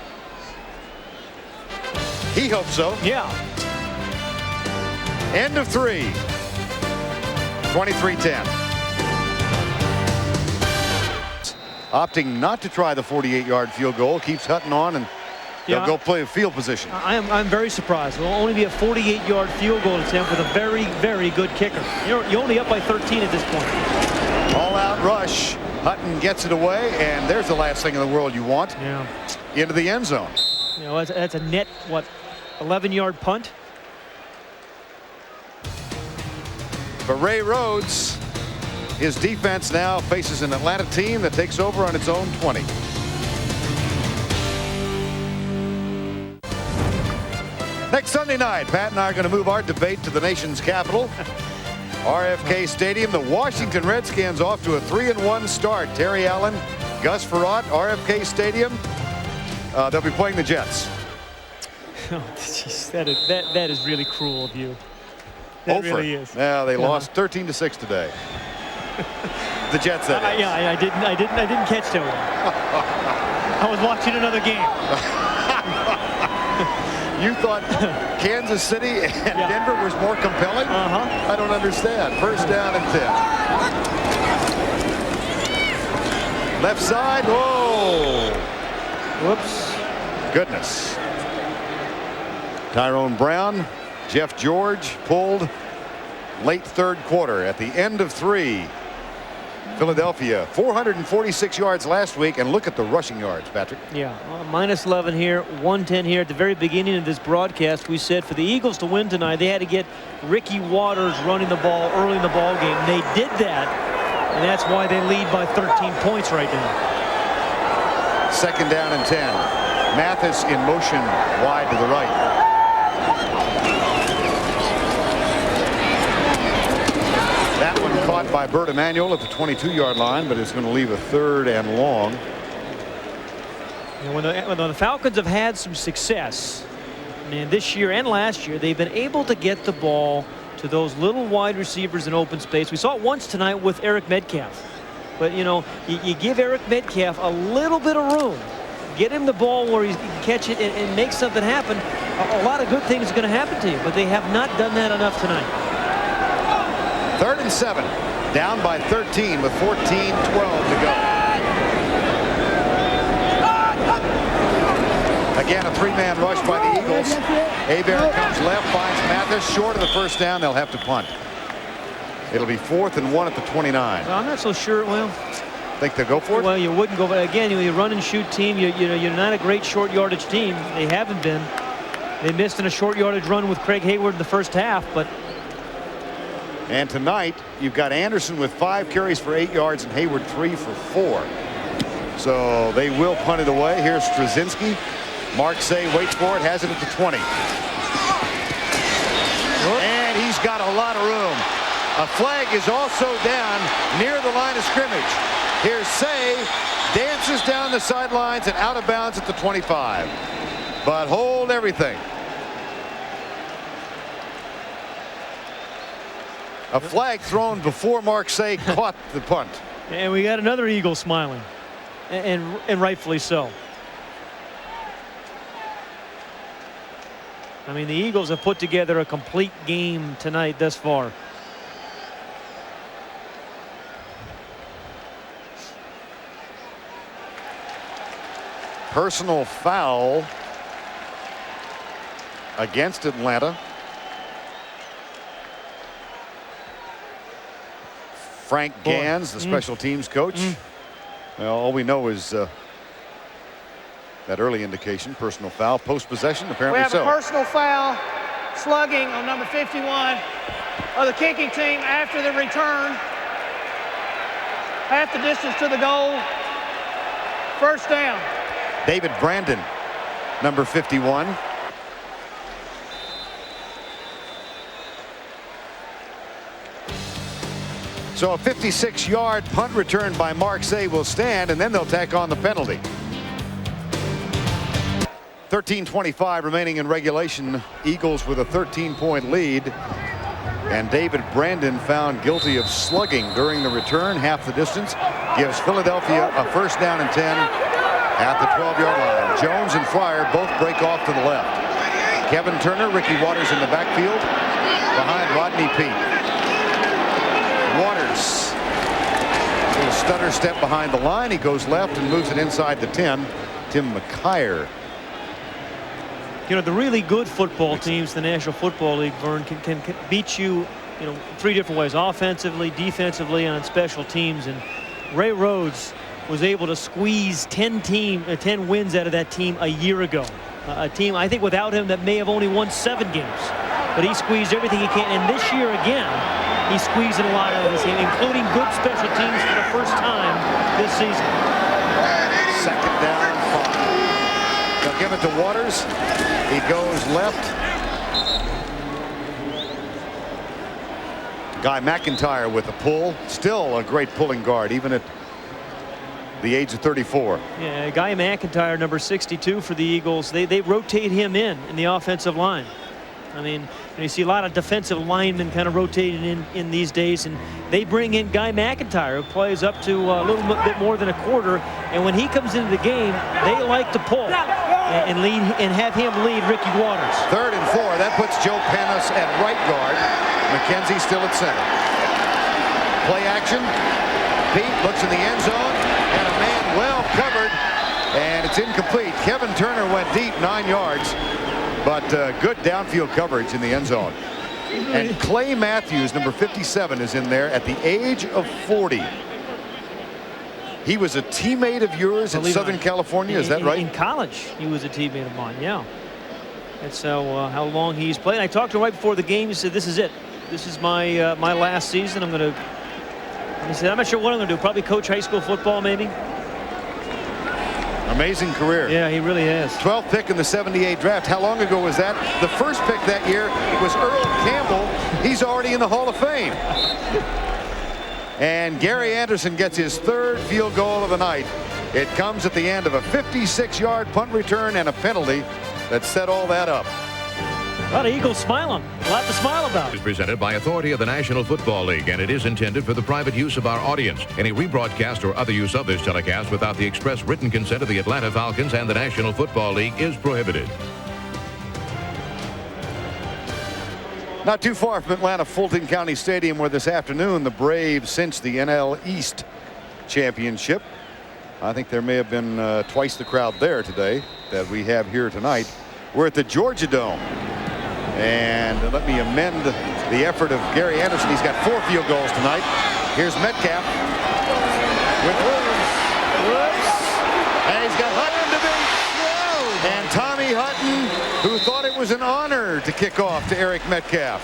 He hopes so. Yeah. End of 3. 23-10. Opting not to try the 48-yard field goal, keeps Hutton on, and they'll go play a field position. I'm very surprised. It will only be a 48-yard field goal attempt with a very, very good kicker. You're only up by 13 at this point. All-out rush. Hutton gets it away, and there's the last thing in the world you want. Yeah. Into the end zone. You know, that's a net, what, 11-yard punt? For Ray Rhodes, his defense now faces an Atlanta team that takes over on its own 20. Next Sunday night, Pat and I are going to move our debate to the nation's capital. RFK Stadium. The Washington Redskins off to a 3-1 start. Terry Allen, Gus Frerotte, RFK Stadium. They'll be playing the Jets. Oh, geez, that is really cruel of you. That really is. Yeah, they lost 13-6 today. The Jets, that is. Yeah, I didn't catch that one. I was watching another game. You thought Kansas City and Denver was more compelling? I don't understand. First down and 10. Left side. Whoa. Whoops. Goodness. Tyrone Brown, Jeff George pulled late third quarter at the end of 3. Philadelphia 446 yards last week, and look at the rushing yards, Patrick. Yeah, minus 11 here, 110 here. At the very beginning of this broadcast, we said for the Eagles to win tonight, they had to get Ricky Waters running the ball early in the ball game. They did that, And that's why they lead by 13 points right now. 2nd down and 10. Mathis in motion wide to the right. That one caught by Bert Emanuel at the 22-yard line, but it's going to leave a 3rd and long. You know, when the Falcons have had some success, and this year and last year, they've been able to get the ball to those little wide receivers in open space. We saw it once tonight with Eric Metcalf. But, you know, you give Eric Metcalf a little bit of room. Get him the ball where he can catch it and make something happen. A lot of good things are going to happen to you, but they have not done that enough tonight. 3rd and 7. Down by 13 with 14-12 to go. Again, a 3-man rush by the Eagles. Hebert comes left, finds Mathis short of the 1st down. They'll have to punt. It'll be 4th and 1 at the 29. Well, I'm not so sure. Well, think they'll go for it? Well, you wouldn't go. But again, you run and shoot team. You're not a great short yardage team. They haven't been. They missed in a short yardage run with Craig Hayward in the 1st half, but. And tonight, you've got Anderson with 5 carries for 8 yards and Hayward 3 for 4. So they will punt it away. Here's Straczynski. Marksay waits for it, has it at the 20. And he's got a lot of room. A flag is also down near the line of scrimmage. Here's Say, dances down the sidelines and out of bounds at the 25. But hold everything. A flag thrown before Marksay caught the punt. And we got another Eagle smiling, and rightfully so. I mean, the Eagles have put together a complete game tonight thus far. Personal foul against Atlanta. Frank Gans, the special teams coach. Well, all we know is that early indication, personal foul. Post possession, apparently so. We have a personal foul, slugging on number 51 of the kicking team after the return. Half the distance to the goal. 1st down. David Brandon, number 51. So a 56-yard punt return by Marksay will stand, and then they'll tack on the penalty. 13:25 remaining in regulation. Eagles with a 13-point lead. And David Brandon found guilty of slugging during the return. Half the distance. Gives Philadelphia a 1st down and 10 at the 12-yard line. Jones and Fryer both break off to the left. Kevin Turner, Ricky Waters in the backfield behind Rodney Peete. Waters, a little stutter step behind the line. He goes left and moves it inside the 10. Tim McKyer. You know, the really good football teams, the National Football League, Vern, can beat you, 3 different ways: offensively, defensively, and on special teams. And Ray Rhodes was able to squeeze 10 wins out of that team a year ago. A team, I think, without him that may have only won 7 games. But he squeezed everything he can. And this year, again, he's squeezing a lot out of this team, including good special teams for the first time this season. 2nd down, 5. They'll give it to Waters. He goes left. Guy McIntyre with a pull. Still a great pulling guard, even at the age of 34. Yeah, Guy McIntyre, number 62 for the Eagles. They rotate him in the offensive line. I mean, you see a lot of defensive linemen kind of rotating in these days, and they bring in Guy McIntyre, who plays up to a little bit more than a quarter. And when he comes into the game, they like to pull and lead and have him lead Ricky Waters. 3rd and 4. That puts Joe Panis at right guard. McKenzie still at center. Play action. Pete looks in the end zone, and a man well covered, and it's incomplete. Kevin Turner went deep, 9 yards. But good downfield coverage in the end zone. And Clay Matthews, number 57, is in there at the age of 40. He was a teammate of yours in Southern California, is that right? In college, he was a teammate of mine, yeah. That's how long he's played. I talked to him right before the game. He said, "This is it. This is my my last season. I'm going He said, I'm not sure what I'm going to do. Probably coach high school football, maybe. Amazing career. Yeah, he really has. 12th pick in the 78 draft. How long ago was that? The first pick that year was Earl Campbell. He's already in the Hall of Fame. And Gary Anderson gets his 3rd field goal of the night. It comes at the end of a 56-yard punt return and a penalty that set all that up. A lot of Eagles smiling. A lot to smile about. Is presented by authority of the National Football League, and it is intended for the private use of our audience. Any rebroadcast or other use of this telecast without the express written consent of the Atlanta Falcons and the National Football League is prohibited. Not too far from Atlanta, Fulton County Stadium, where this afternoon the Braves cinched the NL East championship. I think there may have been twice the crowd there today that we have here tonight. We're at the Georgia Dome. And let me amend the effort of Gary Anderson. He's got 4 field goals tonight. Here's Metcalf with Woods. And he's got Hutton to beat. And Tommy Hutton, who thought it was an honor to kick off to Eric Metcalf.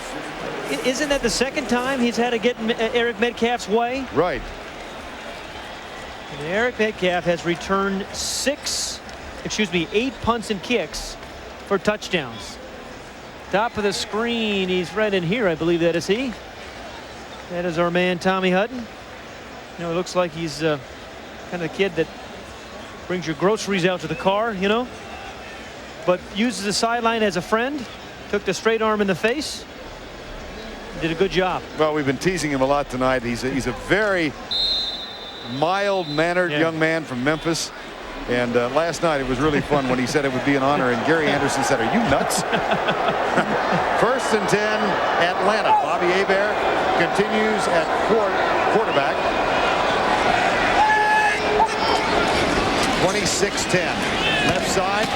Isn't that the second time he's had to get Eric Metcalf's way? Right. And Eric Metcalf has returned 8 punts and kicks for touchdowns. Top of the screen, he's right in here, I believe that is he. That is our man Tommy Hutton. You know, it looks like he's kind of the kid that brings your groceries out to the car, you know, but uses the sideline as a friend. Took the straight arm in the face. Did a good job. Well, we've been teasing him a lot tonight. He's a very mild-mannered young man from Memphis. And last night it was really fun when he said it would be an honor, and Gary Anderson said, "Are you nuts?" 1st and 10, Atlanta. Bobby Hebert continues at quarterback. 26-10. Left side.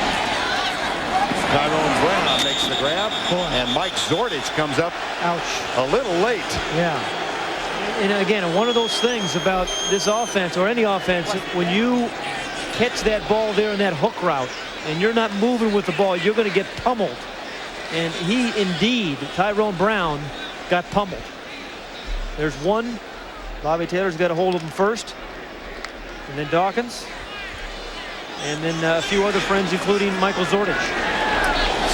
Tyrone Brown makes the grab, and Mike Zordich comes up a little late. Yeah. And again, one of those things about this offense, or any offense, when you catch that ball there in that hook route and you're not moving with the ball, you're going to get pummeled. And he indeed, Tyrone Brown, got pummeled. There's one. Bobby Taylor's got a hold of him first, and then Dawkins, and then a few other friends, including Michael Zordich.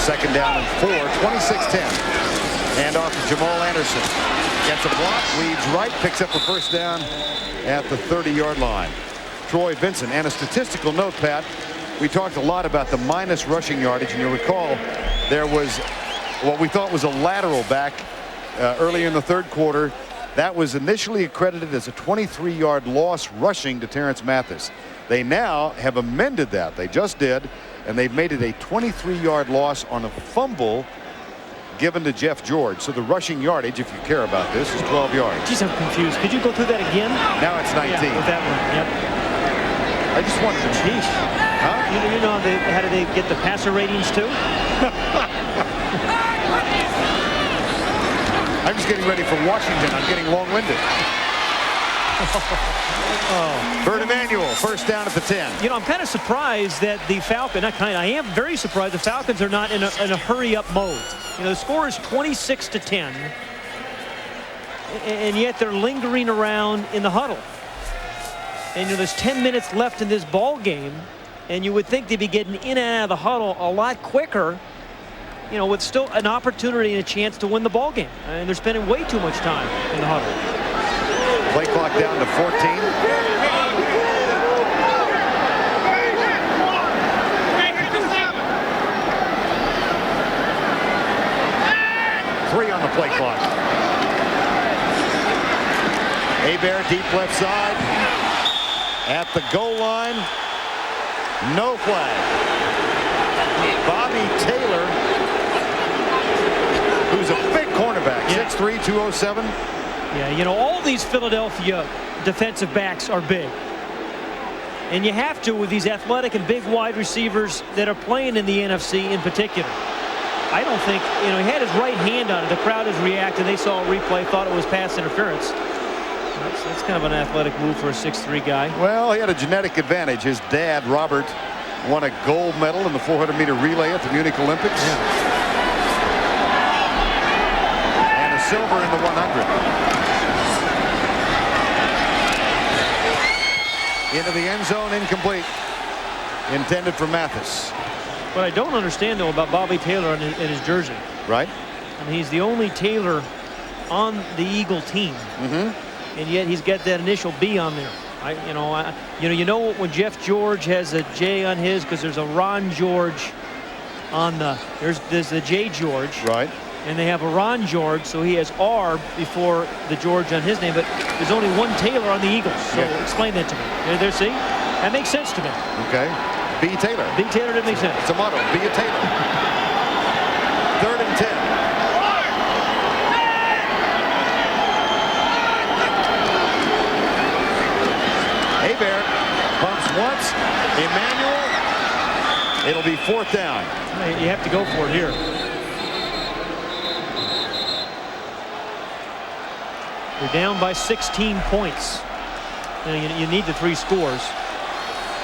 2nd down and 4, 26-10. And off to Jamal Anderson. Gets a block, leads right, picks up a 1st down at the 30-yard line. Troy Vincent. And a statistical note, Pat, we talked a lot about the minus rushing yardage, and you'll recall there was what we thought was a lateral back earlier in the 3rd quarter. That was initially accredited as a 23-yard loss rushing to Terrence Mathis. They now have amended that. They just did, and they've made it a 23-yard loss on a fumble given to Jeff George. So the rushing yardage, if you care about this, is 12 yards. Geez, I'm confused. Could you go through that again? Now it's 19. Yeah, with that one. Yep. I just wanted to. Jeez. Huh? You know how do they get the passer ratings too? I'm just getting ready for Washington. I'm getting long-winded. Bert Emanuel, 1st down at the 10. You know, I'm kind of surprised that the Falcons, I am very surprised the Falcons are not in a hurry-up mode. You know, the score is 26-10, and yet they're lingering around in the huddle. And you know, there's 10 minutes left in this ball game, and you would think they'd be getting in and out of the huddle a lot quicker, you know, with still an opportunity and a chance to win the ball game. And they're spending way too much time in the huddle. Play clock down to 14. 3 on the play clock. Hebert deep left side. At the goal line, no flag. Bobby Taylor, who's a big cornerback, 6'3", 207. Yeah, you know, all these Philadelphia defensive backs are big. And you have to with these athletic and big wide receivers that are playing in the NFC in particular. I don't think, you know, he had his right hand on it. The crowd has reacted. They saw a replay, thought it was pass interference. That's kind of an athletic move for a 6'3" guy. Well, he had a genetic advantage. His dad, Robert, won a gold medal in the 400-meter relay at the Munich Olympics. Yeah. And a silver in the 100. Into the end zone, incomplete. Intended for Mathis. What I don't understand, though, about Bobby Taylor in his jersey. Right. I mean, he's the only Taylor on the Eagle team. And yet he's got that initial B on there. You know when Jeff George has a J on his, because there's a Ron George on the, there's the J George. Right. And they have a Ron George, so he has R before the George on his name, but there's only one Taylor on the Eagles. So explain that to me. There, see? That makes sense to me. Okay. B. Taylor. B. Taylor didn't make sense. It's a motto. Be a Taylor. 3rd and 10. Hebert bumps once. Emmanuel. It'll be 4th down. You have to go for it here. You're down by 16 points. You need the 3 scores.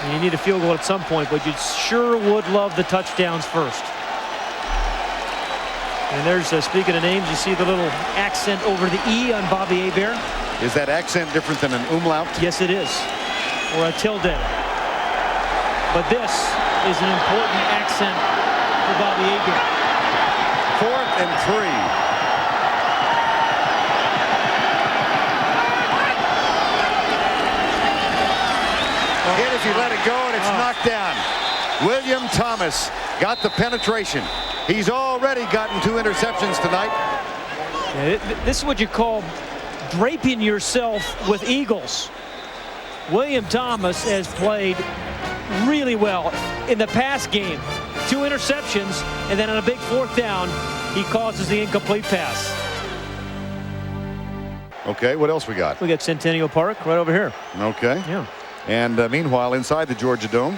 And you need a field goal at some point, but you sure would love the touchdowns first. And there's, speaking of names, you see the little accent over the E on Bobby Hebert. Is that accent different than an umlaut? Yes, it is. Or a tilde. But this is an important accent for Bobby Hebert. 4th and 3. Hit if you let it go, and it's knocked down. William Thomas got the penetration. He's already gotten 2 interceptions tonight. Yeah, this is what you call draping yourself with Eagles. William Thomas has played really well in the pass game. 2 interceptions, and then on a big 4th down, he causes the incomplete pass. Okay, what else we got? We got Centennial Park right over here. Okay. Yeah. And meanwhile, inside the Georgia Dome,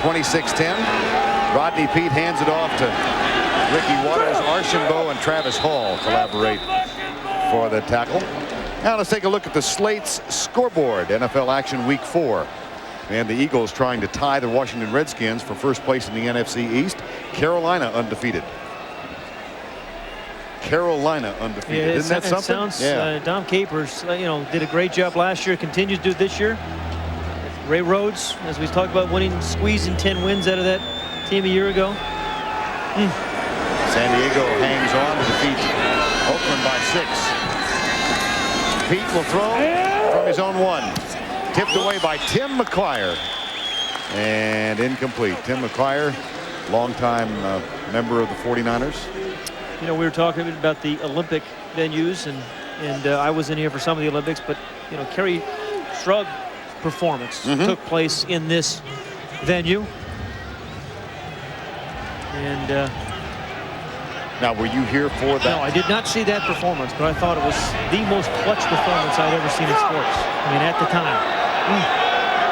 26-10. Rodney Peete hands it off to Ricky Waters. Archambault and Travis Hall collaborate for the tackle. Now let's take a look at the slate's scoreboard. NFL action week 4. And the Eagles trying to tie the Washington Redskins for first place in the NFC East. Carolina undefeated. Carolina undefeated. Yeah, Isn't that something? Sounds, Dom Capers, did a great job last year. Continues to do it this year. Ray Rhodes, as we talked about, squeezing 10 wins out of that team a year ago. San Diego hangs on to defeat Oakland by 6. Peete will throw from his own 1. Tipped away by Tim McQuire. And incomplete. Tim McQuire, longtime member of the 49ers. We were talking about the Olympic venues, and I was in here for some of the Olympics, but, Kerry Strug performance took place in this venue. And now, were you here for that? No, I did not see that performance, but I thought it was the most clutch performance I'd ever seen in sports. I mean, at the time.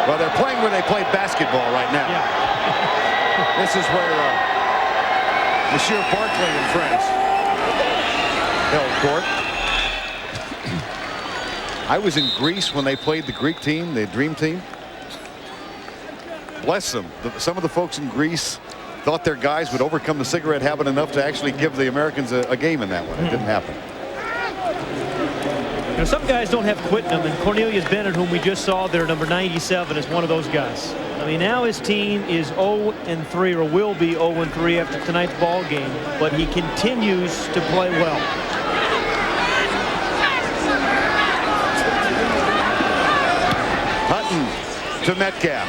Well, they're playing where they play basketball right now. Yeah. This is where Monsieur Barkley and friends held court. I was in Greece when they played the Greek team, the Dream Team. Bless them. Some of the folks in Greece thought their guys would overcome the cigarette habit enough to actually give the Americans a game in that one. It didn't happen. Some guys don't have quit in them, and Cornelius Bennett, whom we just saw there, number 97, is one of those guys. I mean, now his team is 0-3, or will be 0-3 after tonight's ball game, but he continues to play well. Hutton to Metcalf.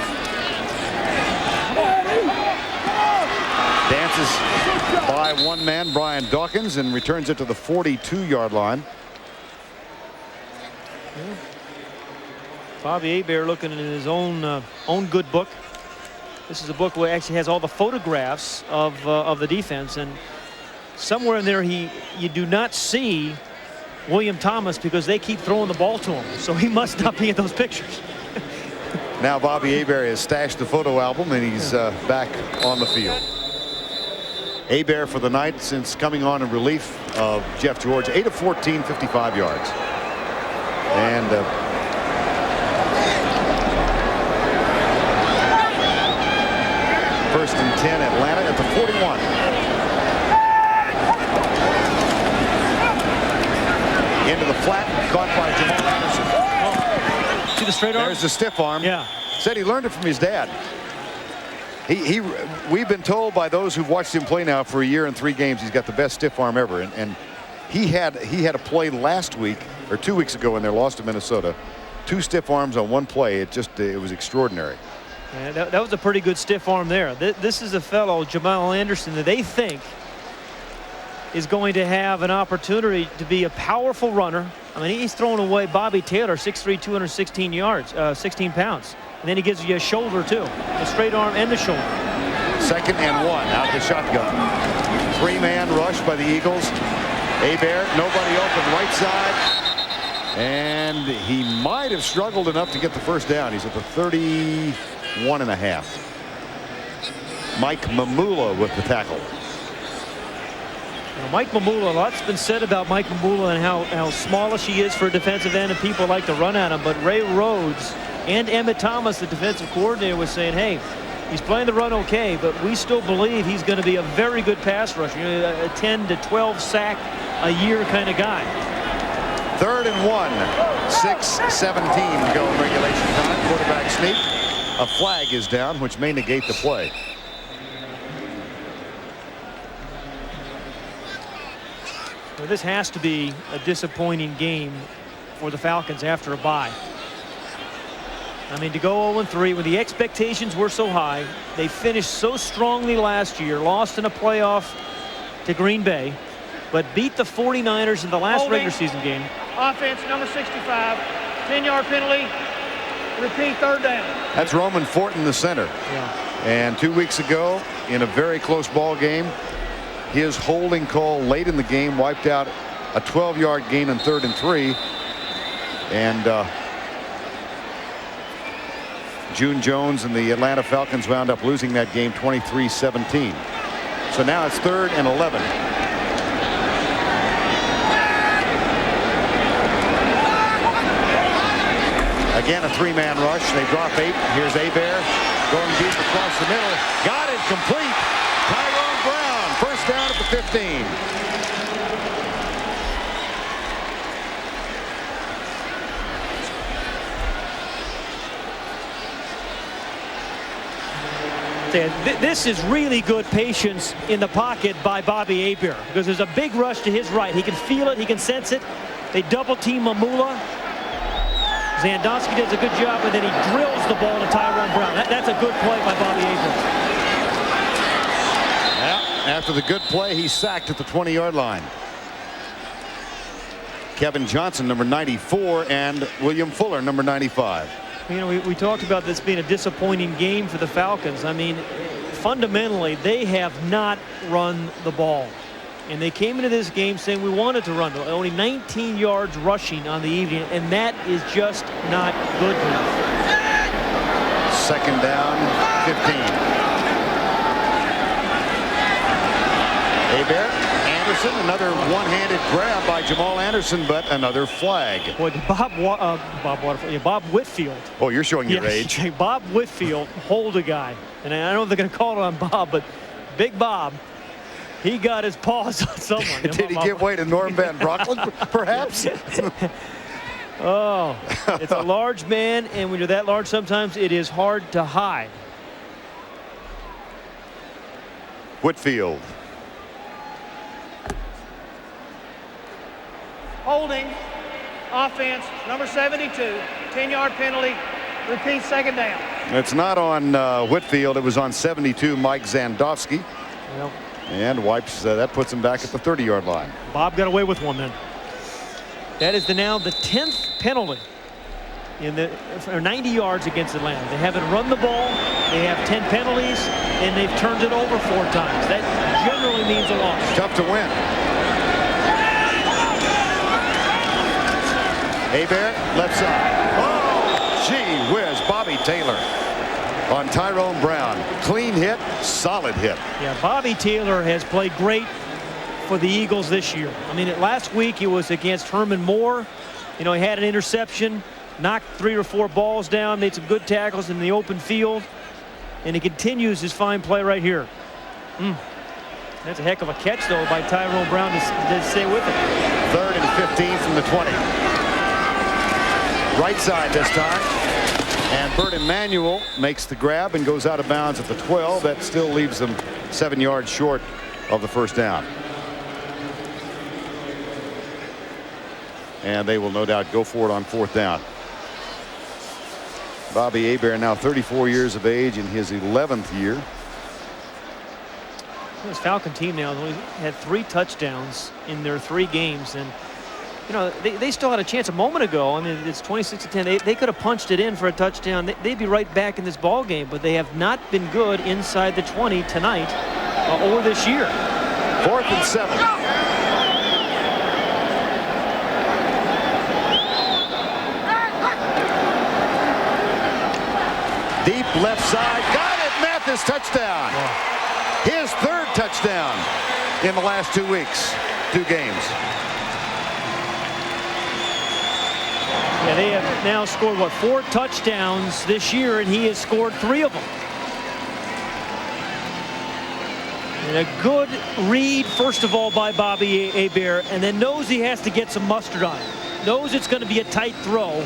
Dances by one man, Brian Dawkins, and returns it to the 42-yard line. Bobby Hebert looking in his own good book. This is a book where actually has all the photographs of the defense, and somewhere in there you do not see William Thomas because they keep throwing the ball to him, so he must not be in those pictures. Now Bobby Hebert has stashed the photo album, and he's back on the field. Hebert for the night since coming on in relief of Jeff George, 8 of 14, 55 yards. And first and 10, Atlanta at the 41. Into the flat, caught by Jamal Anderson. See the the straight arm? There's the stiff arm. Yeah. Said he learned it from his dad. We've been told by those who've watched him play now for a year and 3 games, he's got the best stiff arm ever. And he had a play last week or 2 weeks ago in their loss to Minnesota. 2 stiff arms on 1 play. It was extraordinary. Yeah, that was a pretty good stiff arm there. This is a fellow, Jamal Anderson, that they think is going to have an opportunity to be a powerful runner. I mean, he's throwing away Bobby Taylor, 6'3", 216 yards, 16 pounds. And then he gives you a shoulder, too. The straight arm and the shoulder. 2nd and 1 out of the shotgun. 3-man rush by the Eagles. Hebert, nobody open right side. And he might have struggled enough to get the first down. He's at the 31.5. Mike Mamula with the tackle. Mike Mamula, a lot's been said about Mike Mamula and how smallish he is for a defensive end, and people like to run at him. But Ray Rhodes and Emmett Thomas, the defensive coordinator, was saying, hey, he's playing the run okay, but we still believe he's going to be a very good pass rusher, a 10 to 12 sack a year kind of guy. 3rd and 1, 6:17 to go in regulation time. Quarterback sneak. A flag is down, which may negate the play. Well, this has to be a disappointing game for the Falcons after a bye. I mean, to go 0-3 when the expectations were so high, they finished so strongly last year, lost in a playoff to Green Bay, but beat the 49ers in the last regular season game. Offense, number 65, 10-yard penalty, repeat 3rd down. That's Roman Fortin, the center. Yeah. And 2 weeks ago, in a very close ball game, his holding call late in the game wiped out a 12-yard gain on 3rd and 3. And June Jones and the Atlanta Falcons wound up losing that game 23-17. So now it's 3rd and 11. Again, a 3-man rush. They drop 8. Here's Hebert going deep across the middle. Got it complete. Tyrone Brown, first down at the 15. This is really good patience in the pocket by Bobby Hebert, because there's a big rush to his right. He can feel it. He can sense it. They double team Mamula. Zandowski does a good job, and then he drills the ball to Tyrone Brown. That's a good play by Bobby Hebert. Yeah, after the good play, he's sacked at the 20-yard line. Kevin Johnson, number 94, and William Fuller, number 95. You know, we talked about this being a disappointing game for the Falcons. I mean, fundamentally, they have not run the ball. And they came into this game saying we wanted to run. Only 19 yards rushing on the evening, and that is just not good enough. 2nd down, 15. Hebert, Anderson, another one-handed grab by Jamal Anderson, but another flag. Boy, Bob Whitfield. Oh, you're showing your age. Bob Whitfield hold a guy. And I don't know if they're going to call it on Bob, but Big Bob, he got his paws on someone. Did he give way to Norm Van Brocklin, perhaps? Oh, it's a large man, and when you're that large, sometimes it is hard to hide. Whitfield. Holding, offense, number 72, 10-yard penalty, repeat 2nd down. It's not on Whitfield. It was on 72, Mike Zandowski. Yep. And wipes, that puts him back at the 30-yard line. Bob got away with one then. That is now the 10th penalty for 90 yards against Atlanta. They haven't run the ball. They have 10 penalties, and they've turned it over 4 times. That generally means a loss. Tough to win. Hebert, left side. Oh, gee whiz, Bobby Taylor on Tyrone Brown. Clean hit, solid hit. Yeah, Bobby Taylor has played great for the Eagles this year. I mean, last week he was against Herman Moore. You know, he had an interception, knocked 3 or 4 balls down, made some good tackles in the open field, and he continues his fine play right here. That's a heck of a catch, though, by Tyrone Brown to stay with it. 3rd and 15 from the 20. Right side this time. And Bert Emanuel makes the grab and goes out of bounds at the 12. That still leaves them 7 yards short of the first down. And they will no doubt go for it on fourth down. Bobby Hebert, now 34 years of age, in his 11th year. This Falcon team now has only had 3 touchdowns in their 3 games, and you know they still had a chance a moment ago. I mean, it's 26-10. They could have punched it in for a touchdown. They'd be right back in this ball game, but they have not been good inside the 20 tonight or this year. 4th and 7. Deep left side, got it. Mathis, touchdown. His 3rd touchdown in the last 2 weeks, 2 games. Yeah, they have now scored, what, 4 touchdowns this year, and he has scored 3 of them. And a good read, first of all, by Bobby Hebert, and then knows he has to get some mustard on it. Knows it's going to be a tight throw.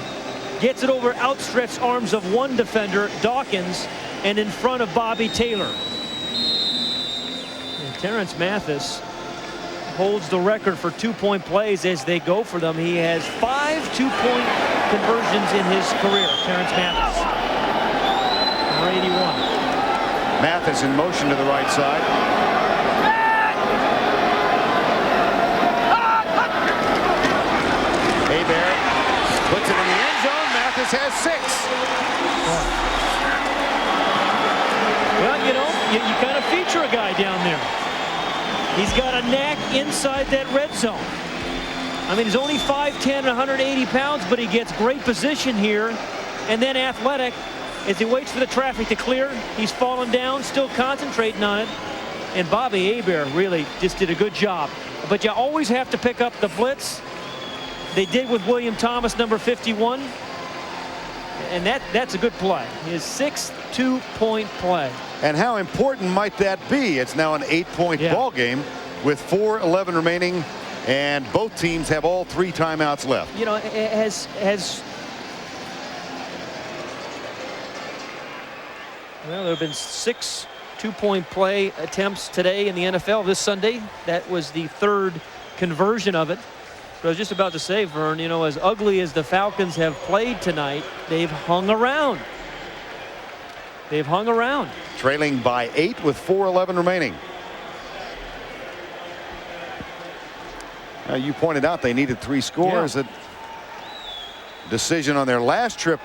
Gets it over outstretched arms of one defender, Dawkins, and in front of Bobby Taylor. And Terrence Mathis holds the record for 2-point plays as they go for them. He has 5 2-point conversions in his career, Terrence Mathis. Number 81. Mathis in motion to the right side. Hebert puts it in the end zone. Mathis has 6. Well, you know, you kind of feature a guy down there. He's got a knack inside that red zone. I mean, he's only 5'10", 180 pounds, but he gets great position here, and then athletic. As he waits for the traffic to clear, he's falling down, still concentrating on it. And Bobby Hebert really just did a good job. But you always have to pick up the blitz. They did with William Thomas, number 51. And that's a good play. His 6th 2-point play. And how important might that be? It's now an 8-point ball game with 4:11 remaining, and both teams have all 3 timeouts left. You know, has well, there have been 6 2-point play attempts today in the NFL this Sunday. That was the 3rd conversion of it. But I was just about to say, Vern, you know, as ugly as the Falcons have played tonight, they've hung around. They've hung around. Trailing by 8 with 4:11 remaining. You pointed out they needed 3 scores. A decision on their last trip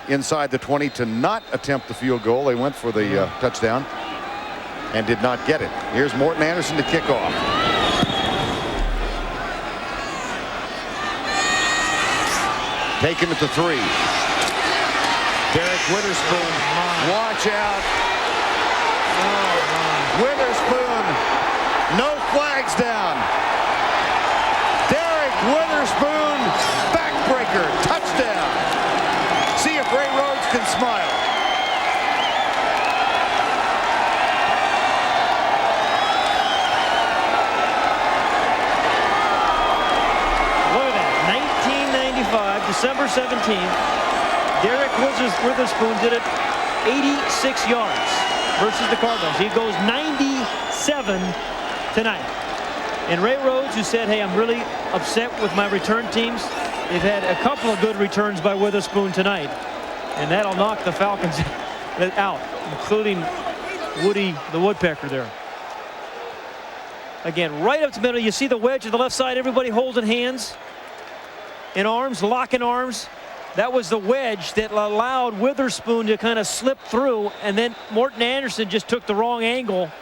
inside the 20 to not attempt the field goal. They went for the touchdown and did not get it. Here's Morton Anderson to kick off. Taken at the 3. Derek Witherspoon, watch out. Witherspoon, no flags down. Derek Witherspoon, backbreaker, touchdown. See if Ray Rhodes can smile. Look at that, 1995, December 17th. Derek Witherspoon did it 86 yards versus the Cardinals. He goes 97 tonight. And Ray Rhodes, who said, hey, I'm really upset with my return teams. They've had a couple of good returns by Witherspoon tonight. And that'll knock the Falcons out, including Woody the Woodpecker there. Again, right up the middle, you see the wedge to the left side, everybody holding hands and arms, locking arms. That was the wedge that allowed Witherspoon to kind of slip through, and then Morton Anderson just took the wrong angle,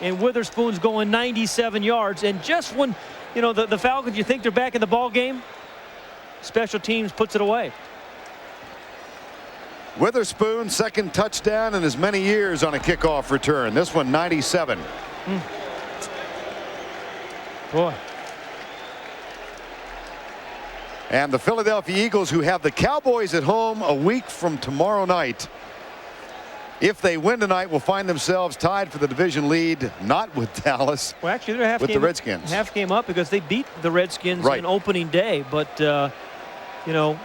and Witherspoon's going 97 yards. And just when, you know, the Falcons, you think they're back in the ball game, special teams puts it away. Witherspoon, 2nd touchdown in as many years on a kickoff return. This one 97. Boy. And the Philadelphia Eagles, who have the Cowboys at home a week from tomorrow night, if they win tonight, will find themselves tied for the division lead, not with Dallas, well, actually, they're with the Redskins. Half game up because they beat the Redskins on opening day. But, you know,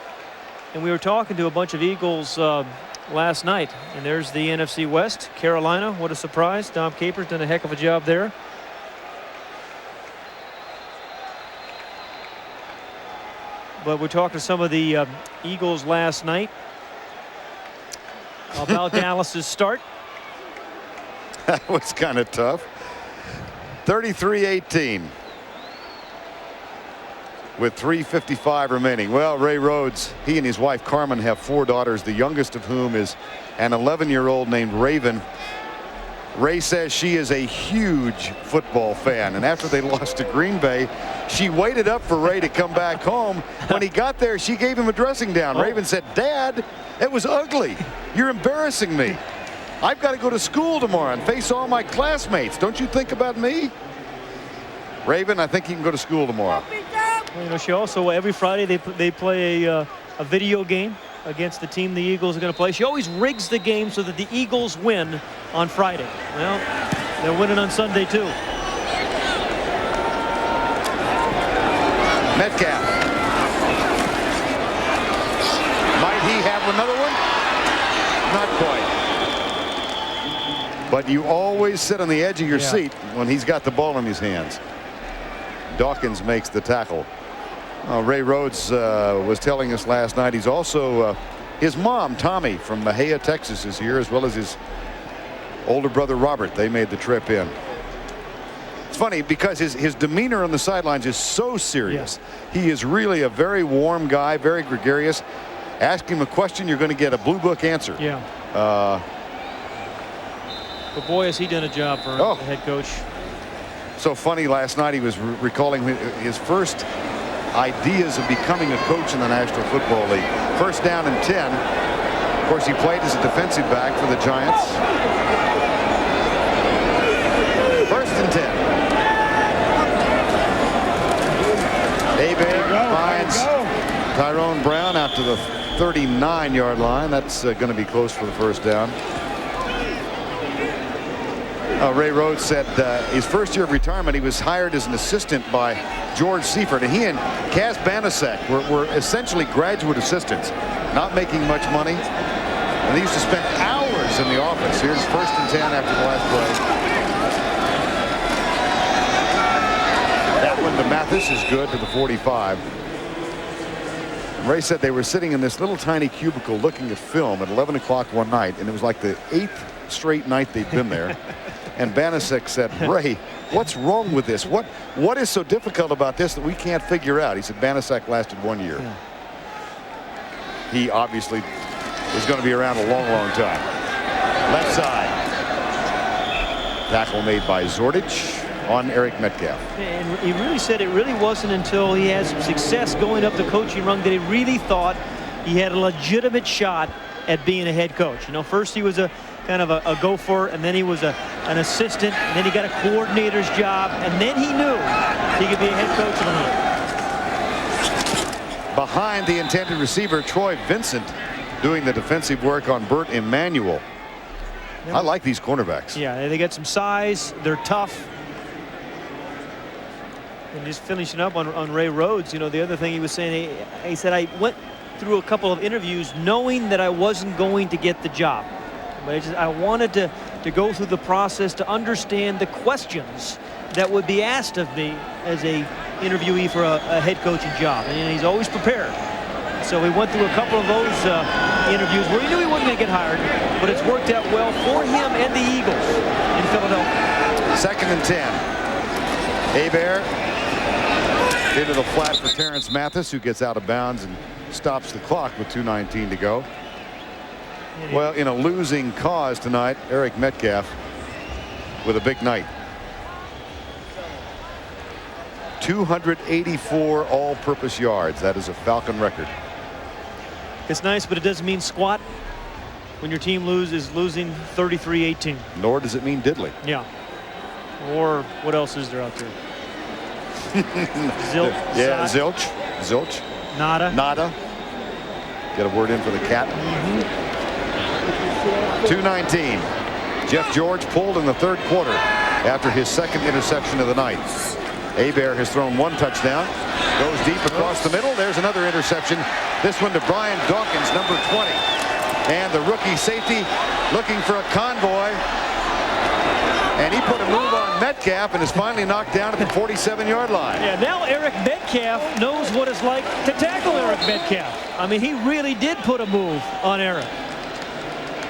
And we were talking to a bunch of Eagles last night, and there's the NFC West. Carolina, what a surprise. Dom Capers done a heck of a job there. But we talked to some of the Eagles last night about Dallas's start. That was kind of tough. 33-18. With 3:55 remaining. Well, Ray Rhodes, he and his wife Carmen have 4 daughters, the youngest of whom is an 11-year-old named Raven. Ray says she is a huge football fan, and after they lost to Green Bay, she waited up for Ray to come back home. When he got there, she gave him a dressing down. Raven said, "Dad, it was ugly. You're embarrassing me. I've got to go to school tomorrow and face all my classmates. Don't you think about me?" Raven, I think you can go to school tomorrow. Well, you know, she also, every Friday they play a video game against the team the Eagles are going to play. She always rigs the game so that the Eagles win on Friday. Well, they're winning on Sunday too. Metcalf. Might he have another one? Not quite. But you always sit on the edge of your seat when he's got the ball in his hands. Dawkins makes the tackle. Ray Rhodes was telling us last night he's also his mom Tommy from Mahia, Texas is here, as well as his older brother Robert. They made the trip in. It's funny because his demeanor on the sidelines is so serious. He is really a very warm guy, very gregarious. Ask him a question, you're going to get a blue book answer. Yeah. But boy, has he done a job for the head coach. So funny, last night he was recalling his first ideas of becoming a coach in the National Football League. First down and 10. Of course, he played as a defensive back for the Giants. First and 10. Hebert finds Tyrone Brown out to the 39-yard line. That's going to be close for the first down. Ray Rhodes said his first year of retirement, he was hired as an assistant by George Seifert, and he and Kaz Banasek were essentially graduate assistants, not making much money, and they used to spend hours in the office. Here's first and 10 after the last play. That one to Mathis is good to the 45. Ray said they were sitting in this little tiny cubicle looking at film at 11 o'clock one night, and it was like the 8th straight night they'd been there. And Banasek said, "Ray, what's wrong with this? What is so difficult about this that we can't figure out?" He said Banasek lasted 1 year. Yeah. He obviously is going to be around a long, long time. Left side. Tackle made by Zordich on Eric Metcalf. And he really said it really wasn't until he had some success going up the coaching rung that he really thought he had a legitimate shot at being a head coach. You know, first he was a kind of a gopher, and then he was an assistant, and then he got a coordinator's job, and then he knew he could be a head coach in the league. Behind the intended receiver, Troy Vincent doing the defensive work on Bert Emanuel. I like these cornerbacks. Yeah, they got some size. They're tough. And just finishing up on Ray Rhodes, you know, the other thing he was saying, he said, I went through a couple of interviews knowing that I wasn't going to get the job. But I wanted to go through the process to understand the questions that would be asked of me as a interviewee for a head coaching job. And he's always prepared. So we went through a couple of those interviews where he knew he wasn't going to get hired, but it's worked out well for him and the Eagles in Philadelphia. Second and 10. Hebert into the flat for Terrence Mathis, who gets out of bounds and stops the clock with 2:19 to go. Well, in a losing cause tonight, Eric Metcalf with a big night. 284 all-purpose yards. That is a Falcon record. It's nice, but it doesn't mean squat when your team is losing 33-18. Nor does it mean diddly. Yeah. Or what else is there out there? Zilch. Yeah, Zilch. Zilch. Nada. Nada. Get a word in for the cat. 2:19. Jeff George pulled in the third quarter after his second interception of the night. Hebert has thrown 1 touchdown. Goes deep across the middle. There's another interception. This one to Brian Dawkins, number 20. And the rookie safety looking for a convoy. And he put a move on Metcalf and is finally knocked down at the 47-yard line. Yeah, now Eric Metcalf knows what it's like to tackle Eric Metcalf. I mean, he really did put a move on Eric.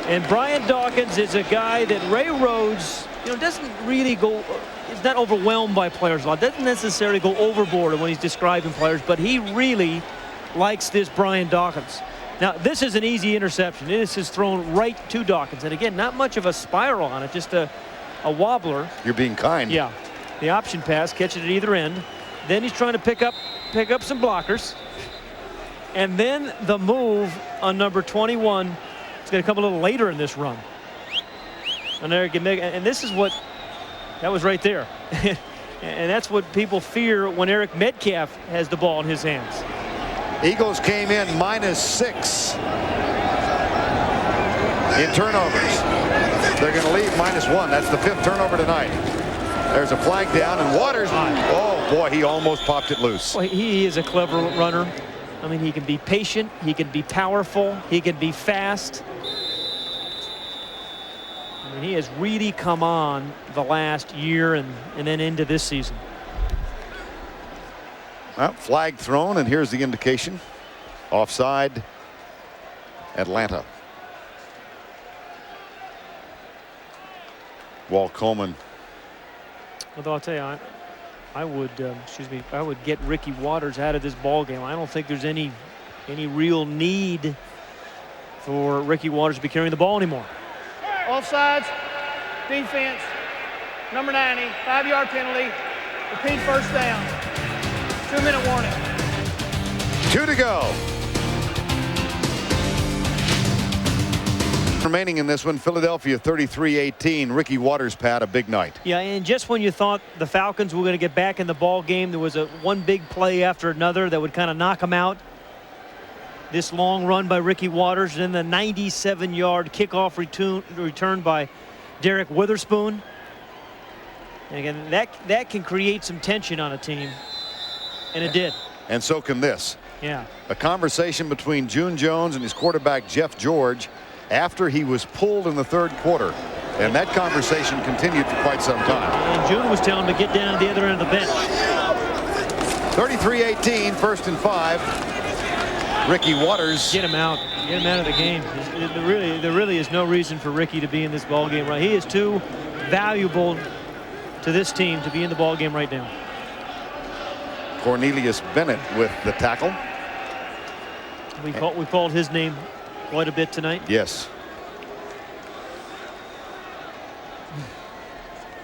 And Brian Dawkins is a guy that Ray Rhodes, doesn't really go, is not overwhelmed by players a lot. Doesn't necessarily go overboard when he's describing players, but he really likes this Brian Dawkins. Now, this is an easy interception. This is thrown right to Dawkins. And again, not much of a spiral on it, just a wobbler. You're being kind. Yeah. The option pass, catch it at either end. Then he's trying to pick up some blockers. And then the move on number 21. It's going to come a little later in this run. And this is what, that was right there. And that's what people fear when Eric Metcalf has the ball in his hands. Eagles came in -6 in turnovers. They're going to leave -1. That's the 5th turnover tonight. There's a flag down, and Waters, oh boy, he almost popped it loose. Well, he is a clever runner. I mean, he can be patient, he can be powerful, he can be fast. I mean, he has really come on the last year and then into this season. Well, flag thrown, and here's the indication. Offside, Atlanta. Walt Coleman. Although I'll tell you, I would get Ricky Waters out of this ball game. I don't think there's any real need for Ricky Waters to be carrying the ball anymore. Offsides, defense, number 90, 5-yard penalty, repeat first down. 2-minute warning. 2 to go. Remaining in this one, Philadelphia 33-18. Ricky Waters, Pat, a big night. Yeah, and just when you thought the Falcons were going to get back in the ball game, there was one big play after another that would kind of knock them out. This long run by Ricky Waters, and then the 97-yard kickoff return by Derek Witherspoon. And again, that can create some tension on a team, and it did. And so can this. Yeah. A conversation between June Jones and his quarterback Jeff George after he was pulled in the 3rd quarter. And that conversation continued for quite some time. And June was telling him to get down to the other end of the bench. 33-18, 1st and 5. Ricky Waters. Get him out. Get him out of the game. There really is no reason for Ricky to be in this ball game. Right? He is too valuable to this team to be in the ball game right now. Cornelius Bennett with the tackle. We called his name quite a bit tonight. Yes.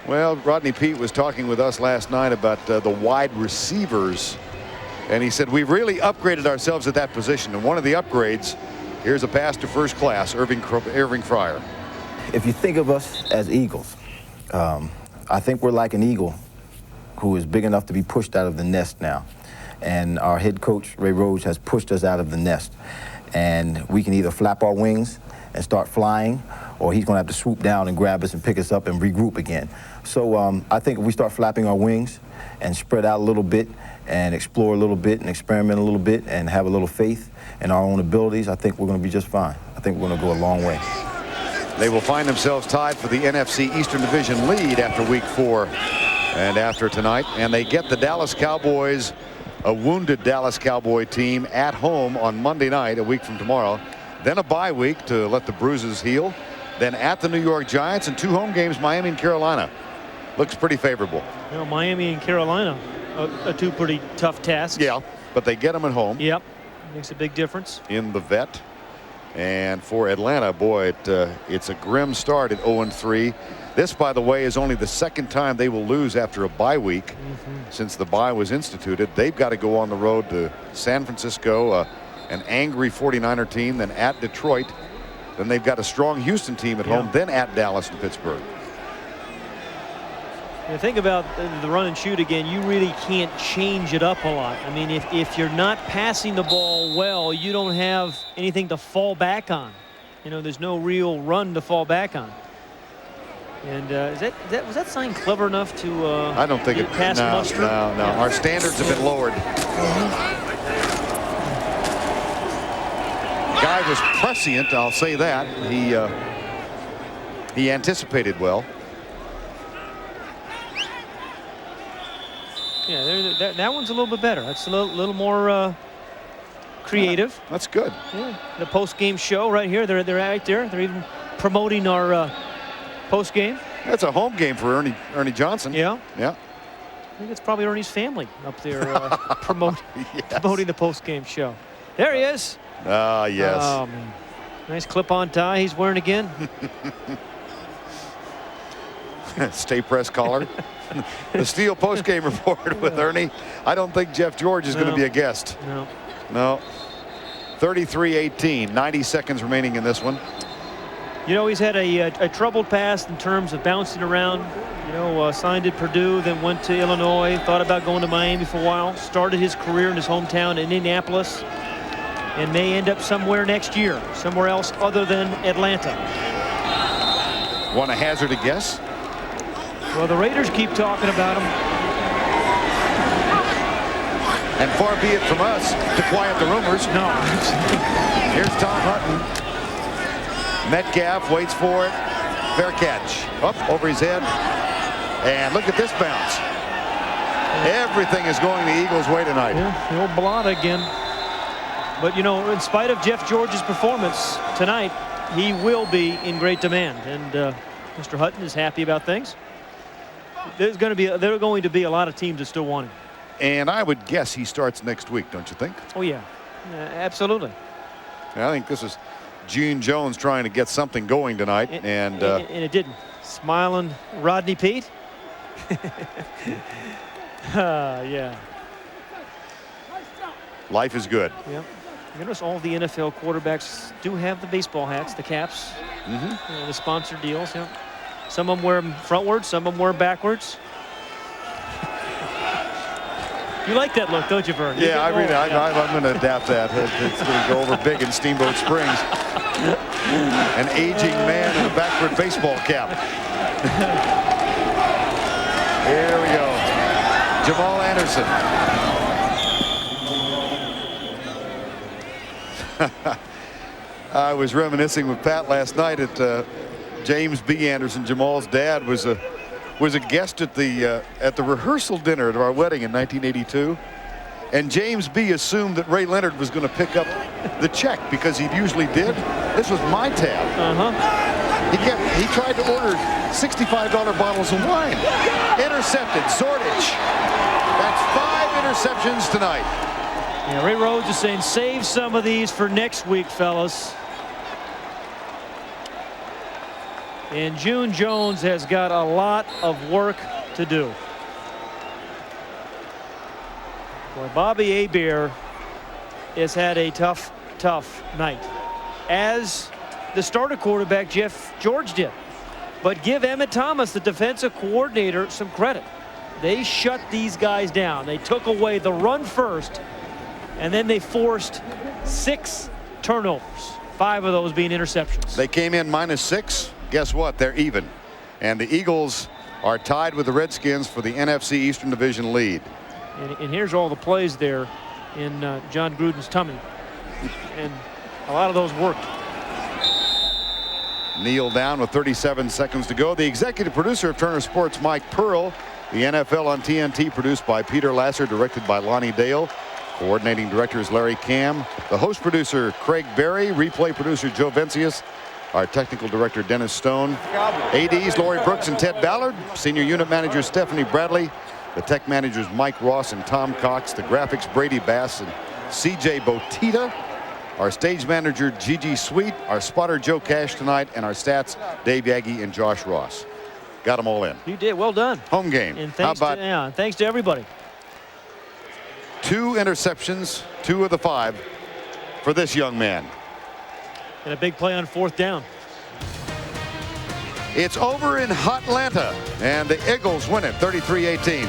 Well, Rodney Peete was talking with us last night about the wide receivers, and he said we've really upgraded ourselves at that position. And one of the upgrades, here's a pass to first class, Irving Fryer. If you think of us as Eagles, I think we're like an eagle who is big enough to be pushed out of the nest now. And our head coach, Ray Rhodes, has pushed us out of the nest. And we can either flap our wings and start flying, or he's going to have to swoop down and grab us and pick us up and regroup again. So I think if we start flapping our wings and spread out a little bit and explore a little bit and experiment a little bit and have a little faith in our own abilities, I think we're going to be just fine. I think we're going to go a long way. They will find themselves tied for the NFC Eastern Division lead after Week 4 and after tonight. And they get the Dallas Cowboys, a wounded Dallas Cowboy team, at home on Monday night, a week from tomorrow. Then a bye week to let the bruises heal. Then at the New York Giants, and 2 home games, Miami and Carolina. Looks pretty favorable. Well, Miami and Carolina are 2 pretty tough tasks. Yeah, but they get them at home. Yep, makes a big difference. In the vet. And for Atlanta, boy, it's a grim start at 0-3. This, by the way, is only the 2nd time they will lose after a bye week since the bye was instituted. They've got to go on the road to San Francisco, an angry 49er team, then at Detroit. Then they've got a strong Houston team at home, then at Dallas and Pittsburgh. You think about the run and shoot again, you really can't change it up a lot. I mean, if you're not passing the ball well, you don't have anything to fall back on. You know, there's no real run to fall back on. And was that sign clever enough to I don't think get past muster? No. Yeah. Our standards have been lowered. Guy was prescient, I'll say that. He anticipated well. Yeah, that one's a little bit better. That's a little more creative. That's good. Yeah. The post-game show right here. They're right there. They're even promoting our post-game. That's a home game for Ernie Johnson. Yeah. Yeah. I think it's probably Ernie's family up there promoting the post-game show. There he is. Ah, yes. Oh, man. Nice clip-on tie he's wearing again. Stay press collar. The Steel post-game report with Ernie. I don't think Jeff George is going to be a guest. No. 33-18. 90 seconds remaining in this one. You know, he's had a troubled past in terms of bouncing around. You know, signed at Purdue, then went to Illinois, thought about going to Miami for a while, started his career in his hometown in Indianapolis, and may end up somewhere next year, somewhere else other than Atlanta. Want to hazard a guess? Well, the Raiders keep talking about him. And far be it from us to quiet the rumors. No. Here's Tom Hutton. Metcalf waits for it. Fair catch. Up over his head. And look at this bounce. Everything is going the Eagles' way tonight. Yeah, the old Blada again. But, you know, in spite of Jeff George's performance tonight, he will be in great demand. And Mr. Hutton is happy about things. There are going to be a lot of teams that still want him. And I would guess he starts next week, don't you think? Oh, yeah. Absolutely. I think this is Gene Jones trying to get something going tonight. And it didn't. Smiling Rodney Pete. Yeah. Life is good. Yep. You notice all the NFL quarterbacks do have the baseball hats, the caps, the sponsor deals. Yep. Some of them wear them frontwards, some of them wear them backwards. You like that look, don't you, Vern? Yeah, I mean, I'm going to adapt that. It's going to go over big in Steamboat Springs. An aging man in a backward baseball cap. Here we go. Jamal Anderson. I was reminiscing with Pat last night at James B. Anderson. Jamal's dad was a guest at the rehearsal dinner at our wedding in 1982, and James B. assumed that Ray Leonard was going to pick up the check because he usually did. This was my tab. He tried to order $65 bottles of wine. Intercepted. Zordich. That's 5 interceptions tonight. Yeah, Ray Rhodes is saying save some of these for next week, fellas. And June Jones has got a lot of work to do. Boy, Bobby Hebert has had a tough night, as the starter quarterback Jeff George did. But give Emmett Thomas, the defensive coordinator, some credit. They shut these guys down. They took away the run first, and then they forced 6 turnovers, 5 of those being interceptions. They came in -6. Guess what? They're even. And the Eagles are tied with the Redskins for the NFC Eastern Division lead. And here's all the plays there in John Gruden's tummy. And a lot of those worked. Kneel down with 37 seconds to go. The executive producer of Turner Sports, Mike Pearl. The NFL on TNT, produced by Peter Lasser, directed by Lonnie Dale. Coordinating director is Larry Cam. The host producer, Craig Berry. Replay producer, Joe Vencius. Our technical director, Dennis Stone. ADs, Lori Brooks and Ted Ballard. Senior unit manager, Stephanie Bradley. The tech managers, Mike Ross and Tom Cox. The graphics, Brady Bass and CJ Botita. Our stage manager, Gigi Sweet. Our spotter, Joe Cash tonight. And our stats, Dave Yaggy and Josh Ross. Got them all in. You did. Well done. Home game. And thanks, how about thanks to everybody. 2 interceptions, 2 of the 5 for this young man. And a big play on 4th down. It's over in Hotlanta, and the Eagles win it 33-18.